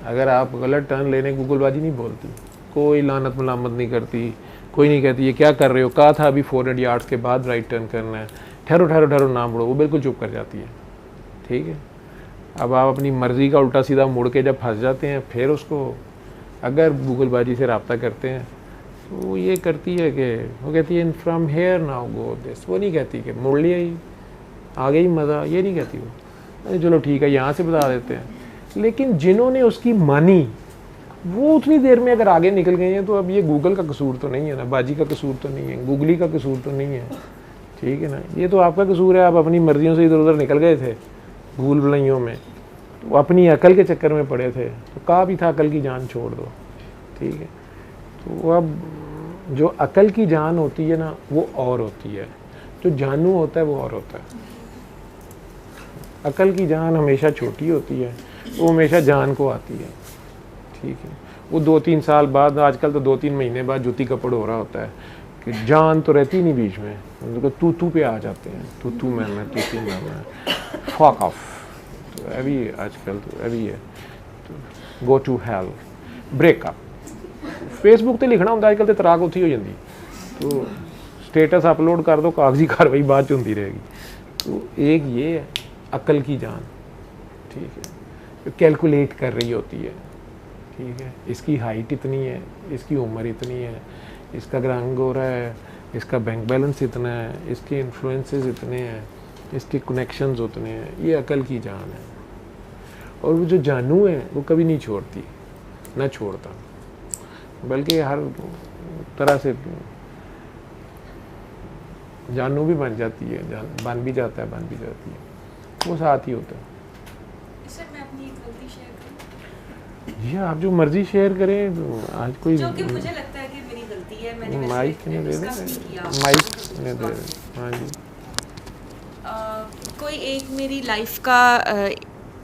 अगर आप गलत टर्न लेने गूगलबाजी नहीं बोलती, कोई लानत मलामत नहीं करती, कोई नहीं कहती ये क्या कर रहे हो, कहा था अभी 400 यार्ड्स के बाद राइट टर्न करना है, ठहरो ठहरो ठहरो नाम बढ़ो, वो बिल्कुल चुप कर जाती है। ठीक है, अब आप अपनी मर्ज़ी का उल्टा सीधा मुड़ के जब फंस जाते हैं फिर उसको अगर गूगलबाजी से रब्ता करते हैं तो वो ये करती है कि वो कहती है from here now go this, वो नहीं कहती कि मुड़ लिया ही आगे ही मज़ा, ये नहीं कहती वो, चलो ठीक है यहाँ से बता देते हैं। लेकिन जिन्होंने उसकी मानी वो उतनी देर में अगर आगे निकल गए हैं तो अब ये गूगल का कसूर तो नहीं है ना, बाजी का कसूर तो नहीं है, गूगली का कसूर तो नहीं है। ठीक है ना, ये तो आपका कसूर है, आप अपनी मर्जियों से इधर उधर निकल गए थे भूल भुलैयों में, तो अपनी अकल के चक्कर में पड़े थे, तो कहा भी था अकल की जान छोड़ दो। ठीक है, तो अब जो अकल की जान होती है ना वो और होती है, जो जानू होता है वो और होता है। अकल की जान हमेशा छोटी होती है, वो हमेशा जान को आती है। ठीक है, वो 2-3 साल बाद, आजकल तो 2-3 महीने बाद जूती कपड़ हो रहा होता है कि जान तो रहती नहीं बीच में, उनको तू पे आ जाते हैं, तू मैं फक ऑफ। तो अभी आजकल तो अभी है तो go to hell, breakup. Facebook ते लिखना होंगे आजकल तो तलाक उत्थे हो जाती, तो स्टेटस अपलोड कर दो, कागजी कार्रवाई बाद च होंदी रहेगी। तो एक ये है अकल की जान, ठीक है, जो कैलकुलेट कर रही होती है। ठीक है, इसकी हाइट इतनी है, इसकी उम्र इतनी है, इसका रंग हो रहा है, इसका बैंक बैलेंस इतना है, इसके इन्फ्लुएंसेस इतने हैं, इसके कनेक्शंस उतने हैं, ये अकल की जान है। और वो जो जानू है वो कभी नहीं छोड़ती, ना छोड़ता, बल्कि हर तरह से जानू भी बन जाती है, बन भी जाता है, बन भी जाती है, वो साथ ही होता है। सर मैं अपनी एक गलती शेयर करूं? जी आप जो मर्जी शेयर करें, तो आज कोई जो कि मुझे लगता है कि मेरी गलती है, मैंने माइक ने दे माइक ने दे। हाँ जी, कोई एक मेरी लाइफ का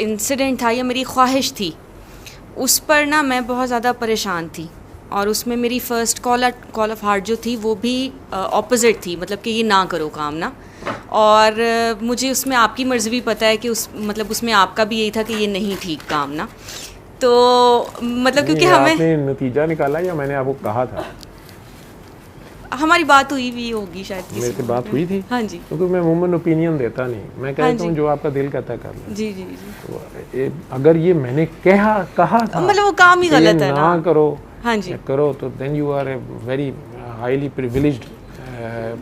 इंसिडेंट था या मेरी ख्वाहिश थी, उस पर ना मैं बहुत ज़्यादा परेशान थी, और उसमें मेरी फ़र्स्ट कॉल ऑफ हार्ट जो थी वो भी ऑपोजिट थी, मतलब कि ये ना करो काम ना। और मुझे उसमें आपकी मर्ज़ी भी पता है कि उसमें आपका भी यही था कि ये नहीं ठीक काम ना। तो मतलब क्योंकि हमें आपने नतीजा निकाला या मैंने आपको कहा था? हमारी बात हुई भी होगी शायद, मेरे से बात हुई थी। हाँ जी, क्योंकि मैं वुमन ओपिनियन देता नहीं, मैं कहता हूँ जो आपका दिल कहता है कर लो। जी जी जी, तो अगर ये मैंने कहा था, मतलब वो काम ही गलत है ना करो, हाँ जी करो, तो then you are a very highly privileged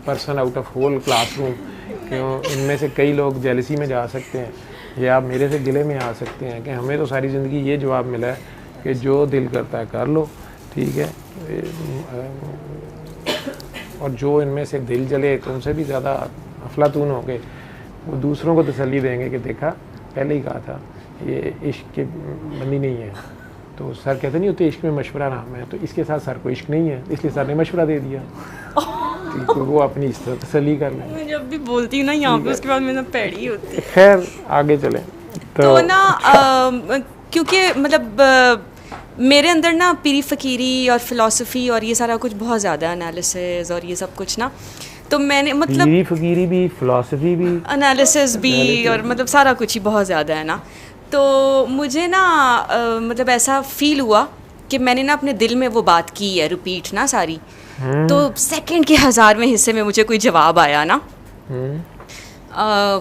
person out of whole classroom. क्यों, इनमें से कई लोग जेलसी में जा सकते हैं, या आप मेरे से गिले में आ सकते हैं कि हमें तो सारी ज़िंदगी ये जवाब मिला है कि जो दिल करता है कर लो। ठीक है, और जो इनमें से दिल जले तो उनसे भी ज़्यादा अफलातून हो गए, वो दूसरों को तसल्ली देंगे कि देखा पहले ही कहा था ये इश्क की बंदी नहीं है। तो सर कहते नहीं होते इश्क में मशवरा नाम है, तो इसके साथ सर को इश्क नहीं है, इसलिए सर ने मशवरा दे दिया। तो वो अपनी इस तरह तसल्ली कर लें। मैं जब भी बोलती हूँ ना यहाँ पे, उसके बाद मेरा पैड़ी होती है। खैर आगे चलें तो ना क्योंकि मतलब मेरे अंदर ना पीरी फ़कीरी और फ़िलासफ़ी और ये सारा कुछ बहुत ज़्यादा एनालिसिस और ये सब कुछ ना, तो मैंने मतलब पीरी फ़कीरी भी, फ़िलासफ़ी भी, एनालिसिस भी, और मतलब सारा कुछ ही बहुत ज़्यादा है ना। तो मुझे ना मतलब ऐसा फ़ील हुआ कि मैंने ना अपने दिल में वो बात की है रिपीट ना सारी, तो सेकंड के 1000वें हिस्से में मुझे कोई जवाब आया ना।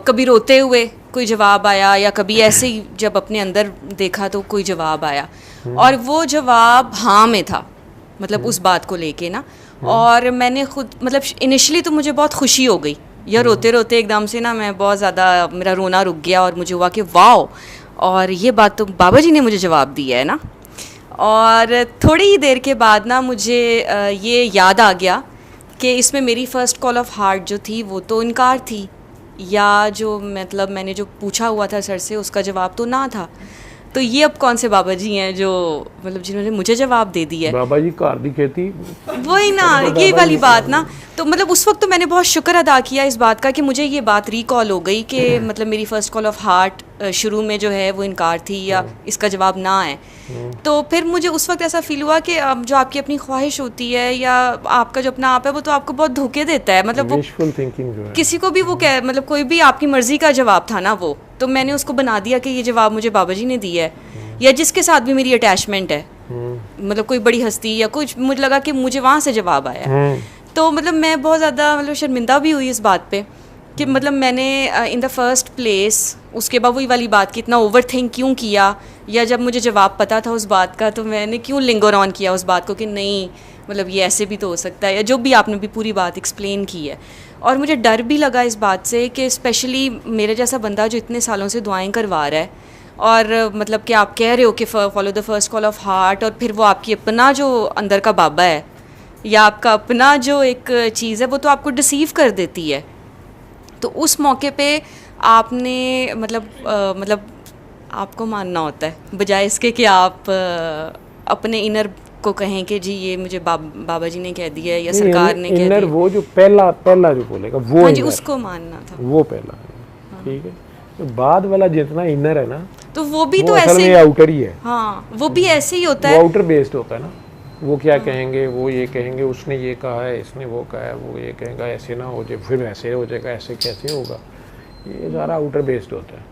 कभी रोते हुए कोई जवाब आया, या कभी ऐसे ही जब अपने अंदर देखा तो कोई जवाब आया, और वो जवाब हाँ में था, मतलब उस बात को लेके ना। और मैंने खुद मतलब इनिशियली तो मुझे बहुत खुशी हो गई, या रोते रोते एकदम से ना मैं बहुत ज़्यादा, मेरा रोना रुक गया, और मुझे हुआ कि वाओ, और ये बात तो बाबा जी ने मुझे जवाब दिया है ना। और थोड़ी ही देर के बाद ना मुझे ये याद आ गया कि इसमें मेरी फ़र्स्ट कॉल ऑफ हार्ट जो थी वो तो इनकार थी, या जो मतलब मैंने जो पूछा हुआ था सर से उसका जवाब तो ना था। तो ये अब कौन से बाबा जी हैं जो मतलब जिन्होंने मुझे जवाब दे दिया है? बाबा जी घर दी खेती, वही ना, ये वाली बात ना। तो मतलब उस वक्त तो मैंने बहुत शुक्र अदा किया इस बात का कि मुझे ये बात रिकॉल हो गई कि मतलब मेरी फ़र्स्ट कॉल ऑफ हार्ट शुरू में जो है वो इनकार थी या इसका जवाब ना है। तो फिर मुझे उस वक्त ऐसा फील हुआ कि अब जो आपकी अपनी ख्वाहिश होती है या आपका जो अपना आप है वो तो आपको बहुत धोखे देता है। मतलब वो विशफुल थिंकिंग जो है, किसी को भी वो कह मतलब कोई भी आपकी मर्जी का जवाब था ना वो, तो मैंने उसको बना दिया कि ये जवाब मुझे बाबा जी ने दिया है या जिसके साथ भी मेरी अटैचमेंट है, मतलब कोई बड़ी हस्ती या कुछ, मुझे लगा कि मुझे वहाँ से जवाब आया। तो मतलब मैं बहुत ज़्यादा मतलब शर्मिंदा भी हुई इस बात पे कि मतलब मैंने इन द फर्स्ट प्लेस उसके बाद वही वाली बात कि इतना ओवर थिंक क्यों किया, या जब मुझे जवाब पता था उस बात का तो मैंने क्यों लिंगर ऑन किया उस बात को कि नहीं मतलब ये ऐसे भी तो हो सकता है, या जो भी आपने भी पूरी बात एक्सप्लेन की है। और मुझे डर भी लगा इस बात से कि स्पेशली मेरे जैसा बंदा जो इतने सालों से दुआएं करवा रहा है और मतलब कि आप कह रहे हो कि follow the first call of heart, और फिर वो आपकी अपना जो अंदर का बाबा है या आपका अपना जो एक चीज़ है वो तो आपको डिसीव कर देती है। तो उस मौके पे आपने मतलब आपको मानना होता है बजाय इसके कि आप अपने इनर को कहें कि जी ये मुझे बाबा जी ने कह दिया या सरकार ने कह दिया। इनर वो जो पहला जो बोलेगा वो, हाँ जी, उसको मानना था, वो पहला है। ठीक है, तो बाद वाला जितना इनर है ना तो वो भी वो तो असल ऐसे में आउटर ही है। हाँ, वो भी ऐसे ही होता वो है, आउटर बेस्ड होता है ना। वो क्या कहेंगे, वो ये कहेंगे, उसने ये कहा है, इसने वो कहा है, वो ये कहेगा ऐसे ना हो जाए, फिर ऐसे हो जाएगा, ऐसे कैसे होगा, ये सारा आउटर बेस्ड होता है।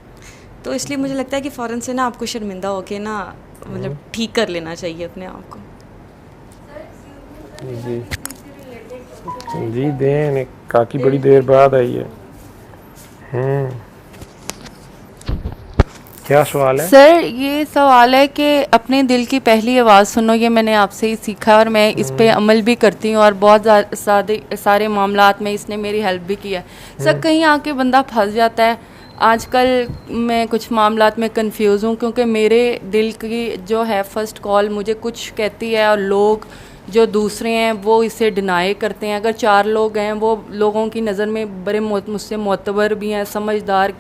तो इसलिए मुझे लगता है कि फ़ौरन से ना आपको शर्मिंदा होके ना मतलब ठीक कर लेना चाहिए अपने आप को। जी देन काकी बड़ी देर बाद आई है। क्या सवाल है सर? ये सवाल है कि अपने दिल की पहली आवाज़ सुनो, ये मैंने आपसे ही सीखा और मैं इस पे अमल भी करती हूँ और बहुत सारे मामलात में इसने मेरी हेल्प भी किया है। सर कहीं आके बंदा फंस जाता है। आजकल मैं कुछ मामलात में कंफ्यूज हूँ क्योंकि मेरे दिल की जो है फर्स्ट कॉल मुझे कुछ कहती है और लोग जो दूसरे हैं वो इसे डिनाई करते हैं। अगर 4 लोग हैं वो लोगों की नज़र में बड़े मुझसे मोतबर भी हैं, समझदार,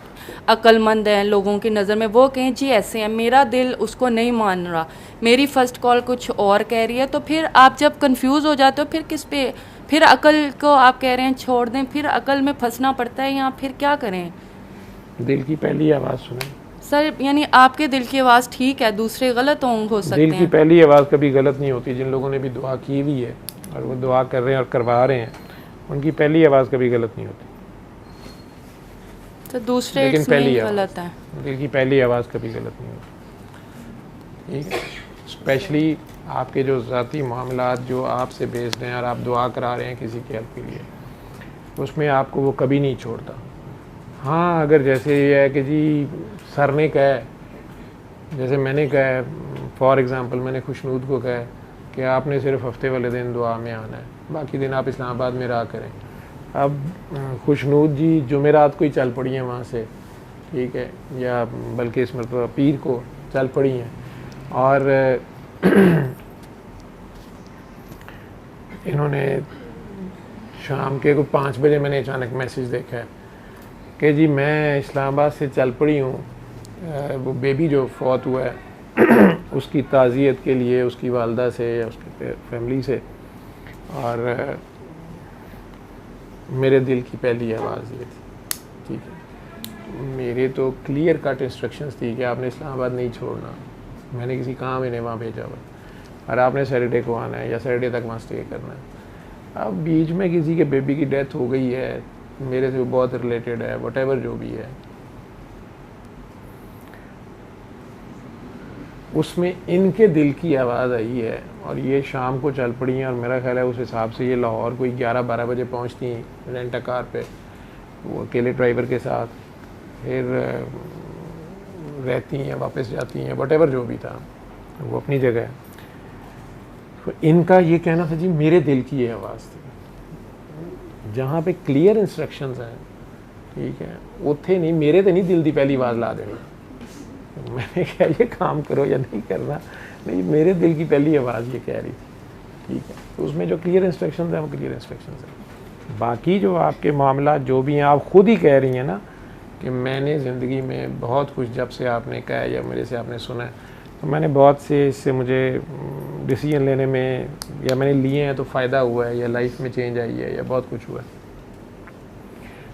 अक्लमंद हैं लोगों की नज़र में, वो कहें जी ऐसे हैं, मेरा दिल उसको नहीं मान रहा, मेरी फ़र्स्ट कॉल कुछ और कह रही है। तो फिर आप जब कंफ्यूज हो जाते हो फिर किस पे, फिर अकल को आप कह रहे हैं छोड़ दें, फिर अकल में फंसना पड़ता है, या फिर क्या करें? दिल की पहली आवाज़ सुने सर, यानी आपके दिल की आवाज़ ठीक है, दूसरे गलत हो सकते हैं। दिल की पहली आवाज़ कभी गलत नहीं होती। जिन लोगों ने भी दुआ की हुई है और वो दुआ कर रहे हैं और करवा रहे हैं, उनकी पहली आवाज़ कभी गलत नहीं होती। तो दूसरे लेकिन पहली गलत है, दिल की पहली आवाज़ कभी गलत नहीं होती। ठीक है, स्पेशली आपके जो ज़ाती मामलात जो आपसे बेस्ड हैं और आप दुआ करा रहे हैं किसी की हेल्प के लिए, उसमें आपको वो कभी नहीं छोड़ता। हाँ, अगर जैसे ये है कि जी सर ने कहा है, जैसे मैंने कहा है, फॉर एग्ज़ाम्पल मैंने खुशनूद को कहा है कि आपने सिर्फ हफ्ते वाले दिन दुआ में आना है, बाकी दिन आप इस्लामाबाद में रहा करें। अब खुशनूद जी जुमेरात को ही चल पड़ी हैं वहाँ से, ठीक है, या बल्कि इस मतलब पीर को चल पड़ी हैं, और इन्होंने शाम के को 5 बजे मैंने अचानक मैसेज देखा है कि जी मैं इस्लामाबाद से चल पड़ी हूँ, वो बेबी जो फौत हुआ है उसकी ताज़ियत के लिए उसकी वालदा से या उसकी फैमिली से, और मेरे दिल की पहली आवाज़ ये थी। ठीक है, मेरे तो क्लियर कट इंस्ट्रक्शंस थी कि आपने इस्लामाबाद नहीं छोड़ना, मैंने किसी काम इन्हें वहाँ भेजा हुआ और आपने सैटरडे को आना है या सैटरडे तक वहाँ स्टे करना है। अब बीच में किसी के बेबी की डेथ हो गई है, मेरे से बहुत रिलेटेड है, व्हाटएवर जो भी है, उसमें इनके दिल की आवाज़ आई है और ये शाम को चल पड़ी हैं। और मेरा ख्याल है उस हिसाब से ये लाहौर कोई 11-12 बजे पहुंचती हैं रेंटा कार पे, वो अकेले ड्राइवर के साथ, फिर रहती हैं, वापस जाती हैं, व्हाटएवर जो भी था, वो अपनी जगह है। तो इनका ये कहना था जी मेरे दिल की ये आवाज़ थी, जहाँ पे क्लियर इंस्ट्रक्शंस हैं, ठीक है, उत्थे नहीं, मेरे तो नहीं दिल की पहली आवाज़ ला देनी। मैंने कहा ये काम करो या नहीं करना, नहीं, मेरे दिल की पहली आवाज़ ये कह रही थी। ठीक है, तो उसमें जो क्लियर इंस्ट्रक्शंस हैं वो क्लियर इंस्ट्रक्शंस हैं। बाकी जो आपके मामला जो भी हैं, आप खुद ही कह रही हैं ना कि मैंने ज़िंदगी में बहुत कुछ, जब से आपने कहा है या मेरे से आपने सुना है, तो मैंने बहुत से इससे मुझे डिसीजन लेने में या मैंने लिए हैं तो फ़ायदा हुआ है, या लाइफ में चेंज आई है, या बहुत कुछ हुआ है।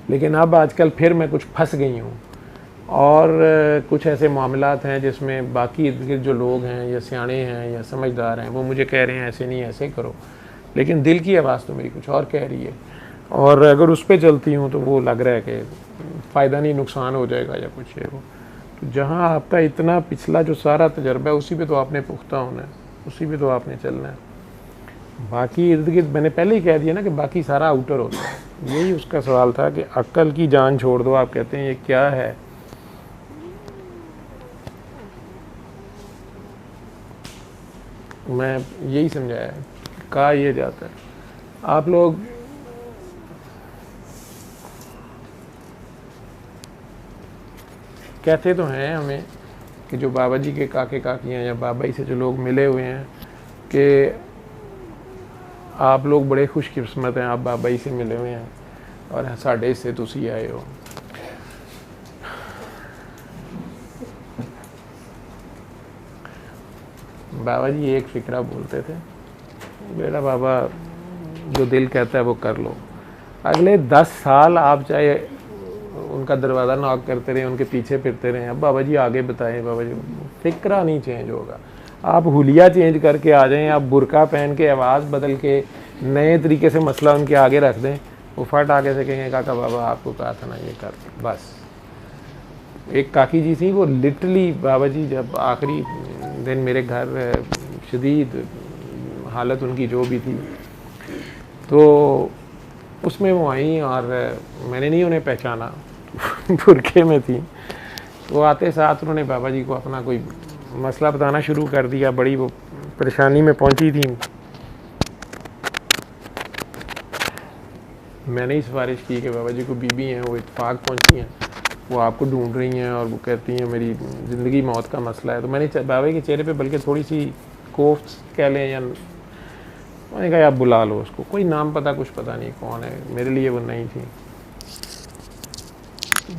लेकिन अब आजकल फिर मैं कुछ फंस गई हूँ, और कुछ ऐसे मामलात हैं जिसमें बाकी इर्द गिर्द जो लोग हैं या सियाणे हैं या समझदार हैं वो मुझे कह रहे हैं ऐसे नहीं ऐसे करो, लेकिन दिल की आवाज़ तो मेरी कुछ और कह रही है, और अगर उस पर चलती हूँ तो वो लग रहा है कि फ़ायदा नहीं, नुकसान हो जाएगा या कुछ है वो। तो जहाँ आपका इतना पिछला जो सारा तजर्बा है उसी पे तो आपने पुख्ता होना है, उसी पे तो आपने चलना है। बाकी इर्द गिर्द मैंने पहले ही कह दिया ना कि बाकी सारा आउटर होता है। यही उसका सवाल था कि अक्ल की जान छोड़ दो, आप कहते हैं ये क्या है? मैं यही समझाया, कहा ये जाता है। आप लोग कहते तो हैं हमें कि जो बाबा जी के काके काकियाँ या बाबा जी से जो लोग मिले हुए हैं कि आप लोग बड़े खुशकिस्मत हैं, आप बाबा जी से मिले हुए हैं और साढ़े से तुसी आए हो। बाबा जी एक फ़िक्रा बोलते थे, बेटा बाबा जो दिल कहता है वो कर लो। अगले 10 साल आप चाहे उनका दरवाज़ा नॉक करते रहे, उनके पीछे फिरते रहे, अब बाबा जी आगे बताएं, बाबा जी फ़िक्रा नहीं चेंज होगा। आप हुलिया चेंज करके आ जाएं, आप बुरका पहन के आवाज़ बदल के नए तरीके से मसला उनके आगे रख दें, वो फट आगे से कहेंगे काका बाबा आपको कहा था ना ये कर। बस एक काकी जी थी, वो लिटरली बाबा जी जब आखिरी दिन मेरे घर शदीद हालत उनकी जो भी थी, तो उसमें वो आई और मैंने नहीं उन्हें पहचाना, बुरके में थी। वो आते साथ उन्होंने बाबा जी को अपना कोई मसला बताना शुरू कर दिया, बड़ी वो परेशानी में पहुंची थी। मैंने ही सिफारिश की कि बाबा जी को बीबी हैं, वो इत्तेफाक पहुंची हैं, वो आपको ढूंढ रही हैं और वो कहती हैं मेरी ज़िंदगी मौत का मसला है। तो मैंने बाबा के चेहरे पे बल्कि थोड़ी सी कोफ्त कह लें, या मैंने कहा आप बुला लो उसको, कोई नाम पता कुछ पता नहीं कौन है, मेरे लिए वो नहीं थी।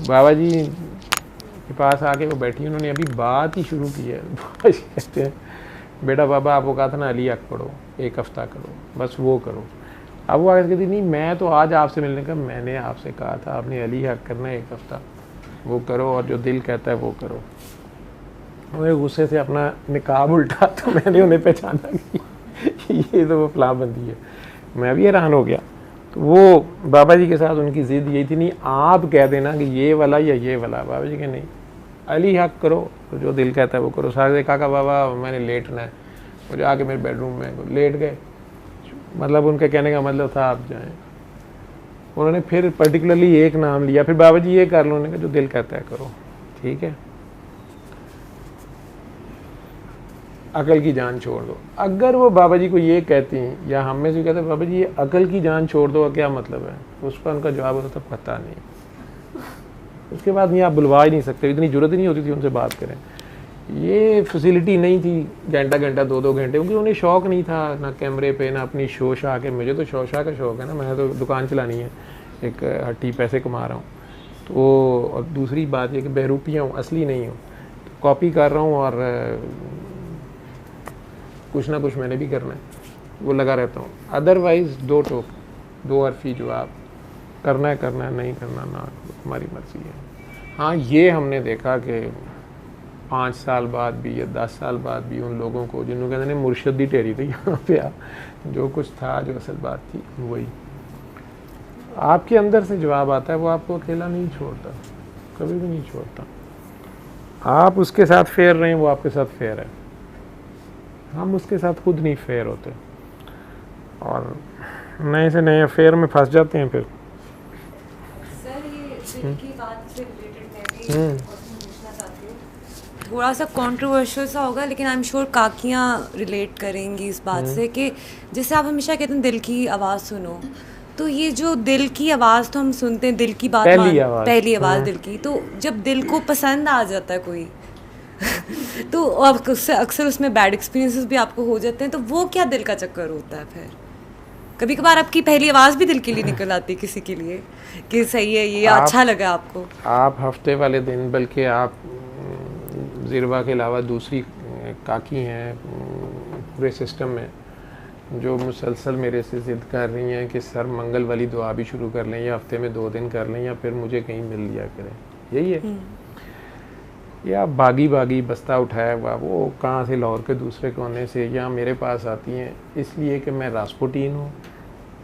बाबा जी के पास आके वो बैठी, उन्होंने अभी बात ही शुरू की है। बाबा जी कहते हैं बेटा बाबा आपको कहा था ना अली हक पढ़ो, 1 हफ्ता करो, बस वो करो। अब वो आगे कहती नहीं मैं तो आज आपसे मिलने का, मैंने आपसे कहा था आपने अली हक करना है 1 हफ्ता, वो करो और जो दिल कहता है वो करो। उन्हें गुस्से से अपना निकाब उल्टा, तो मैंने उन्हें पहचाना कि ये तो वो फलां बंदी है। मैं भी हैरान हो गया। तो वो बाबा जी के साथ उनकी ज़िद यही थी, नहीं आप कह देना कि ये वाला या ये वाला। बाबा जी के नहीं, अली हक करो, तो जो दिल कहता है वो करो। सारे काका बाबा मैंने लेटना है, वो जाके मेरे बेडरूम में लेट गए। मतलब उनके कहने का मतलब था आप जाएं। उन्होंने फिर पर्टिकुलरली एक नाम लिया, फिर बाबा जी ये कर लो, उन्होंने कहा जो दिल कहता है करो, ठीक है। अकल की जान छोड़ दो। अगर वो बाबा जी को ये कहती हैं या हम में से कहते हैं बाबा जी ये अकल की जान छोड़ दो, क्या मतलब है, उसका उनका जवाब होता था पता नहीं। उसके बाद नहीं आप बुलवा ही नहीं सकते, इतनी जरूरत ही नहीं होती थी उनसे बात करें। ये फैसिलिटी नहीं थी घंटा घंटा 2-2 घंटे, क्योंकि उन्हें शौक़ नहीं था ना कैमरे पे ना अपनी शो शाह के। मुझे तो शो शाह का शौक़ है ना, मैं तो दुकान चलानी है, एक हट्टी पैसे कमा रहा हूँ। तो और दूसरी बात ये कि बहरूपिया हूँ, असली नहीं हूँ, तो कॉपी कर रहा हूँ और कुछ ना कुछ मैंने भी करना है, वो लगा रहता हूँ। अदरवाइज़ 2 टोक 2 हरफी जवाब, करना है करना है, नहीं करना ना, हमारी मर्ज़ी है। हाँ ये हमने देखा कि 5 साल बाद भी या 10 साल बाद भी उन लोगों को जिन्होंने कहते हैं मुर्शदी टेरी थी यहाँ पे जो कुछ था, जो असल बात थी वही आपके अंदर से जवाब आता है, वो आपको अकेला नहीं छोड़ता, कभी भी नहीं छोड़ता। आप उसके साथ फेयर रहें, वो आपके साथ फेयर है। हम उसके साथ खुद नहीं फेयर होते और नए से नए अफेयर में फंस जाते हैं। फिर सर ये दिल की बात से रिलेटेड मैं भी पूछना चाहती हूँ, थोड़ा सा कंट्रोवर्शियल सा होगा, लेकिन आई एम श्योर काकियाँ रिलेट करेंगी इस बात से कि जैसे आप हमेशा कहते हैं दिल की आवाज़ सुनो, तो ये जो दिल की आवाज़ तो हम सुनते हैं, दिल की बात पहली आवाज़ दिल की, तो जब दिल को पसंद आ जाता है कोई तो अक्सर उसमें बैड एक्सपीरियंसेस भी आपको हो जाते हैं, तो वो क्या दिल का चक्कर होता है फिर? कभी कभार आपकी पहली आवाज़ भी दिल के लिए निकल आती है किसी के लिए कि सही है ये अच्छा लगा आपको? आप हफ्ते वाले दिन, बल्कि आप ज़िरवा के अलावा दूसरी काकी हैं पूरे सिस्टम में जो मुसलसल मेरे से ज़िद कर रही हैं कि सर मंगल वाली दुआ भी शुरू कर लें या हफ्ते में 2 दिन कर लें या फिर मुझे कहीं मिल लिया करें, यही है। या बागी बागी बस्ता उठाया हुआ वो कहाँ से लाहौर के दूसरे कोने से या मेरे पास आती हैं इसलिए कि मैं रास्पुटीन हूँ,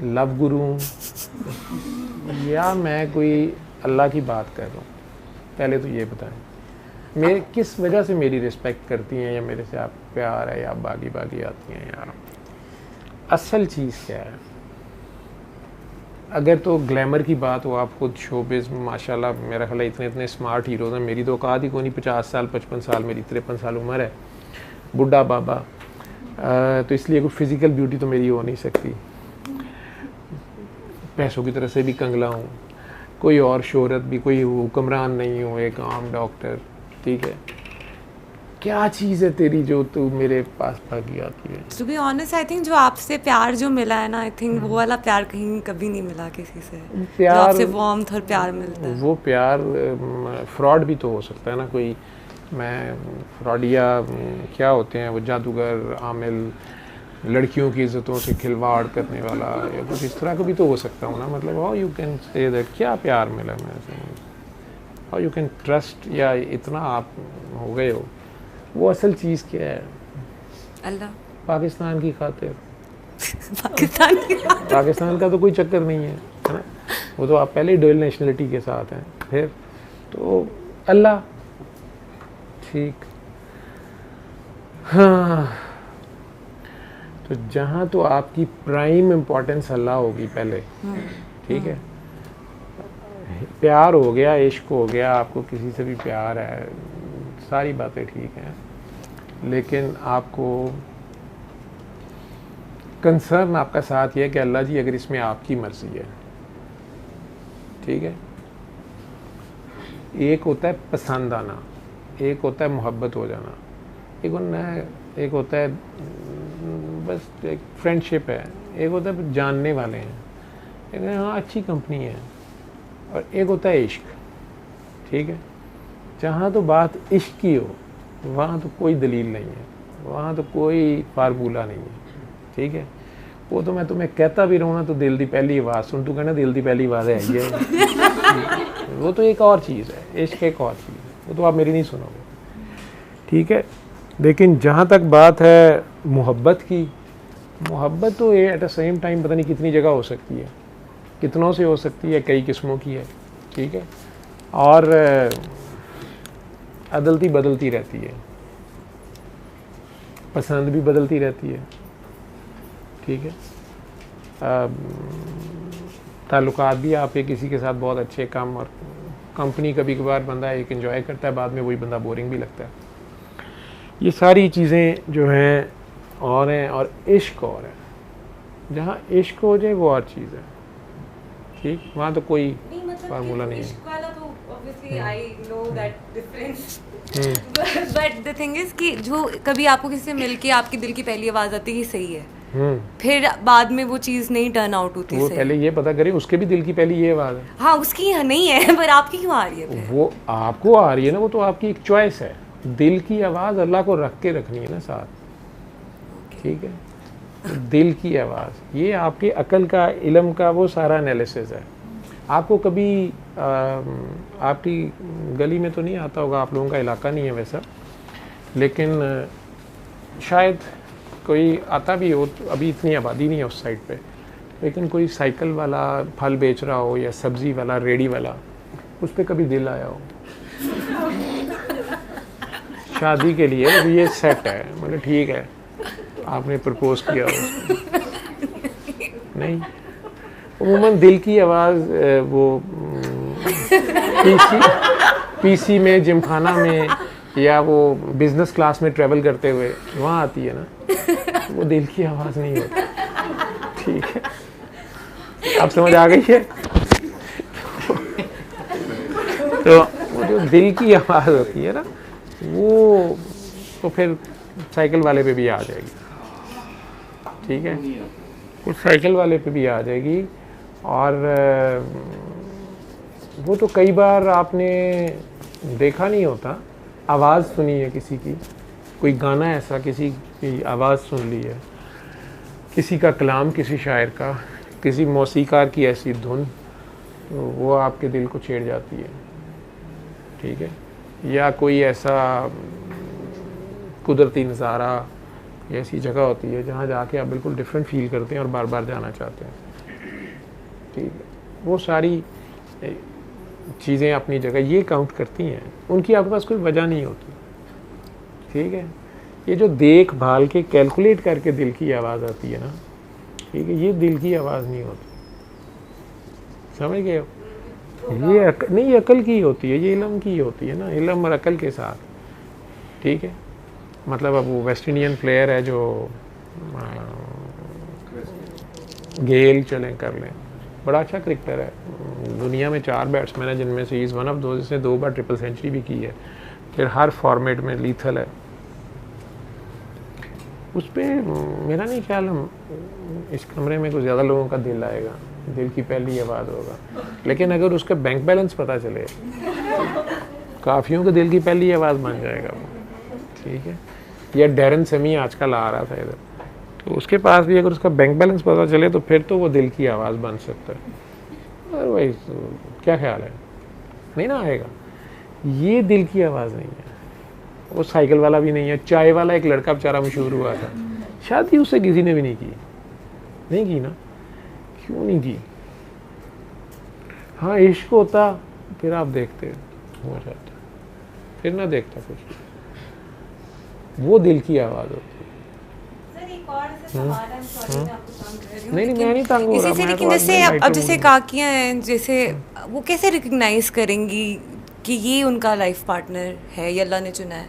लव गुरु हूँ, या मैं कोई अल्लाह की बात कर रहा हूँ? पहले तो ये बताएं, मेरे किस वजह से मेरी रिस्पेक्ट करती हैं या मेरे से आप प्यार है या आप बागी बागी आती हैं यार? असल चीज़ क्या है? अगर तो ग्लैमर की बात हो, आप खुद शोबिज़ माशाल्लाह मेरा ख्याल इतने इतने स्मार्ट हीरोज़ हैं, मेरी तो औकात ही कोई नहीं, 50 साल 55 साल मेरी 53 साल उम्र है, बुढ़ा बाबा, तो इसलिए कोई फ़िज़िकल ब्यूटी तो मेरी हो नहीं सकती। पैसों की तरह से भी कंगला हूँ, कोई और शोहरत भी, कोई हुक्मरान नहीं हूँ, एक आम डॉक्टर, ठीक है। क्या चीज़ है तेरी जो तू मेरे पास भागी आती है? To be honest I think जो आपसे प्यार जो मिला है ना, आई थिंक वो वाला प्यार कहीं कभी नहीं मिला किसी से, प्यार, जो आपसे वार्मथ और प्यार मिलता है। वो प्यार फ्रॉड भी तो हो सकता है ना, कोई मैं फ्रॉडिया क्या होते हैं वो जादूगर, आमिल, लड़कियों की इज्जतों से खिलवाड़ करने वाला या कुछ इस तरह का भी तो हो सकता हूँ ना। मतलब how you can say that, क्या प्यार मिला मैं, हाउ यू कैन ट्रस्ट, या इतना आप हो गए हो, वो असल चीज़ क्या है? अल्लाह। पाकिस्तान की खातिर पाकिस्तान का तो कोई चक्कर नहीं है ना, वो तो आप पहले ही डुअल नेशनलिटी के साथ हैं, फिर तो अल्लाह, ठीक। हाँ, तो जहाँ तो आपकी प्राइम इम्पोर्टेंस अल्लाह होगी पहले, ठीक है। प्यार हो गया, इश्क हो गया, आपको किसी से भी प्यार है, सारी बातें ठीक हैं, लेकिन आपको कंसर्न आपका साथ ये है कि अल्लाह जी अगर इसमें आपकी मर्जी है, ठीक है। एक होता है पसंद आना, एक होता है मोहब्बत हो जाना, एक होता है बस एक फ्रेंडशिप है, एक होता है जानने वाले हैं, एक हाँ अच्छी कंपनी है, और एक होता है इश्क, ठीक है। जहाँ तो बात इश्क की हो वहाँ तो कोई दलील नहीं है, वहाँ तो कोई फार्मूला नहीं है, ठीक है। वो तो मैं तुम्हें कहता भी रहूँ ना तो दिल दी पहली आवाज़ सुन, तू कहना दिल दी पहली आवाज़ है ये वो तो एक और चीज़ है, इश्क एक और चीज़ है, वो तो आप मेरी नहीं सुनोगे, ठीक है। लेकिन जहाँ तक बात है मोहब्बत की, मोहब्बत तो एट अ सेम टाइम पता नहीं कितनी जगह हो सकती है, कितनों से हो सकती है, कई किस्मों की है, ठीक है। और अदलती बदलती रहती है, पसंद भी बदलती रहती है, ठीक है। ताल्लुकात भी आपके किसी के साथ बहुत अच्छे, कम, और कंपनी कभी कभार बंदा एक एंजॉय करता है, बाद में वही बंदा बोरिंग भी लगता है। ये सारी चीज़ें जो हैं और हैं, और इश्क और है, जहाँ इश्क हो जाए वो और चीज़ है, ठीक, वहाँ तो कोई फार्मूला नहीं है। बट द थिंग इज कि जो कभी आपको किसी से मिलके आपकी दिल की पहली आवाज़ आती है सही है, फिर बाद में वो चीज़ नहीं टर्न आउट होती, वो पहले ये पता करें उसके भी दिल की पहली ये आवाज़ है। हाँ, उसकी नहीं है पर आपकी क्यों आ रही है फिर? वो आपको आ रही है ना, वो तो आपकी एक चॉइस है। दिल की आवाज़ अल्लाह को रख के रखनी है ना साथ, ठीक है। तो दिल की आवाज़ ये आपके अकल का, इल्म का वो सारा एनालिसिस है। आपको कभी आपकी गली में तो नहीं आता होगा, आप लोगों का इलाका नहीं है वैसा, लेकिन शायद कोई आता भी हो, तो अभी इतनी आबादी नहीं है उस साइड पे, लेकिन कोई साइकिल वाला फल बेच रहा हो या सब्ज़ी वाला, रेडी वाला, उस पर कभी दिल आया हो? शादी के लिए ये सेट है, मतलब ठीक है, आपने प्रपोज किया हो, नहीं। उम्मन दिल की आवाज़ वो पीसी में, जिमखाना में, या वो बिज़नेस क्लास में ट्रैवल करते हुए वहाँ आती है ना, वो दिल की आवाज़ नहीं होती, ठीक है। आप समझ आ गई है? तो वो जो दिल की आवाज़ होती है ना, वो तो फिर साइकिल वाले पे भी आ जाएगी, ठीक है। उस साइकिल वाले पे भी आ जाएगी। और वो तो कई बार आपने देखा नहीं होता, आवाज़ सुनी है किसी की, कोई गाना ऐसा किसी की आवाज़ सुन ली है, किसी का कलाम, किसी शायर का, किसी मौसीकार की ऐसी धुन, तो वो आपके दिल को छेड़ जाती है, ठीक है। या कोई ऐसा कुदरती नज़ारा, ऐसी जगह होती है जहाँ जाके आप बिल्कुल डिफरेंट फील करते हैं और बार बार जाना चाहते हैं, ठीक है। वो सारी चीज़ें अपनी जगह ये काउंट करती हैं, उनकी आपके पास कोई वजह नहीं होती, ठीक है। ये जो देख भाल के कैलकुलेट करके दिल की आवाज़ आती है ना, ठीक है, ये दिल की आवाज़ नहीं होती, समझ गए हो। ये नहीं अकल की होती है, ये इल्म की होती है ना, इल्म और अकल के साथ, ठीक है। मतलब अब वो वेस्ट इंडियन प्लेयर है जो गेल चलें कर लें, बड़ा अच्छा क्रिकेटर है, दुनिया में 4 बैट्समैन है जिनमें से इज़ वन ऑफ दो, जिसने 2 बार ट्रिपल सेंचुरी भी की है, फिर हर फॉर्मेट में लीथल है। उस पर मेरा नहीं ख्याल हम इस कमरे में कुछ ज़्यादा लोगों का दिल आएगा, दिल की पहली आवाज़ होगा। लेकिन अगर उसका बैंक बैलेंस पता चले, काफ़ियों के दिल की पहली आवाज़ बन जाएगा वो, ठीक है। या डैरन सेमी आजकल आ रहा था इधर, तो उसके पास भी अगर उसका बैंक बैलेंस पता चले तो फिर तो वो दिल की आवाज़ बन सकता है। अदरवाइज क्या ख्याल है, नहीं ना आएगा। ये दिल की आवाज़ नहीं है, वो साइकिल वाला भी नहीं है। चाय वाला एक लड़का बेचारा मशहूर हुआ था, शादी उससे किसी ने भी नहीं की ना, क्यों नहीं की। हाँ इश्क होता फिर आप देखते हो जाता, फिर ना देखता कुछ, वो दिल की आवाज़ होती है। नहीं मैं नहीं तंग हो रहा, इसी से, लेकिन जैसे अब जैसे काकियाँ हैं, जैसे वो कैसे रिकग्नाइज करेंगी कि ये उनका लाइफ पार्टनर है या अल्लाह ने चुना है?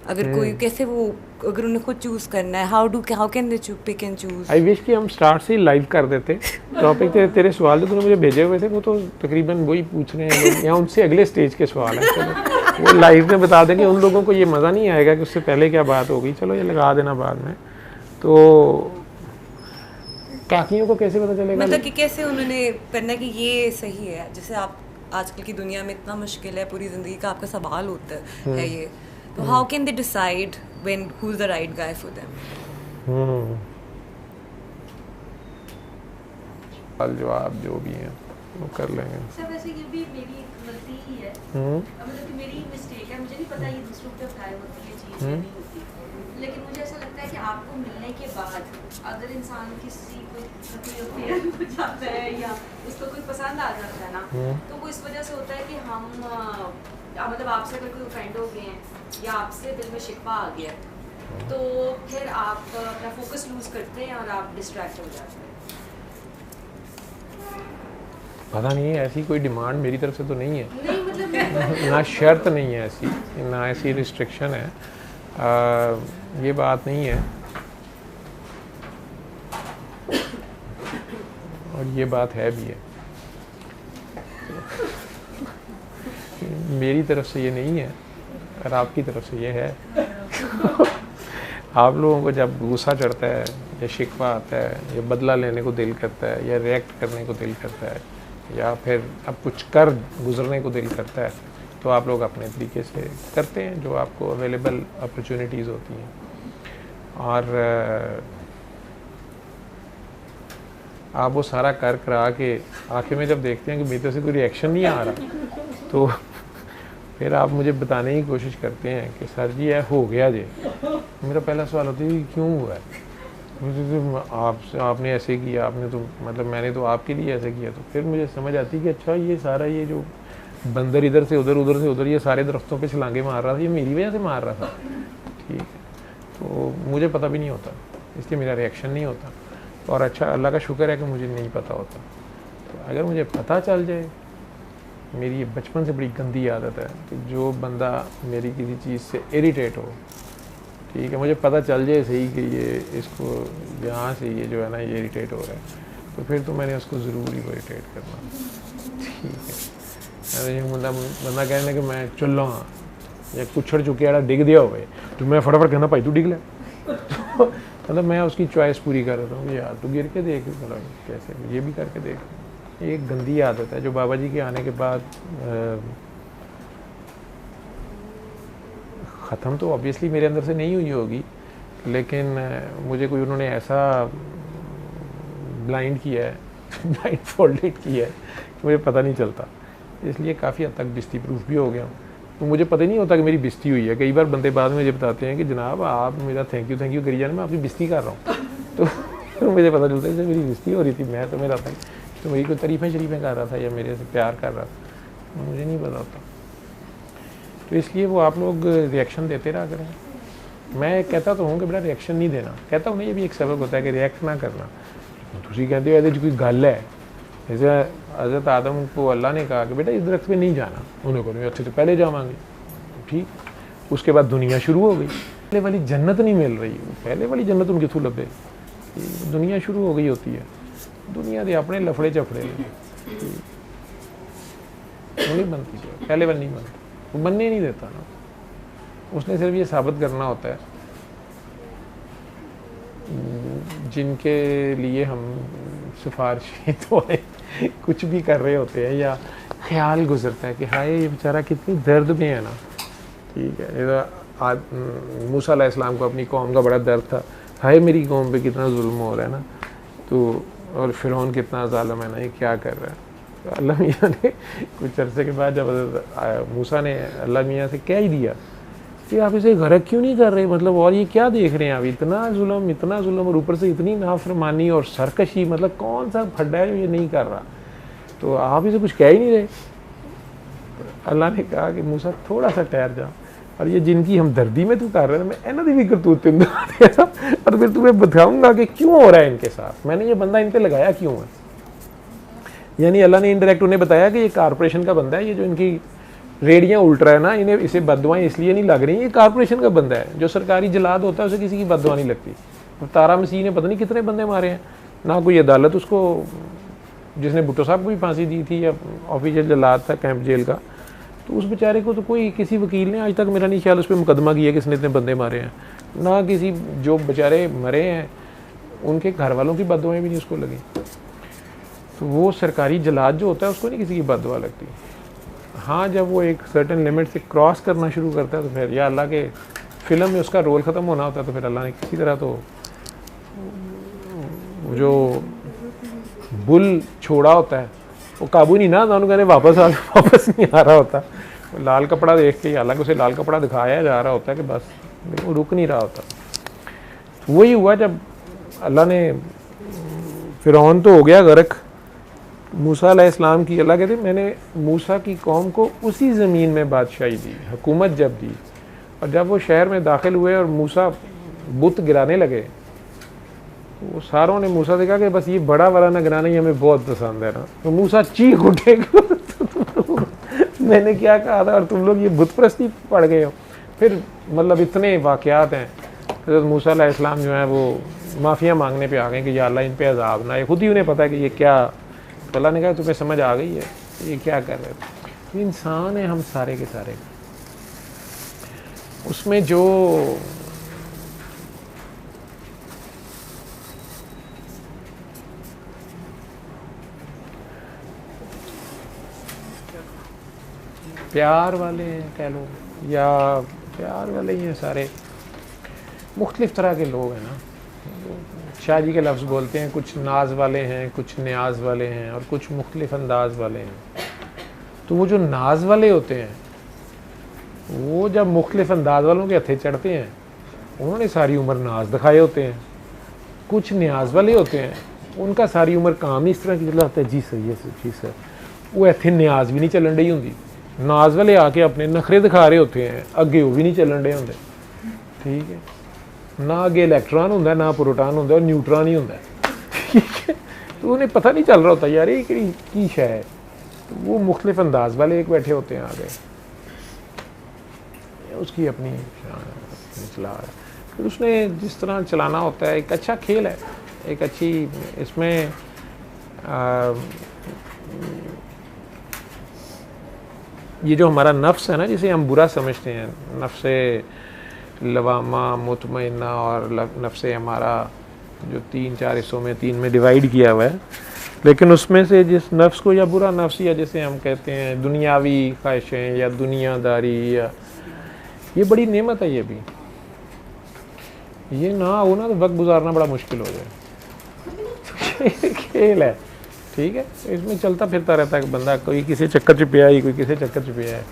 अगर कोई कैसे वो, अगर उन्हें खुद चूज करना है, how can they pick and choose? I wish कि हम स्टार्ट से ही लाइव कर देते टॉपिक। तेरे सवाल जो तूने मुझे भेजे हुए थे वो तो तकरीबन वही पूछ रहे हैं लोग, या उनसे अगले स्टेज के सवाल हैं। चलो वो लाइव में बता देंगे, उन लोगों को ये मज़ा नहीं आएगा कि उससे पहले क्या बात होगी, चलो ये लगा देना बाद में। तो काकियों को कैसे पता चलेगा, मतलब कि कैसे उन्होंने करना कि ये सही है? जैसे आप आजकल की दुनिया में इतना मुश्किल है, पूरी ज़िंदगी का आपका सवाल होता है ये, तो how can they decide when who is the right guy for them? जवाब जो भी है वो कर लेंगे। सर वैसे ये भी मेरी गलती ही है, मतलब कि मेरी मिस्टेक है, मुझे नहीं पता ये दूसरों पे अप्लाई होती है चीज़ या नहीं होती, लेकिन मुझे ऐसा लगता है कि आपको मिलने के बाद अगर इंसान किसी को जाता है या उसको कोई पसंद आ जाता है ना, तो वो इस वजह से होता है कि हम मतलब आपसे अगर कोई ऑफेंड हो गए हैं या आपसे दिल में शिकवा आ गया है, तो फिर आप अपना फोकस लूज करते हैं और आप डिस्ट्रैक्ट हो जाते हैं। पता नहीं है, ऐसी कोई डिमांड मेरी तरफ से तो नहीं है, नहीं मतलब ना शर्त नहीं है ऐसी, ना ऐसी रिस्ट्रिक्शन है, ये बात नहीं है। और ये बात है भी है, मेरी तरफ से ये नहीं है और आपकी तरफ से ये है। आप लोगों को जब गुस्सा चढ़ता है या शिकवा आता है या बदला लेने को दिल करता है या रिएक्ट करने को दिल करता है या फिर अब कुछ कर गुजरने को दिल करता है, तो आप लोग अपने तरीके से करते हैं जो आपको अवेलेबल अपॉर्चुनिटीज़ होती हैं। और आप वो सारा कर करा के आखिर में जब देखते हैं कि मेरी तरफ से कोई रिएक्शन नहीं आ रहा, तो फिर आप मुझे बताने की कोशिश करते हैं कि सर जी यह हो गया जी। मेरा पहला सवाल होता है कि क्यों हुआ है, आपने ऐसे किया, आपने तो मतलब मैंने तो आपके लिए ऐसे किया। तो फिर मुझे समझ आती है कि अच्छा ये सारा ये जो बंदर इधर से उधर ये सारे दरख्तों पे छलांगे मार रहा था, ये मेरी वजह से मार रहा था, ठीक है। तो मुझे पता भी नहीं होता, इसलिए मेरा रिएक्शन नहीं होता। और अच्छा अल्लाह का शुक्र है कि मुझे नहीं पता होता। तो अगर मुझे पता चल जाए, मेरी ये बचपन से बड़ी गंदी आदत है कि जो बंदा मेरी किसी चीज़ से इरिटेट हो, ठीक है, मुझे पता चल जाए सही कि ये इसको यहाँ से ये जो है ना ये इरिटेट हो रहा है, तो फिर तो मैंने उसको ज़रूर ही इरिटेट करना, ठीक है। बंदा कहना कि मैं चल रहा या कुछड़ चुके डिग दिया हो, तो मैं फटाफट कहना भाई तू डिग ले। मतलब मैं उसकी चॉइस पूरी कर रहा हूँ, यार तू गिर के देख, मतलब कैसे ये भी करके देख। एक गंदी आदत है जो बाबा जी के आने के बाद ख़त्म तो ऑब्वियसली मेरे अंदर से नहीं हुई होगी, लेकिन मुझे कोई उन्होंने ऐसा ब्लाइंड किया है ब्लाइंड फोल्डेड किया है कि मुझे पता नहीं चलता, इसलिए काफ़ी हद तक बिस्ती प्रूफ भी हो गया हूँ। तो मुझे पता ही नहीं होता कि मेरी बिस्ती हुई है। कई बार बंदे बाद में मुझे बताते हैं कि जनाब आप मेरा थैंक यू करी जाने, मैं आपकी बिस्ती कर रहा हूँ। तो मुझे पता चलता है कि मेरी बिस्ती हो रही थी, मैं तो मेरा था तो मेरी कोई तारीफ़ें शरीफ़ें कर रहा था या मेरे से प्यार कर रहा था, मुझे नहीं पता होता। तो इसलिए वो आप लोग रिएक्शन देते रहा करें। मैं कहता तो हूँ कि बेटा रिएक्शन नहीं देना, कहता हूँ ना ये भी एक सबक होता है कि रिएक्ट ना करना। तुसी कहते हो ऐसे कोई गल है, जैसे हज़रत आदम को अल्लाह ने कहा कि बेटा इस दरख्त पे नहीं जाना, उन्हें को अच्छे से पहले जावांगे, ठीक। उसके बाद दुनिया शुरू हो गई, पहले वाली जन्नत नहीं मिल रही, पहले वाली जन्नत उनके थू लभे, दुनिया शुरू हो गई होती है। दुनिया के अपने लफड़े चफड़े नहीं बनती, पहले वाली नहीं बनती, वो बनने नहीं देता ना। उसने सिर्फ ये साबित करना होता है जिनके लिए हम सिफारिशें तो कुछ भी कर रहे होते हैं या ख्याल गुजरता है कि हाय ये बेचारा कितनी दर्द में है ना, ठीक है। मूसा अलैहिस्सलाम को अपनी कौम का बड़ा दर्द था, हाय मेरी कौम पे कितना जुल्म हो रहा है ना, तो और फिरौन कितना ज़ालिम है ना, ये क्या कर रहा है। तो अल्लाह मियाँ ने कुछ अरसे के बाद जब मूसा ने अल्लाह मियाँ से कह ही दिया कि आप इसे गरक क्यों नहीं कर रहे, मतलब और ये क्या देख रहे हैं आप, इतना जुल्म और ऊपर से इतनी नाफरमानी और सरकशी, मतलब कौन सा फड्डा है जो ये नहीं कर रहा, तो आप इसे कुछ कह ही नहीं रहे। अल्लाह ने कहा कि मूसा थोड़ा सा ठहर जा, और ये जिनकी हमदर्दी में तू कर रहा है मैं इन्हों की भी करतूत और फिर तुम्हें बताऊँगा कि क्यों हो रहा है इनके साथ, मैंने ये बंदा इन पर लगाया क्यों है। यानी अल्लाह ने इनडायरेक्ट उन्हें बताया कि ये कारपोरेशन का बंदा है, ये जो इनकी रेडियाँ उल्ट रहा है ना, इन्हें इसे बददुआएं इसलिए नहीं लग रही, ये कारपोरेशन का बंदा है। जो सरकारी जलाद होता है उसे किसी की बददुआ नहीं लगती। तारा मसीह ने पता नहीं कितने बंदे मारे हैं, ना कोई अदालत उसको, जिसने भुट्टो साहब को भी फांसी दी थी या ऑफिशियल जलाद था कैंप जेल का, तो उस बेचारे को तो कोई किसी वकील ने आज तक मेरा नहीं ख्याल उस पर मुकदमा किया कि इसने इतने बंदे मारे हैं, ना किसी जो बेचारे मरे हैं उनके घर वालों की बददुआएं भी नहीं उसको लगी। तो वो सरकारी जलाद जो होता है उसको नहीं किसी की बददुआ लगती। हाँ, जब वो एक सर्टेन लिमिट से क्रॉस करना शुरू करता है तो फिर या अल्लाह के फिल्म में उसका रोल ख़त्म होना होता है, तो फिर अल्लाह ने किसी तरह तो जो बुल छोड़ा होता है वो काबू नहीं ना, उन्होंने कहने वापस नहीं आ रहा होता। लाल कपड़ा देख के, हालांकि उसे लाल कपड़ा दिखाया जा रहा होता है कि बस वो रुक नहीं रहा होता। वही हुआ जब अल्लाह ने, फिरौन तो हो गया गर्क, मूसा अलैहिस्सलाम की, अल्लाह कहते मैंने मूसा की कौम को उसी ज़मीन में बादशाही दी, हुकूमत जब दी, और जब वो शहर में दाखिल हुए और मूसा बुत गिराने लगे, वो सारों ने मूसा से कहा कि बस ये बड़ा वाला ना गिराना ही हमें बहुत पसंद है ना। तो मूसा चीख उठे मैंने क्या कहा था और तुम लोग ये बुत परस्ती पड़ गए हो। फिर मतलब इतने वाक़यात हैं, हज़रत मूसा अलैहिस्सलाम जो है वो माफ़िया मांगने पे आ गए कि या अल्लाह इन पे अज़ाब ना आए, खुद ही उन्हें पता है कि ये क्या, तो अल्लाह ने कहा तुम्हें समझ आ गई है ये क्या कर रहे थे। तो इंसान है हम सारे के सारे, उसमें जो प्यार वाले हैं कह लो, या प्यार वाले ही हैं सारे, मुख्तलिफ़ तरह के लोग हैं ना। शाह जी के लफ्ज़ बोलते हैं, कुछ नाज वाले हैं, कुछ न्याज वाले हैं, और कुछ मुख्तलिफ़ अंदाज वाले हैं। तो वो जो नाज वाले होते हैं वो जब मुख्तलिफ़ अंदाज वालों के हथे चढ़ते हैं, उन्होंने सारी उम्र नाज दिखाए होते हैं। कुछ न्याज वाले होते हैं, उनका सारी उम्र काम ही इस तरह की चला होता है, जी सर ये सर जी सर, वो इतने न्याज भी नहीं चलन रही होंगी। नाज वाले आके अपने नखरे दिखा रहे होते हैं, अगे वो भी नहीं चलन रहे होंगे, ठीक है ना, अगे इलैक्ट्रॉन होंगे ना प्रोटॉन होंगे और न्यूट्रॉन ही होंगे, ठीक है। तो उन्हें पता नहीं चल रहा होता यार ये की शय है। तो वो मुख्तलिफ अंदाज वाले एक बैठे होते हैं आगे, उसकी अपनी चला रहा है, फिर उसने जिस तरह चलाना होता है। एक अच्छा खेल है, एक अच्छी इसमें ये जो हमारा नफ्स है ना, जिसे हम बुरा समझते हैं, नफ्स लवामा, मुतमइन्ना और नफ्से हमारा, जो 3-4 हिस्सों में 3 में डिवाइड किया हुआ है। लेकिन उसमें से जिस नफ्स को, या बुरा नफ्स, या जैसे हम कहते हैं दुनियावी ख्वाहिशें या दुनियादारी, या ये बड़ी नेमत है। ये भी, ये ना हो ना तो वक्त गुजारना बड़ा मुश्किल हो जाए। खेल है, ठीक है, इसमें चलता फिरता रहता है बंदा, कोई किसी चक्कर च पिया है, कोई किसी चक्कर च पिया है।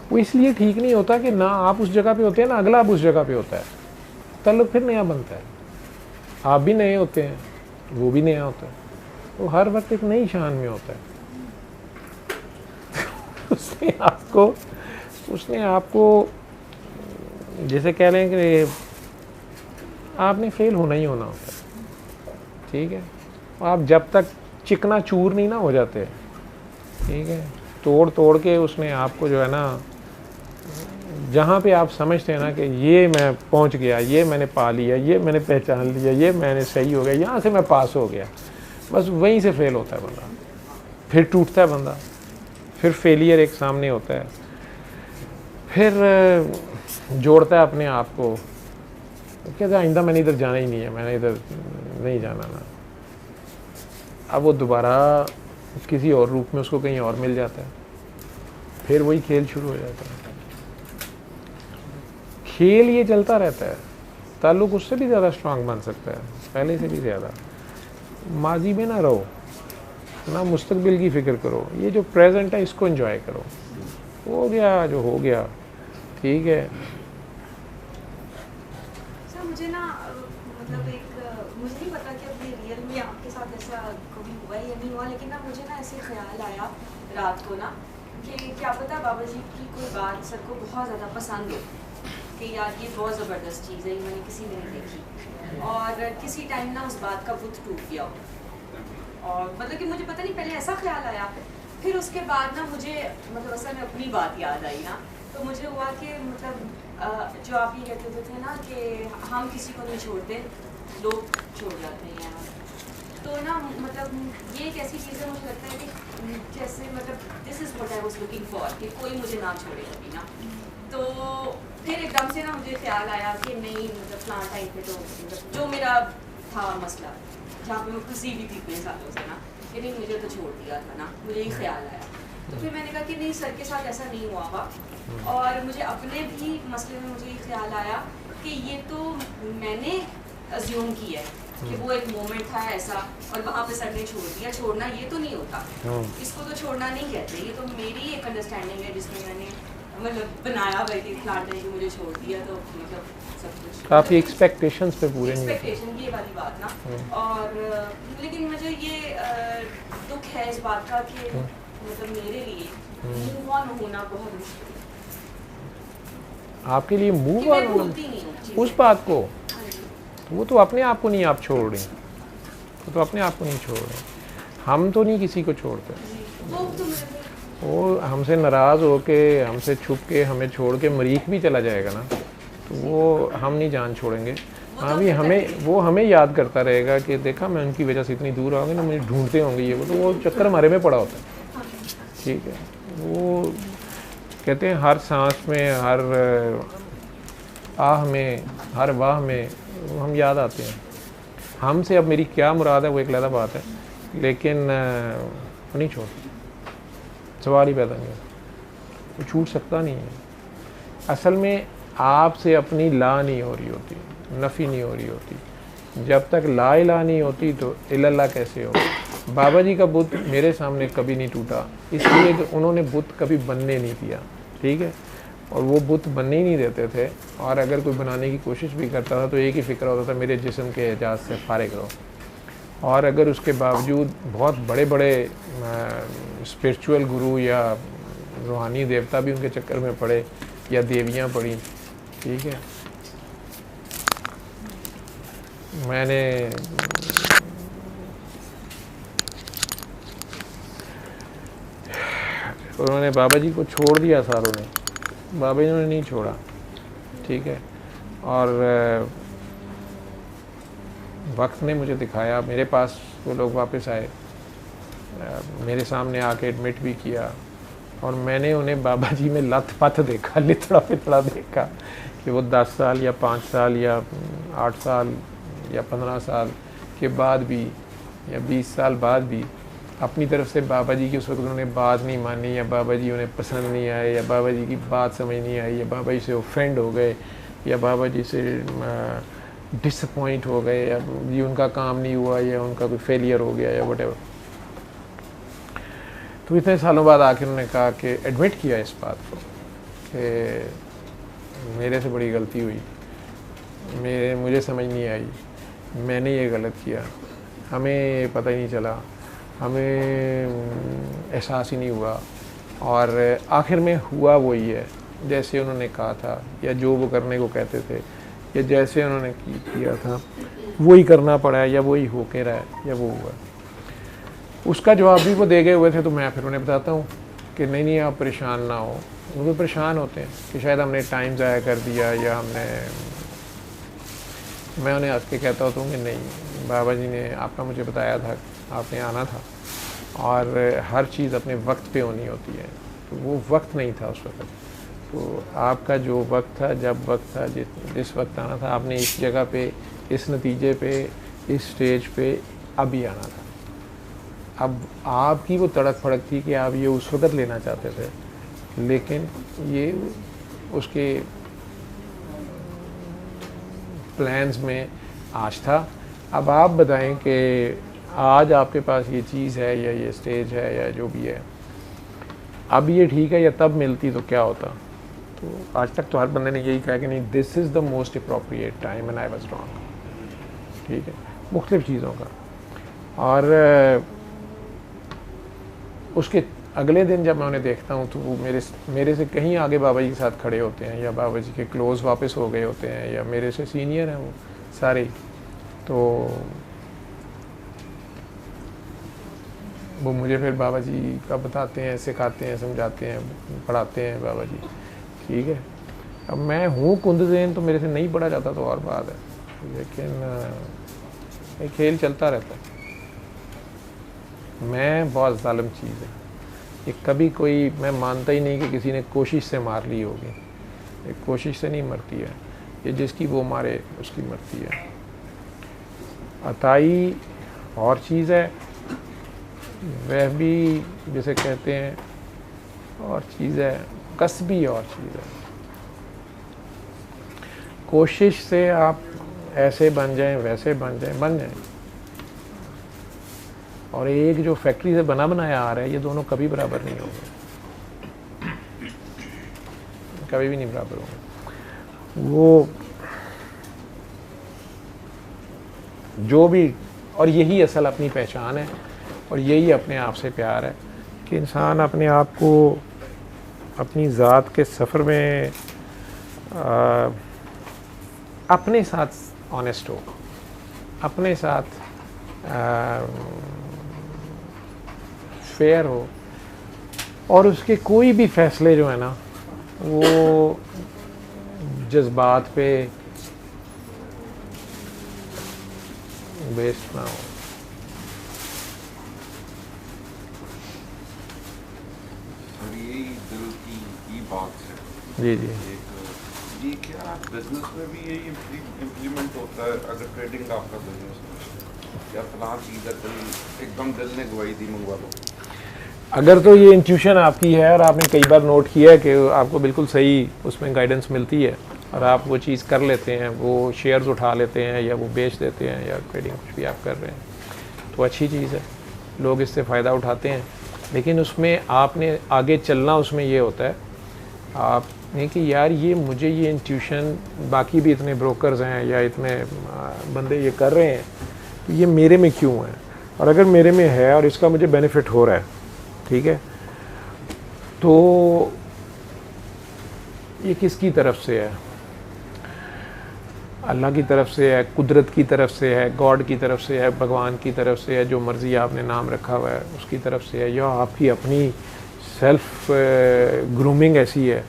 वो इसलिए ठीक नहीं होता कि ना आप उस जगह पे होते हैं ना अगला आप उस जगह पे होता है, ताल्लुक फिर नया बनता है। आप भी नए होते हैं, वो भी नया होता है, वो हर वक्त एक नई शान में होता है। उसने आपको जैसे कह रहे हैं कि आपने फेल होना ही होना होता है, ठीक है। आप जब तक चिकना चूर नहीं ना हो जाते, ठीक है, तोड़ तोड़ के उसने आपको जो है ना, जहाँ पे आप समझते हैं ना कि ये मैं पहुँच गया, ये मैंने पा लिया, ये मैंने पहचान लिया, ये मैंने सही हो गया, यहाँ से मैं पास हो गया, बस वहीं से फेल होता है बंदा। फिर टूटता है बंदा, फिर फेलियर एक सामने होता है, फिर जोड़ता है अपने आप को, कहता है आइंदा मैंने इधर जाना ही नहीं है, मैंने इधर नहीं जाना ना। अब वो दोबारा किसी और रूप में उसको कहीं और मिल जाता है, फिर वही खेल शुरू हो जाता है। खेल ये चलता रहता है, ताल्लुक उससे भी ज़्यादा स्ट्रांग बन सकता है, पहले से भी ज़्यादा। माजी में ना रहो, ना मुस्तकबिल की फ़िक्र करो, ये जो प्रेजेंट है इसको एंजॉय करो। हो गया जो हो गया, ठीक है। सर मुझे ना मतलब मुझे नहीं पता कि अपने रियल में आपके साथ ऐसा कभी हुआ या नहीं हुआ, लेकिन ना मुझे ना ऐसे ख्याल आया रात को ना कि क्या पता बाबा जी की कोई बात सर को बहुत ज़्यादा पसंद हो कि यार ये बहुत ज़बरदस्त चीज़ है, ये मैंने किसी ने नहीं देखी, और किसी टाइम ना उस बात का बुत टूट गया हो। और मतलब कि मुझे पता नहीं पहले ऐसा ख्याल आया, फिर उसके बाद ना मुझे मतलब असल में अपनी बात याद आई ना, तो मुझे हुआ कि मतलब जो आप ये कहते थे ना कि हम किसी को नहीं छोड़ते, लोग छोड़ जाते हैं यहाँ, तो ना मतलब ये एक ऐसी चीज़ है, मुझे लगता है कि जैसे मतलब this is what I was looking for, कि कोई मुझे ना छोड़े कभी ना। तो फिर एकदम से ना मुझे ख्याल आया कि नहीं मतलब प्लान टाइम पे तो मतलब जो मेरा था मसला, जहाँ पे मैं खुशी भी थी इतने सालों से ना, कि नहीं मुझे तो छोड़ दिया था ना, मुझे ये ख्याल आया। तो फिर मैंने कहा कि नहीं सर के साथ ऐसा नहीं हुआ हुआ, और मुझे अपने भी मसले में मुझे ये ख्याल आया कि ये तो मैंने अज्यूम किया है कि वो एक मोमेंट था ऐसा और वहाँ पे सर ने छोड़ दिया। छोड़ना ये तो नहीं होता, इसको तो छोड़ना नहीं कहते, ये तो मेरी एक अंडरस्टैंडिंग है जिसमें मैंने मतलब बनाया हुआ कि फ्लैट ने मुझे छोड़ दिया, तो मतलब सब कुछ काफ़ी एक्सपेक्टेशंस पे पूरे नहीं एक्सपेक्टेशन ये वाली बात ना। और लेकिन मुझे ये दुख है इस बात का कि मतलब मेरे लिए मूव ऑन होना बहुत मुश्किल है। आपके लिए मूव ऑन होना उस बात को, वो तो अपने आप को नहीं आप छोड़ रहे, वो तो अपने आप को नहीं छोड़ रहे। हम तो नहीं किसी को छोड़ते, वो हमसे नाराज़ होके हमसे छुप के हमें छोड़ के मरीख भी चला जाएगा ना, तो वो हम नहीं जान छोड़ेंगे। हाँ भी हमें याद करता रहेगा कि देखा मैं उनकी वजह से इतनी दूर आऊँगी ना, मुझे ढूंढते होंगे ये वो चक्कर हमारे में पड़ा होता है, ठीक है। वो कहते हैं हर सांस में, हर आह में, हर वाह में हम याद आते हैं। हमसे अब मेरी क्या मुराद है वो एक अलग बात है, लेकिन वो नहीं छोड़, सवाल ही पैदा नहीं होता, वो छूट सकता नहीं है। असल में आपसे अपनी ला नहीं हो रही होती, नफ़ी नहीं हो रही होती। जब तक ला इला नहीं होती तो इल्लल्लाह कैसे हो। बाबा जी का बुत मेरे सामने कभी नहीं टूटा, इसलिए कि उन्होंने बुत कभी बनने नहीं दिया, ठीक है। और वो बुत बनने ही नहीं देते थे, और अगर कोई बनाने की कोशिश भी करता था तो एक ही फ़िक्र होता था मेरे जिस्म के एजाज़ से फारिग रहो। और अगर उसके बावजूद बहुत बड़े बड़े स्पिरिचुअल गुरु या रूहानी देवता भी उनके चक्कर में पड़े या देवियाँ पड़ी, ठीक है। मैंने उन्होंने बाबा जी को छोड़ दिया सारों ने, बाबा जी ने नहीं छोड़ा, ठीक है। और वक्त ने मुझे दिखाया, मेरे पास वो लोग वापस आए, मेरे सामने आके एडमिट भी किया, और मैंने उन्हें बाबा जी में लथ पथ देखा, लिथड़ा पिथड़ा देखा कि वो 10 साल या 5 साल या 8 साल या 15 साल के बाद भी या 20 साल बाद भी अपनी तरफ से बाबा जी की उस वक्त उन्होंने बात नहीं मानी, या बाबा जी उन्हें पसंद नहीं आए, या बाबा जी की बात समझ नहीं आई, या बाबा जी से ऑफेंड हो गए, या बाबा जी से डिसअपॉइंट हो गए, या जी उनका काम नहीं हुआ, या उनका कोई फेलियर हो गया, या वटेवर। तो इतने सालों बाद आकर उन्होंने कहा कि एडमिट किया इस बात को कि मेरे से बड़ी गलती हुई, मुझे समझ नहीं आई, मैंने ये गलत किया, हमें पता ही नहीं चला, हमें एहसास ही नहीं हुआ, और आखिर में हुआ वही है जैसे उन्होंने कहा था, या जो वो करने को कहते थे, या जैसे उन्होंने किया था वही करना पड़ा है, या वही हो के रहा है, या वो हुआ। उसका जवाब भी वो दे गए हुए थे, तो मैं फिर उन्हें बताता हूँ कि नहीं आप परेशान ना हो। वो परेशान होते हैं कि शायद हमने टाइम ज़ाया कर दिया, या मैं उन्हें हंस के कहता होता हूँ कि नहीं, बाबा जी ने आपका मुझे बताया था, आपने आना था, और हर चीज़ अपने वक्त पे होनी होती है, तो वो वक्त नहीं था उस वक्त। तो आपका जो वक्त था, जब वक्त था, जिस वक्त आना था, आपने इस जगह पे, इस नतीजे पे, इस स्टेज पे अभी आना था। अब आपकी वो तड़क फड़क थी कि आप ये उस वक्त लेना चाहते थे, लेकिन ये उसके प्लान्स में आज था। अब आप बताएं कि आज आपके पास ये चीज़ है, या ये स्टेज है, या जो भी है, अब ये ठीक है, या तब मिलती तो क्या होता। तो आज तक तो हर बंदे ने यही कहा कि नहीं, this is the most appropriate time and I was wrong. ठीक है, मुख्तलिफ़ चीज़ों का। और उसके अगले दिन जब मैं उन्हें देखता हूँ तो वो मेरे से कहीं आगे बाबा जी के साथ खड़े होते हैं, या बाबा जी के क्लोज़ वापस हो गए होते हैं, या मेरे से सीनियर हैं वो सारे। तो वो मुझे फिर बाबा जी का बताते हैं, सिखाते हैं, समझाते हैं, पढ़ाते हैं बाबा जी। ठीक है, अब मैं हूँ कुंदज़ेन, तो मेरे से नहीं पढ़ा जाता तो और बात है, लेकिन ये खेल चलता रहता है। मैं बहुत ज़ालिम चीज़ है ये, कभी कोई, मैं मानता ही नहीं कि किसी ने कोशिश से मार ली होगी। ये कोशिश से नहीं मरती है, ये जिसकी वो मारे उसकी मरती है। अताई और चीज़ है, वह भी जिसे कहते हैं और चीज़ है, कसबी और चीज़ है। कोशिश से आप ऐसे बन जाएं, वैसे बन जाएं, और एक जो फैक्ट्री से बना बनाया आ रहा है, ये दोनों कभी बराबर नहीं होंगे, कभी भी नहीं बराबर होंगे। वो जो भी, और यही असल अपनी पहचान है, और यही अपने आप से प्यार है कि इंसान अपने आप को अपनी ज़ात के सफ़र में अपने साथ ऑनेस्ट हो, अपने साथ फेयर हो, और उसके कोई भी फैसले जो है ना, वो जज्बात पे बेस्ड ना हो। यही दिल की बात है। जी जी, ये क्या बिजनेस में भी यही इम्प्लीमेंट होता है? अगर ट्रेडिंग आपका बिजनेस है, या फलां चीज़ है, एकदम दिल ने गवाही दी, मंगवा लो। अगर तो ये इंट्यूशन आपकी है, और आपने कई बार नोट किया है कि आपको बिल्कुल सही उसमें गाइडेंस मिलती है, और आप वो चीज़ कर लेते हैं, वो शेयर्स उठा लेते हैं, या वो बेच देते हैं, या ट्रेडिंग कुछ भी आप कर रहे हैं, तो अच्छी चीज़ है, लोग इससे फ़ायदा उठाते हैं। लेकिन उसमें आपने आगे चलना, उसमें ये होता है आपने कि यार ये मुझे ये इंट्यूशन, बाकी भी इतने ब्रोकर्स हैं या इतने बंदे ये कर रहे हैं, तो ये मेरे में क्यों है? और अगर मेरे में है और इसका मुझे बेनिफिट हो रहा है, ठीक है, तो ये किसकी तरफ से है? अल्लाह की तरफ से है, कुदरत की तरफ से है, गॉड की तरफ से है, भगवान की तरफ से है, जो मर्ज़ी आपने नाम रखा हुआ है उसकी तरफ से है, या आपकी अपनी सेल्फ ग्रूमिंग ऐसी है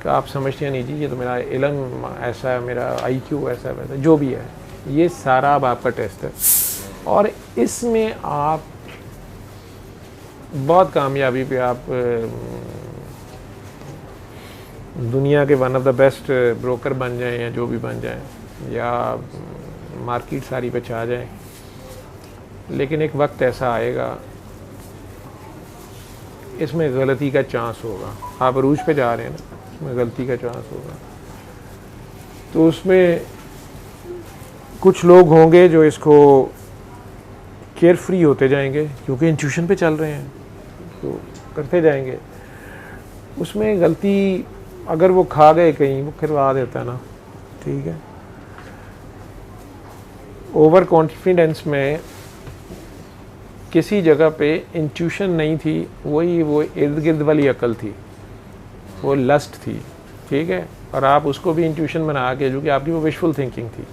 कि आप समझते हैं नहीं जी ये तो मेरा इल्म ऐसा है, मेरा IQ ऐसा है, वैसा जो भी है, ये सारा अब आपका टेस्ट है। और इसमें आप बहुत कामयाबी पे आप दुनिया के one of the best broker बन जाएं या जो भी बन जाएं, या मार्केट सारी पे छा जाएं, लेकिन एक वक्त ऐसा आएगा इसमें गलती का चांस होगा। आप अरूज पे जा रहे हैं ना, इसमें गलती का चांस होगा, तो उसमें कुछ लोग होंगे जो इसको केयर फ्री होते जाएंगे क्योंकि इंट्यूशन पे चल रहे हैं, तो करते जाएंगे। उसमें गलती अगर वो खा गए कहीं, वो करवा देता है ना, ठीक है। ओवर कॉन्फिडेंस में किसी जगह पे इंट्यूशन नहीं थी, वो इर्द गिर्द वाली अकल थी, वो लस्ट थी, ठीक है। और आप उसको भी इंट्यूशन बना के, जो कि आपकी वो विशफुल थिंकिंग थी,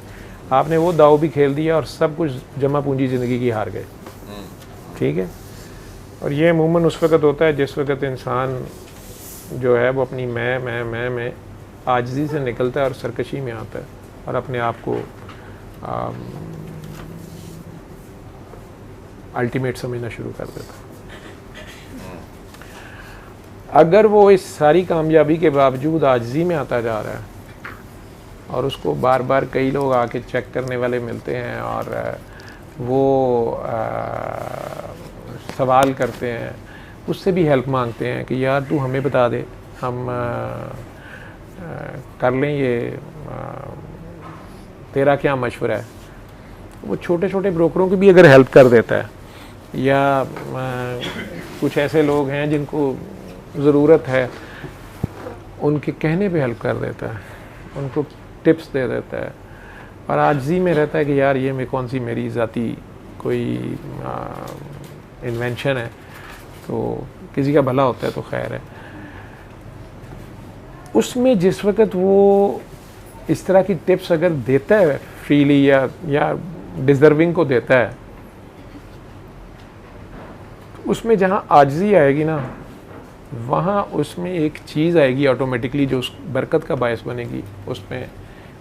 आपने वो दाव भी खेल दिया और सब कुछ जमा पूंजी ज़िंदगी की हार गए, ठीक है। और ये अमूमन उस वक़्त होता है जिस वक़्त इंसान जो है वो अपनी मैं में आजिज़ी से निकलता है और सरकशी में आता है और अपने आप को अल्टीमेट समझना शुरू कर देता है। अगर वो इस सारी कामयाबी के बावजूद आजिज़ी में आता जा रहा है और उसको बार बार कई लोग आके चेक करने वाले मिलते हैं और वो सवाल करते हैं, उससे भी हेल्प मांगते हैं कि यार तू हमें बता दे, हम कर लें, ये तेरा क्या मशवरा है। वो छोटे छोटे ब्रोकरों की भी अगर हेल्प कर देता है, या कुछ ऐसे लोग हैं जिनको ज़रूरत है, उनके कहने पे हेल्प कर देता है, उनको टिप्स दे देता है, और आजिज़ी में रहता है कि यार ये मैं कौन सी मेरी ज़ाती कोई इन्वेंशन है, तो किसी का भला होता है तो खैर है। उसमें जिस वक़्त वो इस तरह की टिप्स अगर देता है फ्रीली या डिज़र्विंग को देता है, उसमें जहाँ आजिज़ी आएगी ना, वहाँ उसमें एक चीज़ आएगी ऑटोमेटिकली जो उस बरकत का बायस बनेगी। उसमें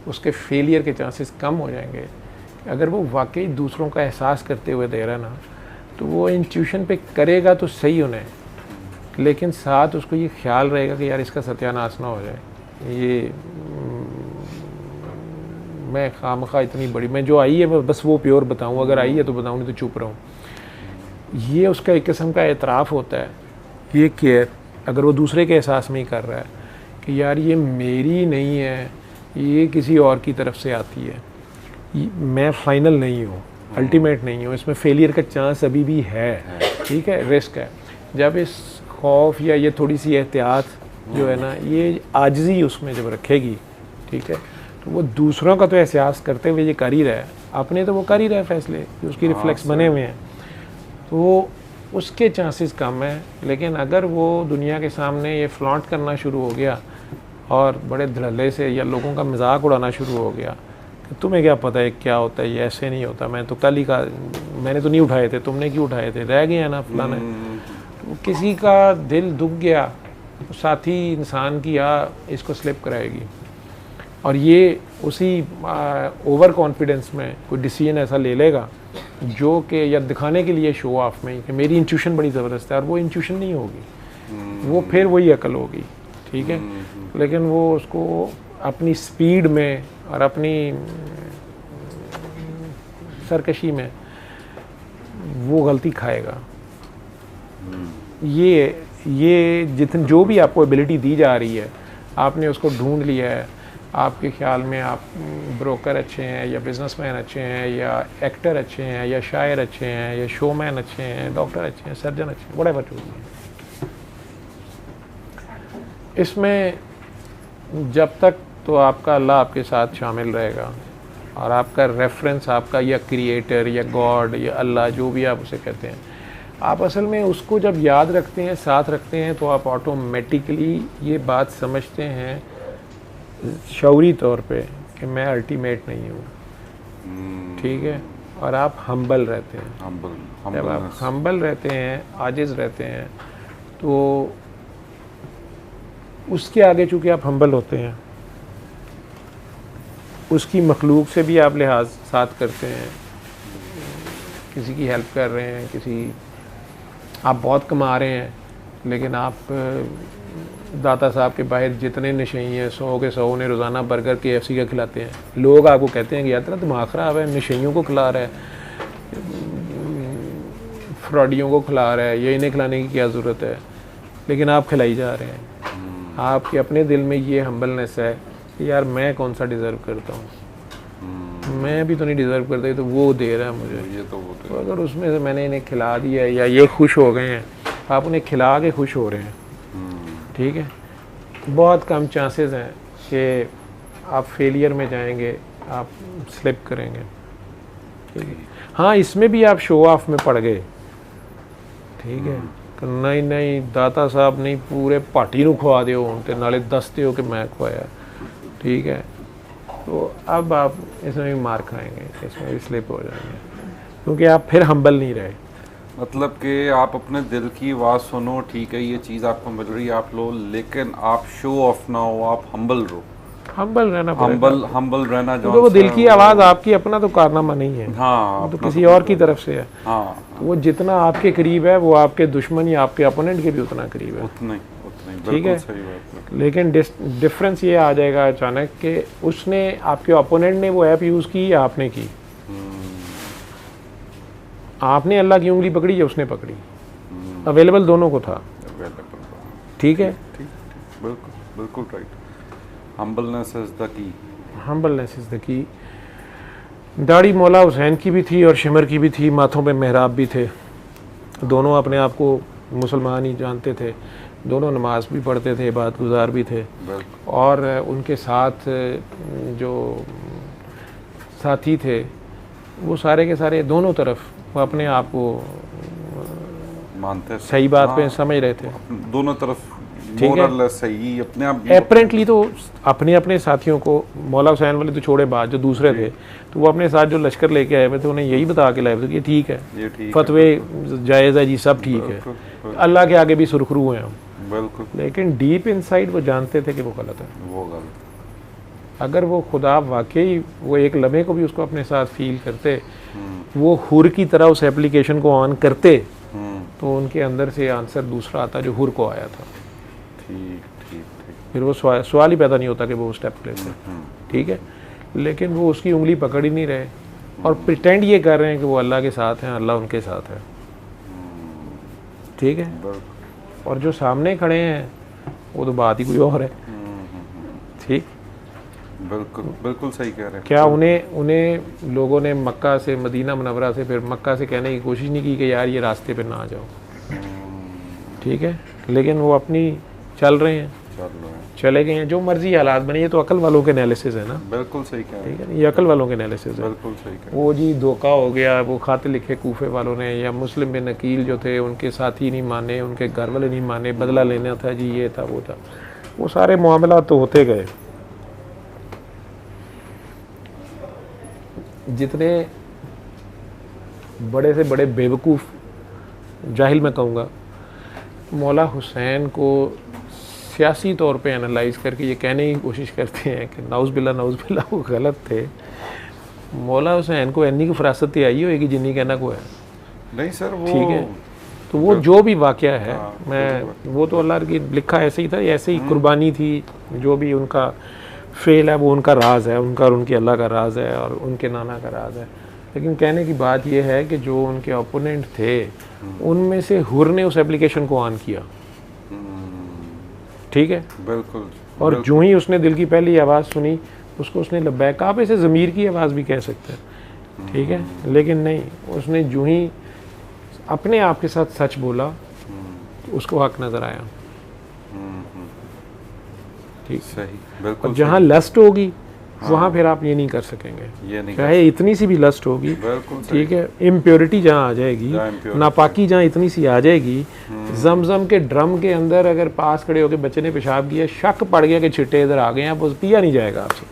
उसके फेलियर के चांसेस कम हो जाएंगे। अगर वो वाकई दूसरों का एहसास करते हुए दे रहा है ना, तो वो इंट्यूशन पे करेगा तो सही उन्हें, लेकिन साथ उसको ये ख्याल रहेगा कि यार इसका सत्यानाश ना हो जाए, ये मैं खामखा इतनी बड़ी, मैं जो आई है मैं बस वो प्योर बताऊँ, अगर आई है तो बताऊँ, नहीं तो चुप रहूँ। ये उसका एक किस्म का एतराफ़ होता है, ये केयर अगर वो दूसरे के एहसास में ही कर रहा है कि यार ये मेरी नहीं है, ये किसी और की तरफ से आती है, मैं फाइनल नहीं हूँ, अल्टीमेट नहीं हूँ, इसमें फेलियर का चांस अभी भी है, ठीक है, रिस्क है। जब इस खौफ या ये थोड़ी सी एहतियात जो है ना, ये आजिज़ी उसमें जब रखेगी, ठीक है, तो वो दूसरों का तो एहसास करते हुए ये कर ही रहा है, अपने तो वो कर ही रहा है फैसले, उसकी रिफ्लेक्स बने हुए हैं, तो उसके चांसेस कम है। लेकिन अगर वो दुनिया के सामने ये फ्लॉन्ट करना शुरू हो गया और बड़े धड़ल्ले से या लोगों का मजाक उड़ाना शुरू हो गया कि तुम्हें क्या पता है क्या होता है, ये ऐसे नहीं होता, मैं तो कल ही का, मैंने तो नहीं उठाए थे, तुमने क्यों उठाए थे, रह गए हैं ना फलाने, तो किसी का दिल दुख गया, तो साथी इंसान की इसको स्लिप कराएगी। और ये उसी ओवर कॉन्फिडेंस में कोई डिसीजन ऐसा ले लेगा जो कि या दिखाने के लिए शो ऑफ में कि मेरी इंट्यूशन बड़ी ज़बरदस्त है, और वो इंट्यूशन नहीं होगी, वो फिर वही अकल होगी, ठीक है। लेकिन वो उसको अपनी स्पीड में और अपनी सरकशी में वो गलती खाएगा। ये जितनी जो भी आपको एबिलिटी दी जा रही है, आपने उसको ढूंढ लिया है, आपके ख्याल में आप ब्रोकर अच्छे हैं या बिजनेसमैन अच्छे हैं या एक्टर अच्छे हैं या शायर अच्छे हैं या शोमैन अच्छे हैं, डॉक्टर अच्छे हैं, सर्जन अच्छे हैं, व्हाटएवर जो भी है, इसमें जब तक तो आपका अल्लाह आपके साथ शामिल रहेगा और आपका रेफरेंस आपका या क्रिएटर या गॉड या अल्लाह जो भी आप उसे कहते हैं, आप असल में उसको जब याद रखते हैं, साथ रखते हैं, तो आप ऑटोमेटिकली ये बात समझते हैं शऊरी तौर पे कि मैं अल्टीमेट नहीं हूँ, ठीक है। और आप हम्बल रहते हैं। जब आप हम्बल रहते हैं, आजिज़ रहते हैं, तो उसके आगे चूँकि आप हम्बल होते हैं, उसकी मखलूक से भी आप लिहाज साथ करते हैं, किसी की हेल्प कर रहे हैं, किसी आप बहुत कमा रहे हैं, लेकिन आप दाता साहब के बाहर जितने नशई हैं 100 के 100 उन्हें रोज़ाना बर्गर KFC का खिलाते हैं। लोग आपको कहते हैं कि यार तेरा दिमाग ख़राब है, नशइयों को खिला रहा है, फ्रॉडियों को खिला रहा है, ये इन्हें खिलाने की क्या ज़रूरत है, लेकिन आप खिलाई जा रहे हैं। आपके अपने दिल में ये हम्बलनेस है कि यार मैं कौन सा डिज़र्व करता हूँ, मैं भी तो नहीं डिज़र्व करता, ये तो वो दे रहा है मुझे। ये तो तो अगर उसमें से मैंने इन्हें खिला दिया है या ये खुश हो गए हैं, आप उन्हें खिला के खुश हो रहे हैं, ठीक है। बहुत कम चांसेस हैं कि आप फेलियर में जाएंगे, आप स्लिप करेंगे, ठीक है। हाँ, इसमें भी आप शो ऑफ में पड़ गए, ठीक है, कि नहीं नहीं दाता साहब नहीं पूरे पार्टी ਨੂੰ ਖਵਾ ਦਿਓ ਤੇ ਨਾਲੇ ਦੱਸਦੇ ਹੋ कि मैं ਖਵਾਇਆ, ठीक है। तो अब आप इसमें भी मार खाएंगे, इसमें भी स्लिप हो जाएंगे, क्योंकि आप फिर हम्बल नहीं रहे। मतलब कि आप अपने दिल की आवाज़ सुनो, ठीक है, ये चीज़ आपको मिल रही है, आप लो, लेकिन आप शो ऑफ ना हो, आप हम्बल रहो। हम्बल रहना हम्बल रहना जो वो दिल की आवाज़ आपकी अपना तो कारनामा नहीं है, हाँ, तो किसी और की तरफ से है। हाँ, वो जितना आपके करीब है वो आपके दुश्मन या आपके अपोनेंट के भी उतना करीब है, उतना ही ठीक है। सही बात है। लेकिन डिफरेंस ये आ जाएगा अचानक कि उसने आपके ओपोनेंट ने वो ऐप यूज़ की या आपने की। आपने अल्लाह की उंगली पकड़ी या उसने पकड़ी, अवेलेबल दोनों को था, ठीक है। बिल्कुल बिल्कुल right. Humbleness is the key. Humbleness is the key. दाढ़ी मौला हुसैन की भी थी और शिमर की भी थी, माथों पे मेहराब भी थे, दोनों अपने आप को मुसलमान ही जानते थे, दोनों नमाज भी पढ़ते थे, इबादत गुजार भी थे, और उनके साथ जो साथी थे वो सारे के सारे दोनों तरफ वो अपने आप को मानते सही बात पे समझ रहे थे, दोनों तरफ ठीक है। सही अपने आप एपरेंटली तो अपने अपने साथियों को, मौला हुसैन वाले तो छोड़े बात, जो दूसरे थे तो वो अपने साथ जो लश्कर लेके आए हुए थे उन्हें यही बता के लाए थे कि ये ठीक है, फतवे जायज़ है जी, सब ठीक है, अल्लाह के आगे भी सुरखरू हैं हम, बिल्कुल। लेकिन डीप इनसाइड वो जानते थे कि वो गलत है, वो गलत। अगर वो खुदा वाकई वो एक लम्हे को भी उसको अपने साथ फील करते, वो हुर की तरह उस एप्लीकेशन को ऑन करते, तो उनके अंदर से आंसर दूसरा आता जो हुर को आया था। ठीक ठीक ठीक। फिर वो सवाल ही पैदा नहीं होता कि वो स्टेप लेते, ठीक है। लेकिन वो उसकी उंगली पकड़ ही नहीं रहे और प्रिटेंड ये कर रहे हैं कि वो अल्लाह के साथ हैं, अल्लाह उनके साथ है, ठीक है। और जो सामने खड़े हैं वो तो बात ही कोई और है, ठीक। बिल्कुल बिल्कुल सही कह रहे हैं। क्या उन्हें लोगों ने मक्का से, मदीना मुनव्वरा से, फिर मक्का से कहने की कोशिश नहीं की कि यार ये रास्ते पे ना जाओ, ठीक है, लेकिन वो अपनी चल रहे हैं, चले गए हैं, जो मर्जी हालात बने। ये तो अकल वालों के एनालिसिस है ना, बिल्कुल सही कह रहे हैं, ठीक है, ये अकल वालों के एनालिसिस है, बिल्कुल सही कह रहे हैं। वो जी धोखा हो गया, वो खाते लिखे कूफे वालों ने या मुस्लिम बिन नकील जो थे उनके साथी नहीं माने, उनके घर वाले नहीं माने, बदला लेना था जी, ये था वो था, वो सारे मामला तो होते गए। जितने बड़े से बड़े बेवकूफ़ जाहिल मैं कहूँगा मौला हुसैन को सियासी तौर पे एनालाइज करके ये कहने की कोशिश करते हैं कि नाउज़ बिल्ला वो गलत थे, मौला हुसैन को इन्नी की फरासत आई होगी जिन्नी कहना को है, नहीं सर वो ठीक है। तो वो जो भी वाक़या है, मैं वो तो अल्लाह की लिखा ऐसे ही था, ऐसे ही कुर्बानी थी, जो भी उनका फेल है वो उनका राज है, उनका और उनके अल्लाह का राज है और उनके नाना का राज है। लेकिन कहने की बात यह है कि जो उनके ओपोनेंट थे उनमें से हुर ने उस एप्लीकेशन को ऑन किया, ठीक है, बिल्कुल। और जो ही उसने दिल की पहली आवाज़ सुनी उसको उसने लब्बैक, आप इसे ज़मीर की आवाज़ भी कह सकते हैं, ठीक है, लेकिन नहीं, उसने जो ही अपने आप के साथ सच बोला तो उसको हक नज़र आया, ठीक, सही, बिल्कुल। जहाँ लस्ट होगी वहाँ फिर आप ये नहीं कर सकेंगे, ये नहीं चाहे इतनी सी भी लस्ट होगी, ठीक है, इम्प्योरिटी जहाँ आ जाएगी, नापाकी जहाँ इतनी सी आ जाएगी, जमजम के ड्रम के अंदर अगर पास खड़े होकर बच्चे ने पेशाब किया, शक पड़ गया कि छिट्टे इधर आ गए हैं, अब पिया नहीं जाएगा आपसे,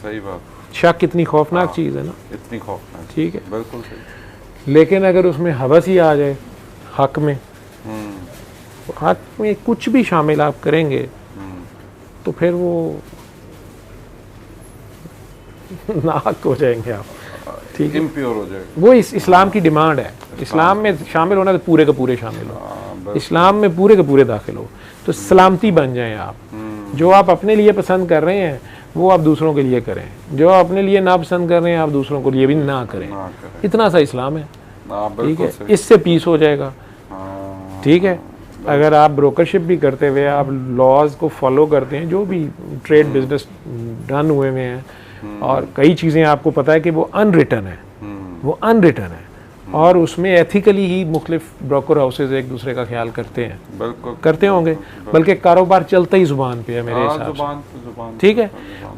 सही बात। शक इतनी खौफनाक चीज़ है ना, इतनी खौफनाक, ठीक है, बिल्कुल सही। लेकिन अगर उसमें हवस ही आ जाए हक में, हक में कुछ भी शामिल आप करेंगे तो फिर वो नाहक हो जाएंगे आप, ठीक है, इम्प्योर हो जाएगा। वो इस्लाम की डिमांड है, इस्लाम में शामिल होना तो पूरे के पूरे शामिल हो, हाँ, इस्लाम में पूरे के पूरे दाखिल हो, तो सलामती बन जाएं आप। जो आप अपने लिए पसंद कर रहे हैं वो आप दूसरों के लिए करें, जो आप अपने लिए ना पसंद कर रहे हैं आप दूसरों के लिए भी ना करें। इतना सा इस्लाम है, ठीक है, इससे पीस हो जाएगा। ठीक है, अगर आप ब्रोकरशिप भी करते हुए आप लॉज को फॉलो करते हैं, जो भी ट्रेड बिजनेस डन हुए में हैं, और कई चीज़ें आपको पता है कि वो अनरिटन है, वो अनरिटन है, और उसमें एथिकली ही मुख्तलिफ ब्रोकर हाउसेज एक दूसरे का ख्याल करते हैं, बिल्कुल करते होंगे, बल्कि कारोबार चलता ही ज़ुबान पे है मेरे हिसाब से। ठीक है,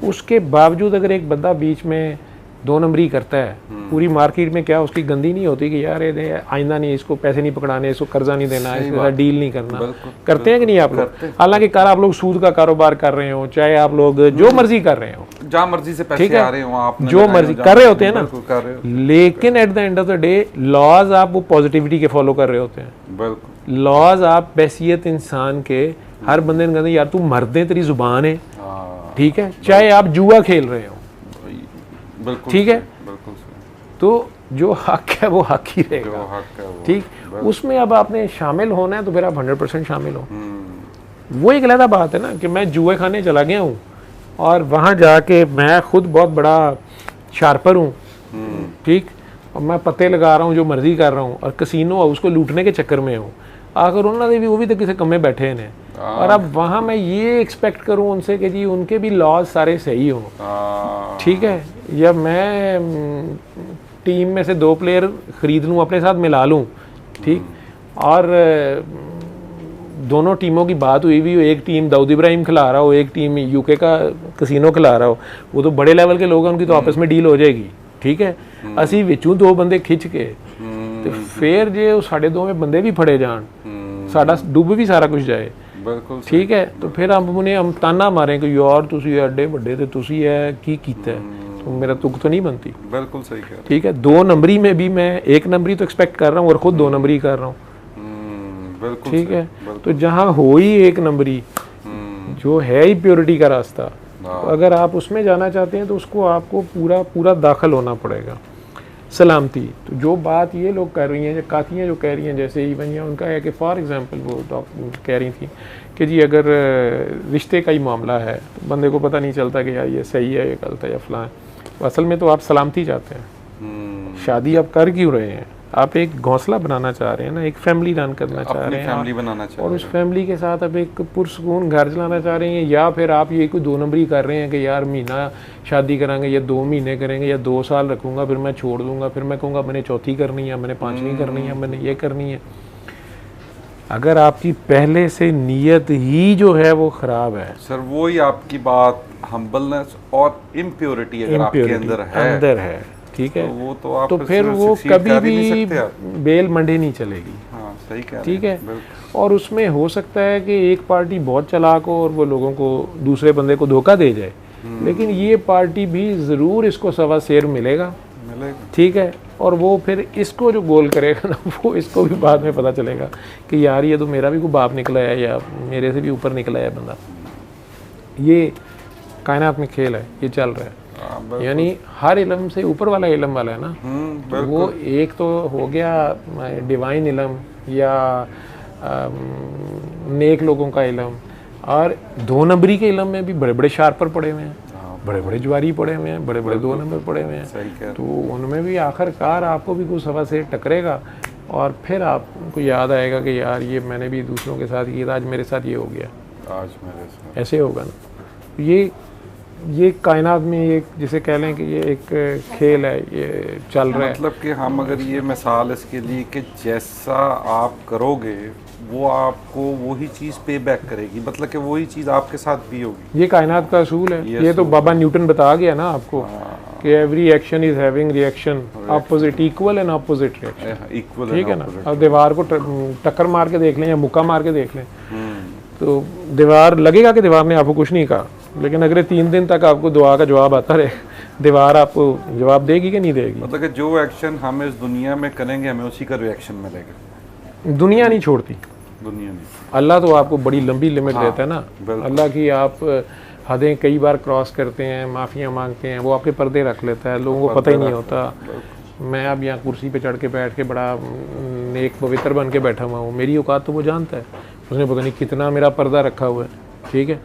उसके बावजूद अगर एक बंदा बीच में 2 नंबरी करता है, पूरी मार्केट में क्या उसकी गंदी नहीं होती कि यार ये आइंदा नहीं, इसको पैसे नहीं पकड़ाने, इसको कर्जा नहीं देना, इसके साथ डील नहीं करना, करते हैं कि नहीं आप लोग? हालांकि आप लोग सूद का कारोबार कर रहे हो, चाहे आप लोग जो मर्जी कर रहे हो, जहाँ मर्जी से पैसे आ रहे हो, आप जो मर्जी कर रहे होते हैं ना, लेकिन at the end of the day लॉज आप वो पॉजिटिविटी के फॉलो कर रहे होते हैं। बिल्कुल, लॉज आप बैसियत इंसान के, हर बंदे ने कहते यार तू मर्द है, तेरी जुबान है, ठीक है, चाहे आप जुआ खेल रहे हो, बिल्कुल ठीक है, बिल्कुल, तो जो हक है वो हक ही रहेगा, ठीक। उसमें अब आपने शामिल होना है तो फिर आप 100% शामिल हो। वो एक अलग बात है ना कि मैं जुए खाने चला गया हूँ और वहाँ जाके मैं खुद बहुत बड़ा शार्पर हूँ, ठीक, और मैं पत्ते लगा रहा हूँ, जो मर्जी कर रहा हूँ, और कसिनो हाउस को लूटने के चक्कर में हूँ, आखिर उन्होंने भी वो भी तो किसी कम में बैठे हैं, और अब वहाँ मैं ये एक्सपेक्ट करूँ उनसे कि जी उनके भी लॉज सारे सही हो, ठीक है, या मैं टीम में से 2 प्लेयर ख़रीद लूँ, अपने साथ मिला लूँ, ठीक, और दोनों टीमों की बात हुई भी हो, एक टीम दाऊद इब्राहिम खिला रहा हो, एक टीम यूके का कसिनो खिला रहा हो, वो तो बड़े लेवल के लोग हैं, उनकी तो आपस में डील हो जाएगी, ठीक है। असी विचों 2 बंदे खिंच के तो फिर जे 2.5 में बंदे भी फड़े जान, साडा डुब भी सारा कुछ जाए, बिल्कुल ठीक है, तो फिर हम ताना मारें कि यार तुसी एडे बड़े ते तुसी है की कीता है, तो मेरा तुक तो नहीं बनती। बिल्कुल सही कह रहे, ठीक है, 2 नंबरी में भी मैं 1 नंबरी तो एक्सपेक्ट कर रहा हूँ और खुद 2 नंबरी कर रहा हूँ, बिल्कुल ठीक है, तो जहाँ हो ही 1 नंबरी जो है ही प्योरिटी का रास्ता, तो अगर आप उसमें जाना चाहते हैं तो उसको आपको पूरा दाखिल होना पड़ेगा। सलामती, तो जो बात ये लोग कर रही हैं, जो कातियाँ जो कह रही हैं, जैसे इवन या उनका है कि फॉर एग्जांपल वो कह रही थी कि जी अगर रिश्ते का ही मामला है तो बंदे को पता नहीं चलता कि यार ये सही है, ये गलत है, या फलां, तो असल में तो आप सलामती चाहते हैं। शादी आप कर क्यों रहे हैं? आप एक घोंसला बनाना चाह रहे हैं ना, एक फैमिली रन करना चाह रहे हैं, फैमिली बनाना चाह रहे हैं, और उस फैमिली के साथ आप एक पुरसकून घर चलाना चाह रहे हैं, या फिर आप ये कोई 2 नंबरी कर रहे हैं कि यार महीना शादी करेंगे या 2 महीने करेंगे या 2 साल रखूँगा फिर मैं छोड़ दूँगा, फिर मैं कहूँगा मैंने 4थी करनी है, मैंने 5वीं करनी है, मैंने ये करनी है। अगर आपकी पहले से नीयत ही जो है वो ख़राब है सर, वो ही आपकी बात हम्बलनेस और इम्प्योरिटी अगर आपके अंदर है, ठीक है, तो वो तो आप फिर वो कभी भी बेल मंडे नहीं चलेगी। हाँ, सही कह रहे हैं, ठीक है, और उसमें हो सकता है कि एक पार्टी बहुत चालाक हो और वो लोगों को दूसरे बंदे को धोखा दे जाए, लेकिन ये पार्टी भी ज़रूर इसको सवा शेर मिलेगा, ठीक है, और वो फिर इसको जो गोल करेगा ना, वो इसको भी बाद में पता चलेगा कि यार ये तो मेरा भी कोई बाप निकला है या मेरे से भी ऊपर निकला है बंदा। ये कायनात में खेल है, ये चल रहा है, यानी हर इल्म से ऊपर वाला इल्म वाला है ना, तो वो एक तो हो गया डिवाइन इल्म या नेक लोगों का इल्म, और 2 नंबरी के इल्म में भी बड़े बड़े शार्पर पड़े हुए हैं, बड़े बड़े ज्वारी पड़े हुए हैं, बड़े बड़े 2 नंबर पड़े हुए हैं, तो उनमें भी आखिरकार आपको भी कुछ सवा से टकरेगा, और फिर आपको याद आएगा कि यार ये मैंने भी दूसरों के साथ किया, आज मेरे साथ ये हो गया, आज मेरे साथ ऐसे होगा ना। ये कायनात में एक जिसे कह लें कि ये एक खेल है, ये चल रहा है। मतलब कि हम अगर ये मिसाल इसके लिए कि जैसा आप करोगे वो आपको वही चीज़ पे बैक करेगी, मतलब कि वही चीज़ आपके साथ भी होगी। ये कायनात का असूल है, ये तो बाबा न्यूटन बता गया ना आपको कि every action is having reaction, opposite, equal and opposite reaction, equal, ठीक है ना। अब दीवार को टक्कर मार के देख लें या मुक्का मार के देख लें, तो दीवार लगेगा कि दीवार ने आपको कुछ नहीं कहा, लेकिन अगर 3 दिन तक आपको दुआ का जवाब आता रहे, दीवार आपको जवाब देगी कि नहीं देगी? मतलब कि जो एक्शन हम इस दुनिया में करेंगे हमें उसी का रिएक्शन मिलेगा। दुनिया नहीं छोड़ती, दुनिया नहीं, अल्लाह तो आपको बड़ी लंबी लिमिट देता है ना। अल्लाह की आप हदें कई बार क्रॉस करते हैं, माफ़ियाँ मांगते हैं, वो आपके पर्दे रख लेता है, लोगों को पता ही नहीं होता, मैं अब यहाँ कुर्सी पे चढ़ के बैठ के बड़ा नेक पवित्र बन के बैठा हुआ हूँ, मेरी औकात तो वो जानता है, उसने पता नहीं कितना मेरा पर्दा रखा हुआ है, ठीक है।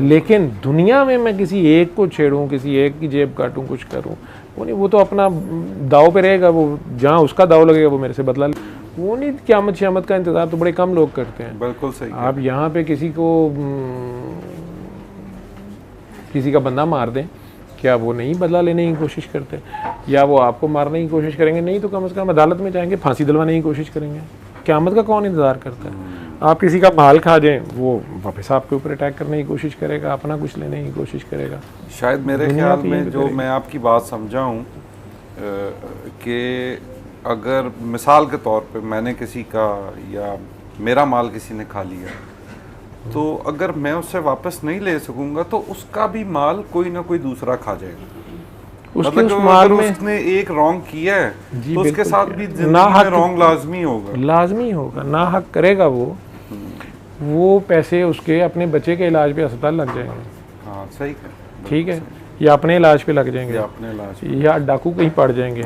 लेकिन दुनिया में मैं किसी एक को छेड़ूँ, किसी एक की जेब काटूँ, कुछ करूँ, वो नहीं, वो तो अपना दाव पे रहेगा, वो जहाँ उसका दाव लगेगा वो मेरे से बदला ले। वो नहीं, क़यामत श्यामत का इंतज़ार तो बड़े कम लोग करते हैं। बिल्कुल सही। आप यहाँ पे किसी को किसी का बंदा मार दें, क्या वो नहीं बदला लेने की कोशिश करते, या वो आपको मारने की कोशिश करेंगे? नहीं, तो कम से कम अदालत में जाएंगे, फांसी दिलवाने की कोशिश करेंगे। क़यामत का कौन इंतज़ार करता है? आप किसी का माल खा जाएं, वो वापस आपके ऊपर अटैक करने की कोशिश करेगा, अपना कुछ लेने की कोशिश करेगा। शायद मेरे ख्याल में जो मैं आपकी बात समझा हूँ कि अगर मिसाल के तौर पे मैंने किसी का या मेरा माल किसी ने खा लिया, तो अगर मैं उससे वापस नहीं ले सकूंगा तो उसका भी माल कोई ना कोई दूसरा खा जाएगा। उसके मतलब उस माल अगर में उसने एक रॉन्ग किया है तो उसके साथ भी ना हक रॉन्ग लाजमी होगा, ना हक करेगा वो पैसे उसके अपने बच्चे के इलाज पे अस्पताल लग जाएंगे। हाँ सही है, ठीक है, या अपने इलाज पे लग जाएंगे, अपने इलाज या डाकू कहीं पड़ जाएंगे,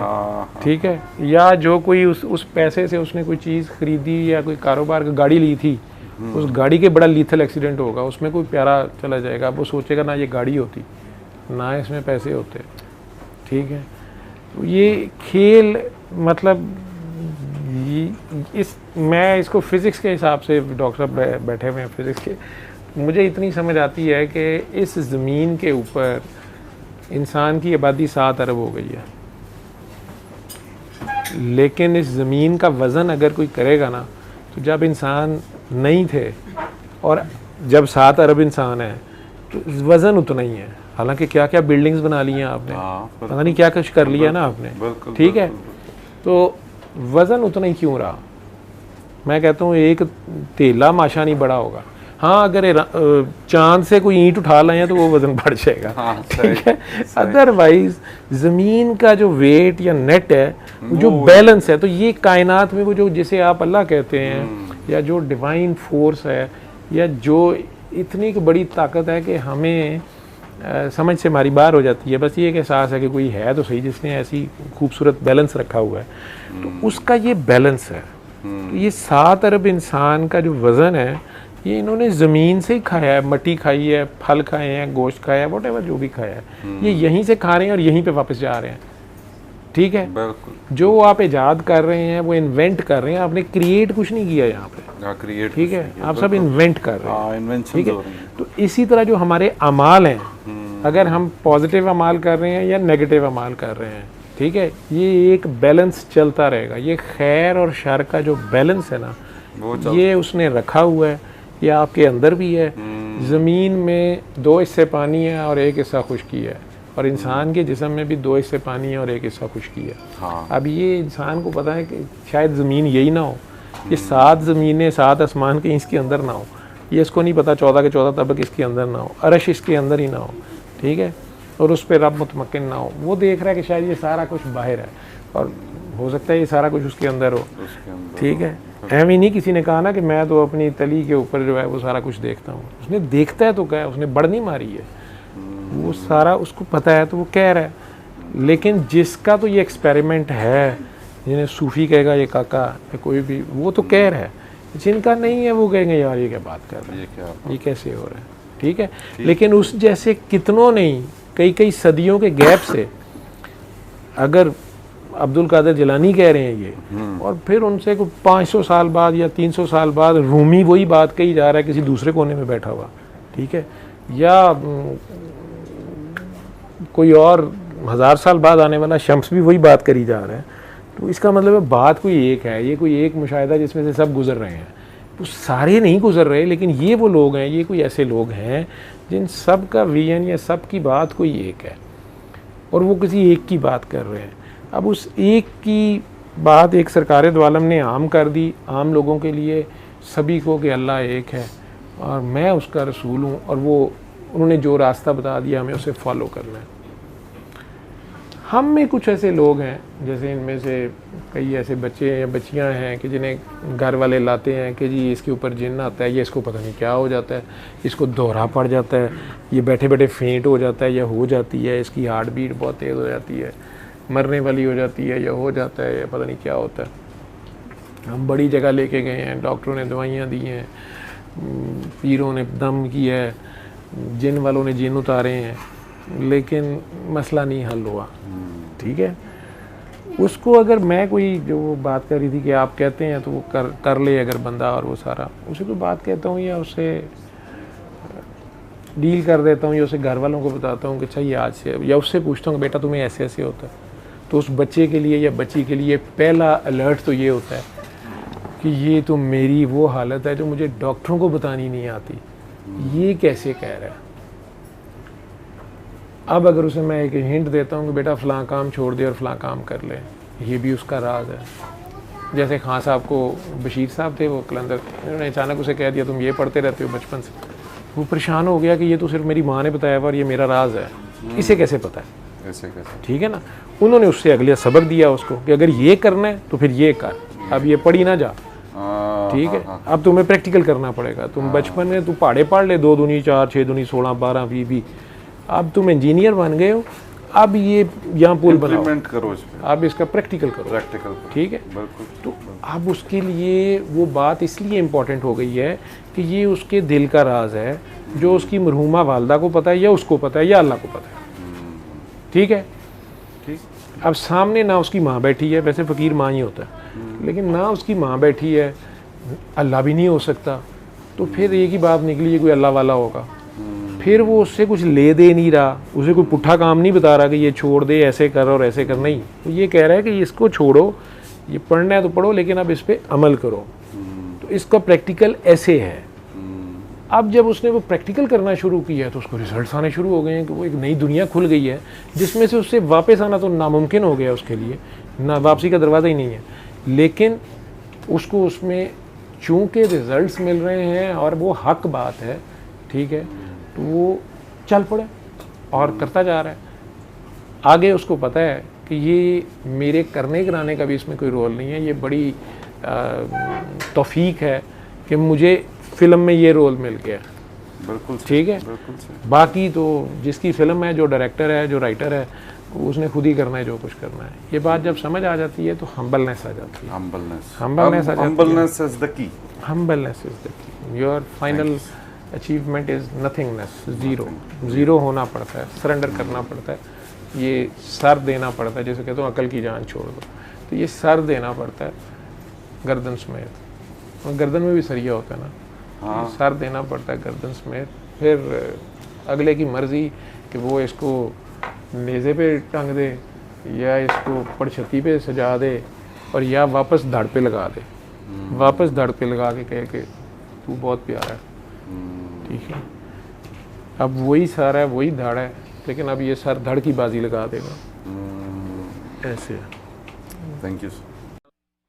ठीक है, या जो कोई उस पैसे से उसने कोई चीज़ खरीदी या कोई कारोबार की गाड़ी ली थी, उस गाड़ी के बड़ा लीथल एक्सीडेंट होगा, उसमें कोई प्यारा चला जाएगा, वो सोचेगा ना ये गाड़ी होती, ना इसमें पैसे होते, ठीक है। तो ये खेल मतलब मैं इसको फिज़िक्स के हिसाब से, डॉक्टर साहब बैठे हुए हैं फिज़िक्स के, मुझे इतनी समझ आती है कि इस ज़मीन के ऊपर इंसान की आबादी 7 अरब हो गई है, लेकिन इस ज़मीन का वज़न अगर कोई करेगा ना, तो जब इंसान नहीं थे और जब 7 अरब इंसान है तो वज़न उतना ही है। हालांकि क्या क्या बिल्डिंग्स बना ली हैं आपने, पता नहीं क्या कुछ कर लिया ना आपने, ठीक है, तो वज़न उतना ही क्यों रहा? मैं कहता हूँ एक तेला माशा नहीं बड़ा होगा। हाँ, अगर चांद से कोई ईंट उठा लाए हैं तो वो वज़न बढ़ जाएगा, ठीक है। अदरवाइज ज़मीन का जो वेट या नेट है, जो बैलेंस है, तो ये कायनात में वो जो जिसे आप अल्लाह कहते हैं, या जो डिवाइन फोर्स है, या जो इतनी बड़ी ताकत है कि हमें समझ से हमारी बाहर हो जाती है। बस ये एक एहसास है कि कोई है तो सही जिसने ऐसी खूबसूरत बैलेंस रखा हुआ है, तो उसका ये बैलेंस है। तो ये 7 अरब इंसान का जो वज़न है, ये इन्होंने ज़मीन से ही खाया है, मट्टी खाई है, फल खाए हैं, गोश्त खाया है, वॉटेवर जो भी खाया है, ये यहीं से खा रहे हैं और यहीं पे वापस जा रहे हैं, ठीक है। जो आप इजाद कर रहे हैं वो इन्वेंट कर रहे हैं, आपने क्रिएट कुछ नहीं किया यहाँ पे, ठीक है, आप सब इन्वेंट कर रहे हैं, ठीक है। तो इसी तरह जो हमारे अमाल हैं, अगर हम पॉजिटिव अमाल कर रहे हैं या नेगेटिव अमाल कर रहे हैं, ठीक है, ये एक बैलेंस चलता रहेगा। ये खैर और शर का जो बैलेंस है ना, ये उसने रखा हुआ है, ये आपके अंदर भी है। ज़मीन में 2 हिस्से पानी है और 1 हिस्सा खुश्की है, और इंसान के जिस्म में भी 2 हिस्से पानी है और 1 हिस्सा खुश्की है। अब ये इंसान को पता है कि शायद ज़मीन यही ना हो, ये 7 ज़मीनें 7 आसमान के इसके अंदर ना हो, ये इसको नहीं पता 14 के 14 तबक इसके अंदर ना हो, अरश इसके अंदर ही ना हो, ठीक है, और उस पर रब मुतमक्किन ना हो। वो देख रहा है कि शायद ये सारा कुछ बाहर है, और हो सकता है ये सारा कुछ उसके अंदर हो, ठीक है। एम ही नहीं किसी ने कहा ना कि मैं तो अपनी तली के ऊपर जो है वो सारा कुछ देखता हूँ, उसने देखता है तो क्या है, उसने बढ़ नहीं मारी है, वो सारा उसको पता है तो वो कह रहा है। लेकिन जिसका तो ये एक्सपेरिमेंट है, जिन्हें सूफ़ी कहेगा ये काका या कोई भी, वो तो कह रहा है, जिनका नहीं है वो कहेंगे यार ये क्या बात कर रहे हैं, ये कैसे हो रहा है, ठीक है। लेकिन उस जैसे कितनों नहीं, कई सदियों के गैप से, अगर अब्दुल कादिर जिलानी कह रहे हैं ये, और फिर उनसे कोई 500 साल बाद या 300 साल बाद रूमी वही बात कही जा रहा है किसी दूसरे कोने में बैठा हुआ, ठीक है, या कोई और 1000 साल बाद आने वाला शम्स भी वही बात करी जा रहा है, तो इसका मतलब है बात कोई एक है, ये कोई एक मुशाहिदा जिसमें से सब गुजर रहे हैं। तो सारे नहीं गुजर रहे, लेकिन ये वो लोग हैं, ये कोई ऐसे लोग हैं जिन सब का विजन या सब की बात कोई एक है, और वो किसी एक की बात कर रहे हैं। अब उस एक की बात एक सरकार दो आलम ने आम कर दी, आम लोगों के लिए, सभी को, कि अल्लाह एक है और मैं उसका रसूल हूँ, और वो उन्होंने जो रास्ता बता दिया हमें उसे फॉलो करना है। हम में कुछ ऐसे लोग हैं, जैसे इनमें से कई ऐसे बच्चे या बच्चियां हैं कि जिन्हें घर वाले लाते हैं कि जी इसके ऊपर जिन्न आता है, ये इसको पता नहीं क्या हो जाता है, इसको दोहरा पड़ जाता है, ये बैठे बैठे फेंट हो जाता है या हो जाती है, इसकी हार्ट बीट बहुत तेज़ हो जाती है, मरने वाली हो जाती है या हो जाता है या पता नहीं क्या होता है। हम बड़ी जगह लेके गए हैं, डॉक्टरों ने दवाइयाँ दी हैं, पीरों ने दम किया है, जिन वालों ने जिन उतारे हैं, लेकिन मसला नहीं हल हुआ। ठीक है, उसको अगर मैं कोई जो वो बात कर रही थी कि आप कहते हैं तो वो कर ले अगर बंदा, और वो सारा उसे कोई बात कहता हूँ या उससे डील कर देता हूँ या उसे घर वालों को बताता हूँ कि अच्छा ये आज से, या उससे पूछता हूँ कि बेटा तुम्हें ऐसे ऐसे होता है, तो उस बच्चे के लिए या बच्ची के लिए पहला अलर्ट तो ये होता है कि ये तो मेरी वो हालत है जो मुझे डॉक्टरों को बतानी नहीं आती, ये कैसे कह रहा है। अब अगर उसे मैं एक हिंट देता हूँ कि बेटा फ़लाँ काम छोड़ दे और फ़लाँ काम कर ले, ये भी उसका राज है। जैसे खान साहब को, बशीर साहब थे वो कलंदर, उन्होंने अचानक उसे कह दिया तुम ये पढ़ते रहते हो बचपन से, वो परेशान हो गया कि ये तो सिर्फ मेरी माँ ने बताया और ये मेरा राज है, इसे कैसे पता है, ऐसे कैसे। ठीक है ना। उन्होंने उससे अगले सबक दिया उसको कि अगर ये करना है तो फिर ये कर, अब ये पढ़ी ना जा, ठीक है, अब तुम्हें प्रैक्टिकल करना पड़ेगा। तुम बचपन में तू पहाड़े पढ़ ले, 2 दूनी 4, 6 दूनी 16, 12, 20, अब तुम इंजीनियर बन गए हो, अब ये यहाँ पुल बनाओ, करो इसमें, अब इसका प्रैक्टिकल करो, ठीक है। तो अब उसके लिए वो बात इसलिए इम्पोर्टेंट हो गई है कि ये उसके दिल का राज है जो उसकी मरहूमा वालदा को पता है या उसको पता है या अल्लाह को पता है, ठीक है। अब सामने ना उसकी माँ बैठी है, वैसे फ़कीर माँ ही होता है, लेकिन ना उसकी माँ बैठी है, अल्लाह भी नहीं हो सकता, तो फिर एक ही बात निकली है कोई अल्लाह वाला होगा। फिर वो उससे कुछ ले दे नहीं रहा, उसे कोई पुट्ठा काम नहीं बता रहा कि ये छोड़ दे, ऐसे कर और ऐसे कर, नहीं, तो ये कह रहा है कि इसको छोड़ो, ये पढ़ना है तो पढ़ो लेकिन अब इस पर अमल करो। तो इसका प्रैक्टिकल ऐसे है। अब जब उसने वो प्रैक्टिकल करना शुरू किया है तो उसको रिजल्ट्स आने शुरू हो गए हैं कि वो एक नई दुनिया खुल गई है जिसमें से उससे वापस आना तो नामुमकिन हो गया उसके लिए, ना वापसी का दरवाज़ा ही नहीं है। लेकिन उसको उसमें चूँकि रिजल्ट्स मिल रहे हैं और वो हक बात है, ठीक है, तो वो चल पड़े और करता जा रहा है आगे। उसको पता है कि ये मेरे करने कराने का भी इसमें कोई रोल नहीं है, ये बड़ी तौफीक है कि मुझे फ़िल्म में ये रोल मिल गया, बिल्कुल ठीक है। बाकी तो जिसकी फ़िल्म है, जो डायरेक्टर है, जो राइटर है, उसने खुद ही करना है जो कुछ करना है। ये बात जब समझ आ जाती है तो हम्बलनेस आ जाती है, हम्बलनेस आ जाती है। Humbleness is the key, humbleness is the key. Your final achievement is nothingness, zero होना पड़ता है, सरेंडर करना पड़ता है, ये सर देना पड़ता है। जैसे कहते हो अकल की जान छोड़ दो, तो ये सर देना पड़ता है गर्दन समेत, और गर्दन में भी सरिया होता है ना, हाँ। सर देना पड़ता है गर्दन समेत। फिर अगले की मर्ज़ी कि वो इसको नेज़े पे टंग दे या इसको पड़छती पे सजा दे और या वापस धड़ पे लगा दे, वापस धड़ पे लगा के कहे कि तू बहुत प्यारा है, ठीक है। अब वही सर है, वही धड़ है, लेकिन अब ये सर धड़ की बाजी लगा देगा, ऐसे है। Thank you.